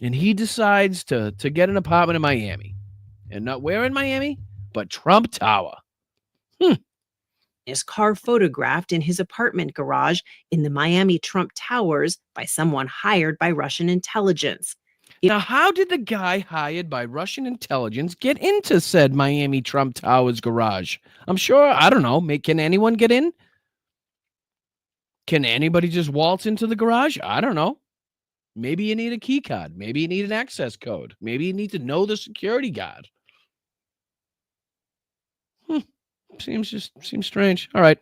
And he decides to get an apartment in Miami. And not where in Miami, but Trump Tower.
His car photographed in his apartment garage in the Miami Trump Towers by someone hired by Russian intelligence.
Now, how did the guy hired by Russian intelligence get into said Miami Trump Towers garage? I'm sure, I don't know, can anyone get in? Can anybody just waltz into the garage? I don't know. Maybe you need a key card. Maybe you need an access code. Maybe you need to know the security guard. Seems strange. All right.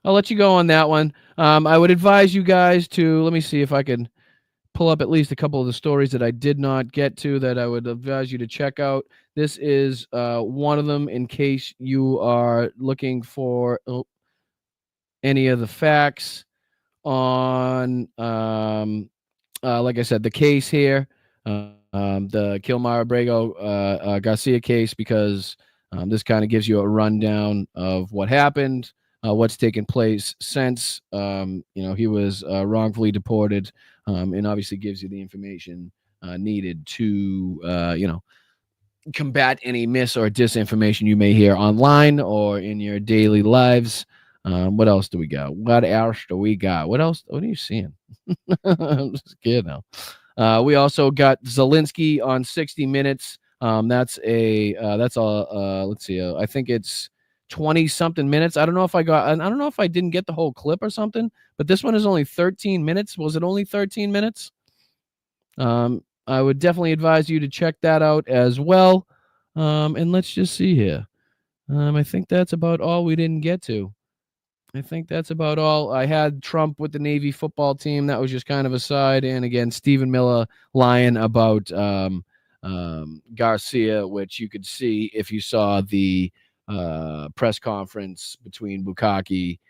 I'll let you go on that one. I would advise you guys to, let me see if I can pull up at least a couple of the stories that I did not get to that I would advise you to check out. This is one of them in case you are looking for any of the facts on, like I said, the case here, the Kilmar Abrego Garcia case, because this kind of gives you a rundown of what happened, what's taken place since he was wrongfully deported, and obviously gives you the information needed to combat any mis or disinformation you may hear online or in your daily lives. What else do we got? What else do we got? What else? What are you seeing? I'm scared now. We also got Zelensky on 60 Minutes. That's a let's see, I think it's 20 something minutes. I don't know if I didn't get the whole clip or something, but this one is only 13 minutes. Was it only 13 minutes? I would definitely advise you to check that out as well. And let's just see here. I think that's about all we didn't get to. I think that's about all. I had Trump with the Navy football team. That was just kind of a side. And again, Stephen Miller lying about Garcia, which you could see if you saw the press conference between Bukaki,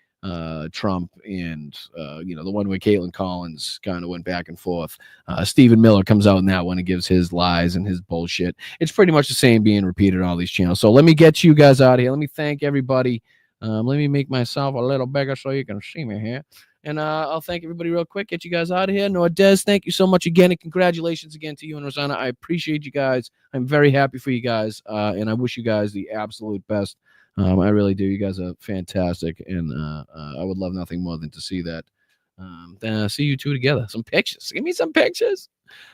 Trump, and the one where Caitlin Collins kind of went back and forth. Stephen Miller comes out in that one and gives his lies and his bullshit. It's pretty much the same being repeated on all these channels. So let me get you guys out of here. Let me thank everybody. Let me make myself a little bigger so you can see me here. And I'll thank everybody real quick. Get you guys out of here. Nordez, thank you so much again. And congratulations again to you and Rosanna. I appreciate you guys. I'm very happy for you guys. And I wish you guys the absolute best. I really do. You guys are fantastic. And I would love nothing more than to see that. See you two together. Some pictures. Give me some pictures.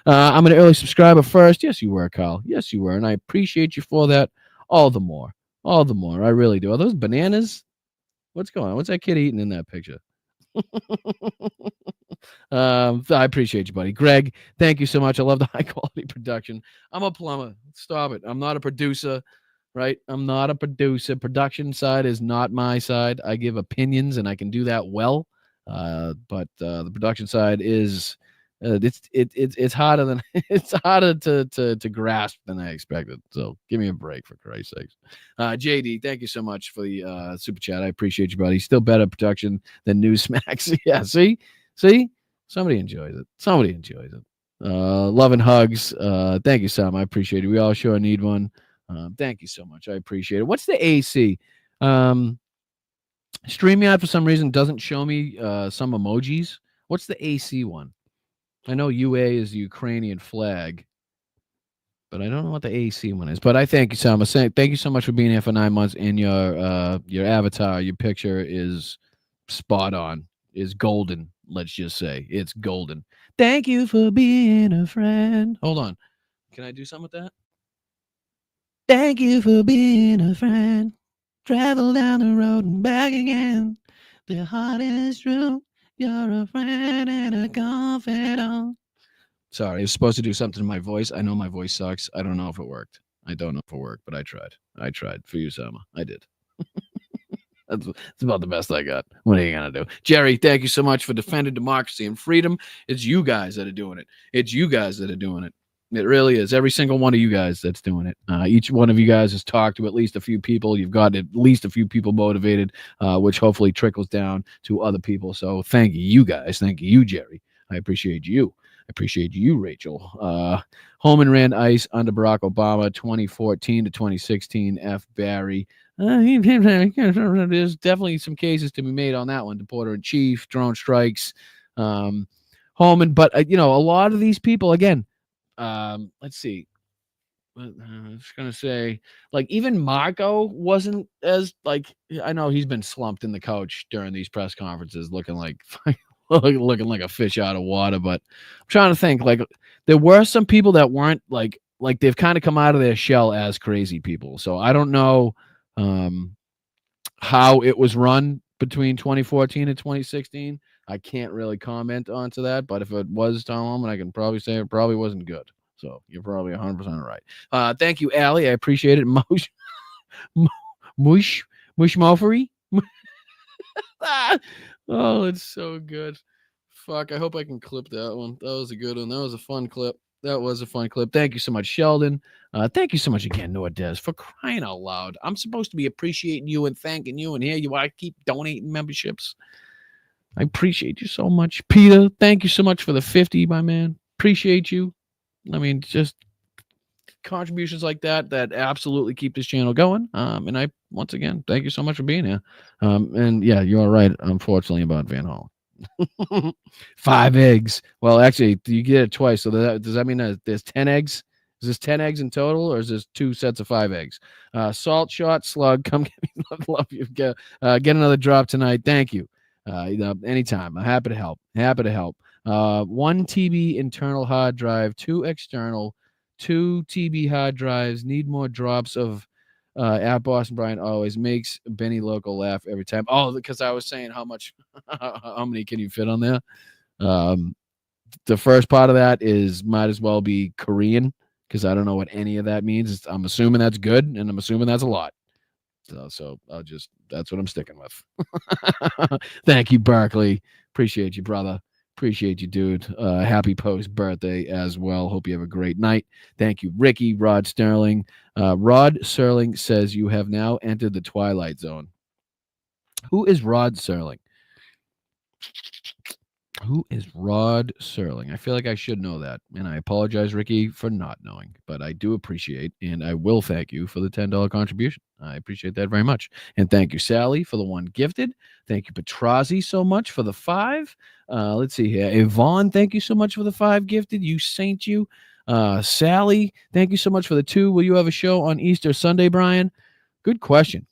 I'm an early subscriber first. Yes, you were, Kyle. Yes, you were. And I appreciate you for that. All the more. All the more. I really do. Are those bananas? What's going on? What's that kid eating in that picture? I appreciate you, buddy. Greg, thank you so much. I love the high quality production. I'm a plumber. Stop it. I'm not a producer, right? I'm not a producer. Production side is not my side. I give opinions and I can do that well. But the production side is it's harder than it's harder to grasp than I expected. So give me a break, for Christ's sakes. JD, thank you so much for the super chat. I appreciate you, buddy. Still better production than Newsmax. Yeah, see, somebody enjoys it. Somebody enjoys it. Love and hugs. Thank you, Sam. I appreciate it. We all sure need one. Thank you so much. I appreciate it. What's the AC? StreamYard for some reason doesn't show me some emojis. What's the AC one? I know UA is the Ukrainian flag, but I don't know what the AC one is. But I thank you, Sam. Thank you so much for being here for 9 months. And your avatar, your picture is spot on, is golden. Let's just say it's golden. Thank you for being a friend. Hold on. Can I do something with that? Thank you for being a friend. Travel down the road and back again. The heart is true. You're a friend and a confidant. Sorry, I was supposed to do something to my voice. I know my voice sucks. I don't know if it worked. I don't know if it worked, but I tried. I tried for you, Sama. I did. That's about the best I got. What are you going to do? Jerry, thank you so much for defending democracy and freedom. It's you guys that are doing it. It's you guys that are doing it. It really is. Every single one of you guys that's doing it. Each one of you guys has talked to at least a few people. You've got at least a few people motivated, which hopefully trickles down to other people. So thank you guys. Thank you, Jerry. I appreciate you. I appreciate you, Rachel. Holman ran ICE under Barack Obama, 2014 to 2016. F. Barry. There's definitely some cases to be made on that one. Deporter in chief, drone strikes, Holman. But, a lot of these people, again, let's see. I was going to say, like, even Marco wasn't as, like, I know he's been slumped in the couch during these press conferences looking like looking like a fish out of water, but I'm trying to think, like, there were some people that weren't like they've kind of come out of their shell as crazy people. So I don't know how it was run between 2014 and 2016. I can't really comment onto that, but if it was Tom Holman, I can probably say it probably wasn't good. So you're probably 100% right. Thank you, Allie. I appreciate it. Mush Mofery. Oh, it's so good. Fuck, I hope I can clip that one. That was a good one. That was a fun clip. Thank you so much, Sheldon. Thank you so much again, Noah Des, for crying out loud. I'm supposed to be appreciating you and thanking you, and here you are, keep donating memberships. I appreciate you so much. Peter, thank you so much for the 50, my man. Appreciate you. I mean, just contributions like that absolutely keep this channel going. And I, once again, thank you so much for being here. And yeah, you're right, unfortunately, about Van Hollen. 5 eggs. Well, actually, you get it twice. So does that mean that there's 10 eggs? Is this 10 eggs in total, or is this 2 sets of 5 eggs? Salt shot slug, come get me. Love you. Get another drop tonight. Thank you. Anytime. I'm happy to help. 1 TB internal hard drive, 2 external, 2 TB hard drives. Need more drops of at Boston Brian always makes Benny Local laugh every time. Oh, because I was saying how many can you fit on there? The first part of that is might as well be Korean, because I don't know what any of that means. I'm assuming that's good, and I'm assuming that's a lot. So that's what I'm sticking with. Thank you, Barkley. Appreciate you, brother. Appreciate you, dude. Happy post birthday as well. Hope you have a great night. Thank you, Ricky. Rod Sterling. Rod Serling says you have now entered the Twilight Zone. Who is Rod Serling? Who is Rod Serling? I feel like I should know that, and I apologize, Ricky, for not knowing, but I do appreciate, and I will thank you for the $10 contribution. I appreciate that very much. And thank you, Sally, for the 1 gifted. Thank you, Petrazi, so much for the 5. Let's see here. Yvonne, thank you so much for the 5 gifted. You saint you. Sally, thank you so much for the 2. Will you have a show on Easter Sunday, Brian? Good question.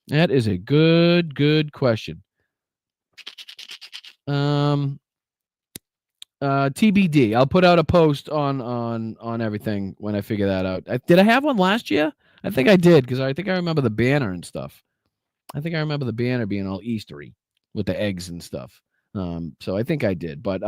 That is a good question. TBD. I'll put out a post on everything when I figure that out. Did I have one last year? I think I did, because I think I remember the banner and stuff. I think I remember the banner being all Eastery with the eggs and stuff. So I think I did, but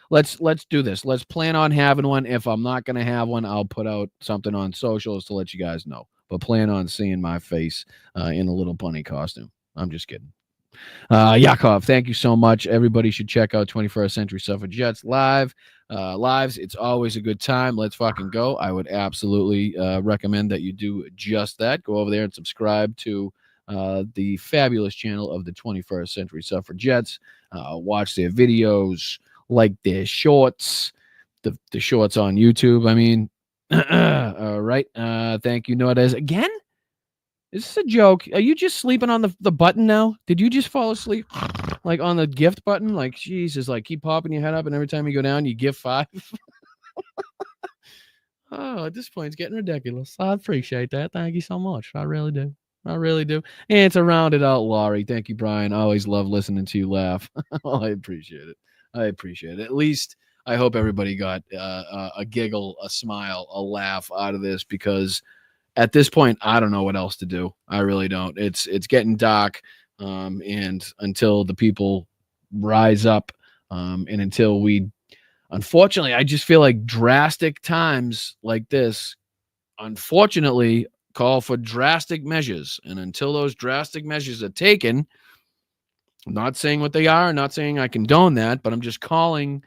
let's do this. Let's plan on having one. If I'm not going to have one, I'll put out something on socials to let you guys know, but plan on seeing my face in a little bunny costume. I'm just kidding. Yakov, thank you so much. Everybody should check out 21st Century Suffragettes lives. It's always a good time. Let's fucking go. I would absolutely recommend that you do just that. Go over there and subscribe to the fabulous channel of the 21st Century Suffragettes. Watch their videos, like their shorts, the shorts on YouTube. I mean, all right. Thank you, Noades. Again? Is this a joke? Are you just sleeping on the button now? Did you just fall asleep? Like on the gift button? Like, Jesus, like keep popping your head up, and every time you go down, you give 5? Oh, at this point, it's getting ridiculous. I appreciate that. Thank you so much. I really do. And to round it out, Laurie, thank you, Brian. I always love listening to you laugh. I appreciate it. At least I hope everybody got a giggle, a smile, a laugh out of this, because at this point, I don't know what else to do. I really don't. It's getting dark, and until the people rise up, and until we Unfortunately, I just feel like drastic times like this, unfortunately, call for drastic measures. And until those drastic measures are taken, I'm not saying what they are, not saying I condone that, but I'm just calling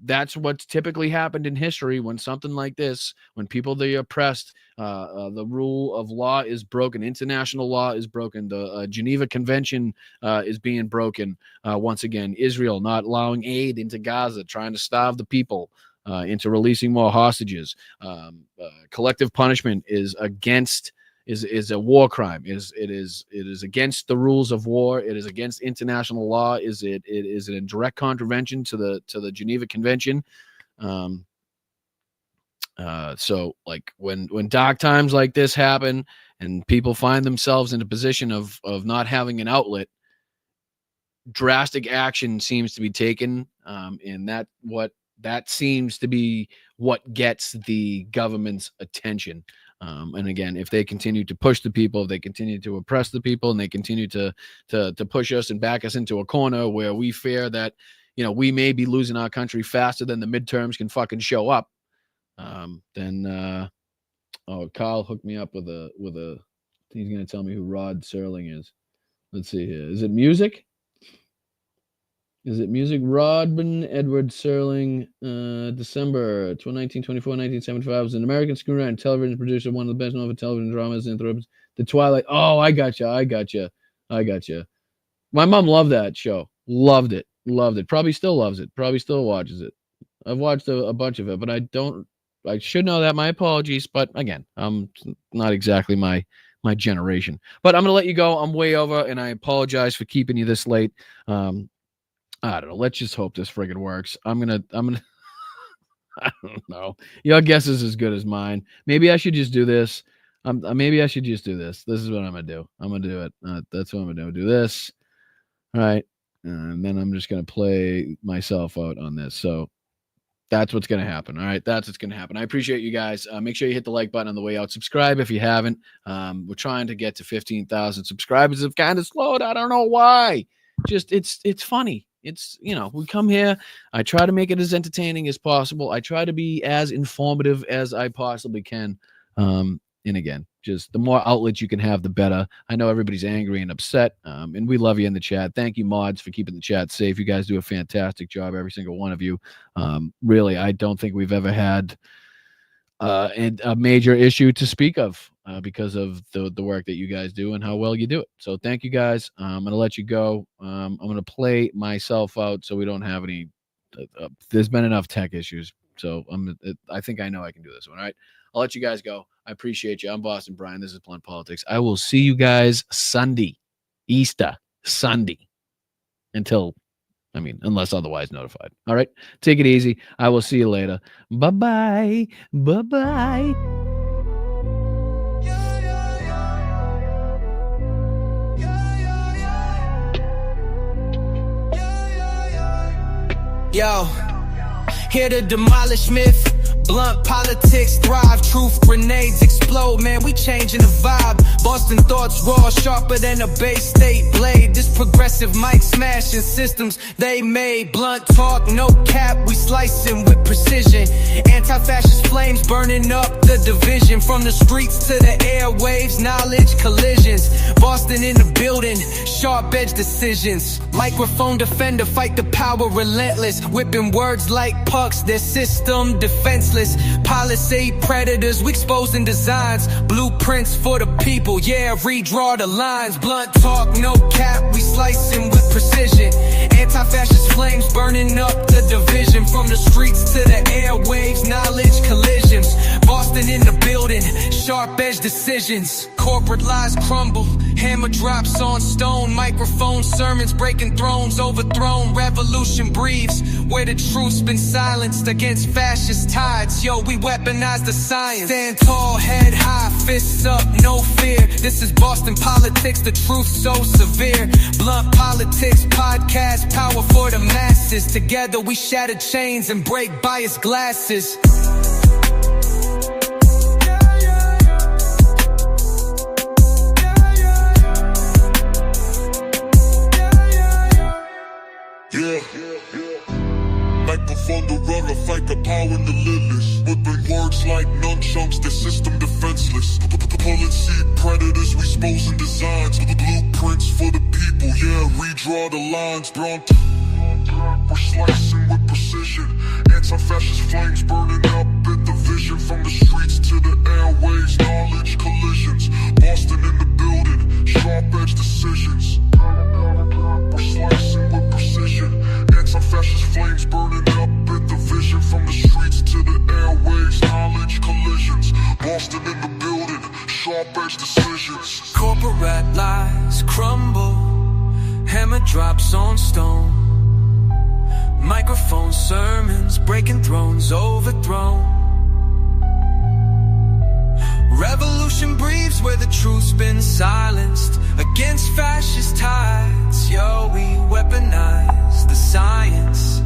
that's what's typically happened in history when something like this, when people are oppressed, the rule of law is broken, international law is broken, the Geneva Convention is being broken. Once again, Israel not allowing aid into Gaza, trying to starve the people into releasing more hostages. Collective punishment is against. Is a war crime. It is against the rules of war. It is against international law. It is in direct contravention to the Geneva Convention. So like when dark times like this happen and people find themselves in a position of not having an outlet, drastic action seems to be taken, and that seems to be what gets the government's attention. And again, if they continue to push the people, if they continue to oppress the people, and they continue to push us and back us into a corner where we fear that, we may be losing our country faster than the midterms can fucking show up, then Kyle hooked me up with a. He's gonna tell me who Rod Serling is. Let's see here. Is it music? Is it music? Rodman Edward Serling, December 1924, 1975, was an American screenwriter and television producer, one of the best known for television dramas and The Twilight. Oh, I gotcha. My mom loved that show. Loved it. Probably still loves it. Probably still watches it. I've watched a bunch of it, but I should know that. My apologies. But again, I'm not exactly my generation. But I'm going to let you go. I'm way over, and I apologize for keeping you this late. I don't know. Let's just hope this friggin' works. I'm gonna. I don't know. Your guess is as good as mine. Maybe I should just do this. Maybe I should just do this. This is what I'm gonna do. I'm gonna do it. That's what I'm gonna do. Do this. All right, and then I'm just gonna play myself out on this. So that's what's gonna happen. All right, that's what's gonna happen. I appreciate you guys. Make sure you hit the like button on the way out. Subscribe if you haven't. We're trying to get to 15,000 subscribers. It's kind of slowed. I don't know why. Just it's funny. It's, we come here. I try to make it as entertaining as possible. I try to be as informative as I possibly can. And again, just the more outlets you can have, the better. I know everybody's angry and upset, and we love you in the chat. Thank you, mods, for keeping the chat safe. You guys do a fantastic job, every single one of you. Really, I don't think we've ever had a major issue to speak of because of the work that you guys do and how well you do it. So thank you guys. I'm going to let you go. I'm going to play myself out so we don't have any there's been enough tech issues. So I think I know I can do this one. All right. I'll let you guys go. I appreciate you. I'm Boston Brian. This is Blunt Politics. I will see you guys Sunday, Easter Sunday, unless otherwise notified. All right. Take it easy. I will see you later. Bye-bye. Bye-bye.
Yo, here to demolish myth. Blunt politics thrive, truth grenades explode, man, we changing the vibe. Boston thoughts raw, sharper than a Bay State blade. This progressive mic smashing systems they made. Blunt talk, no cap, we slicing with precision. Anti-fascist flames burning up the division. From the streets to the airwaves, knowledge collisions. Boston in the building, sharp edge decisions. Microphone defender, fight the power relentless. Whipping words like pucks, their system defenseless. Palisade predators, we exposing designs. Blueprints for the people, yeah, redraw the lines. Blunt talk, no cap, we slicing with precision. Anti-fascist flames burning up the division. From the streets to the airwaves, knowledge collisions. Boston in the building, sharp edge decisions. Corporate lies crumble, hammer drops on stone. Microphone sermons breaking thrones, overthrown. Revolution breathes where the truth's been silenced against fascist tides. Yo, we weaponize the science. Stand tall, head high, fists up, no fear. This is Boston politics, the truth so severe. Blunt Politics podcast, power for the masses. Together we shatter chains and break biased glasses.
Yeah. Like before.
von der Röhre, fight power in the lilies. Whipping words like nunchucks, the system defenseless. Pulling seed predators, exposing designs. Blueprints for the people, yeah, redraw the lines. We're slicing with precision. Anti-fascist flames burning up at the vision. From the streets to the airways, knowledge collisions. Boston in the building, sharp edge decisions. We're slicing with precision. Anti-fascist flames burning up at the vision. From the streets to the airways, knowledge collisions. Boston in the building, sharp edge decisions.
Corporate lies crumble, hammer drops on stone. Microphone sermons, breaking thrones, overthrown. Revolution breathes where the truth's been silenced. Against fascist tides, yo, we weaponize the science.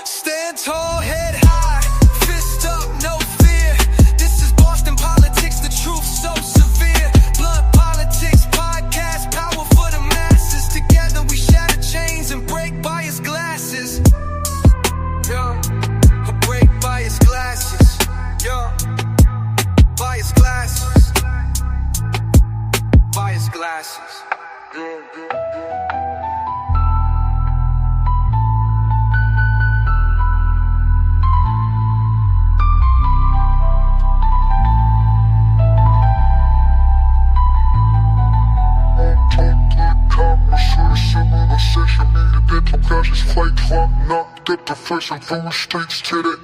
Stand tall, head high, fist up, no fear. This is Boston politics, the truth so severe. Blunt politics, podcast, power for the masses. Together we shatter chains and break bias glasses. Yeah, break bias glasses. Yeah, bias glasses. Bias glasses.
Civilization, media, dental classes, flight, fuck, knocked at the first and food streets to the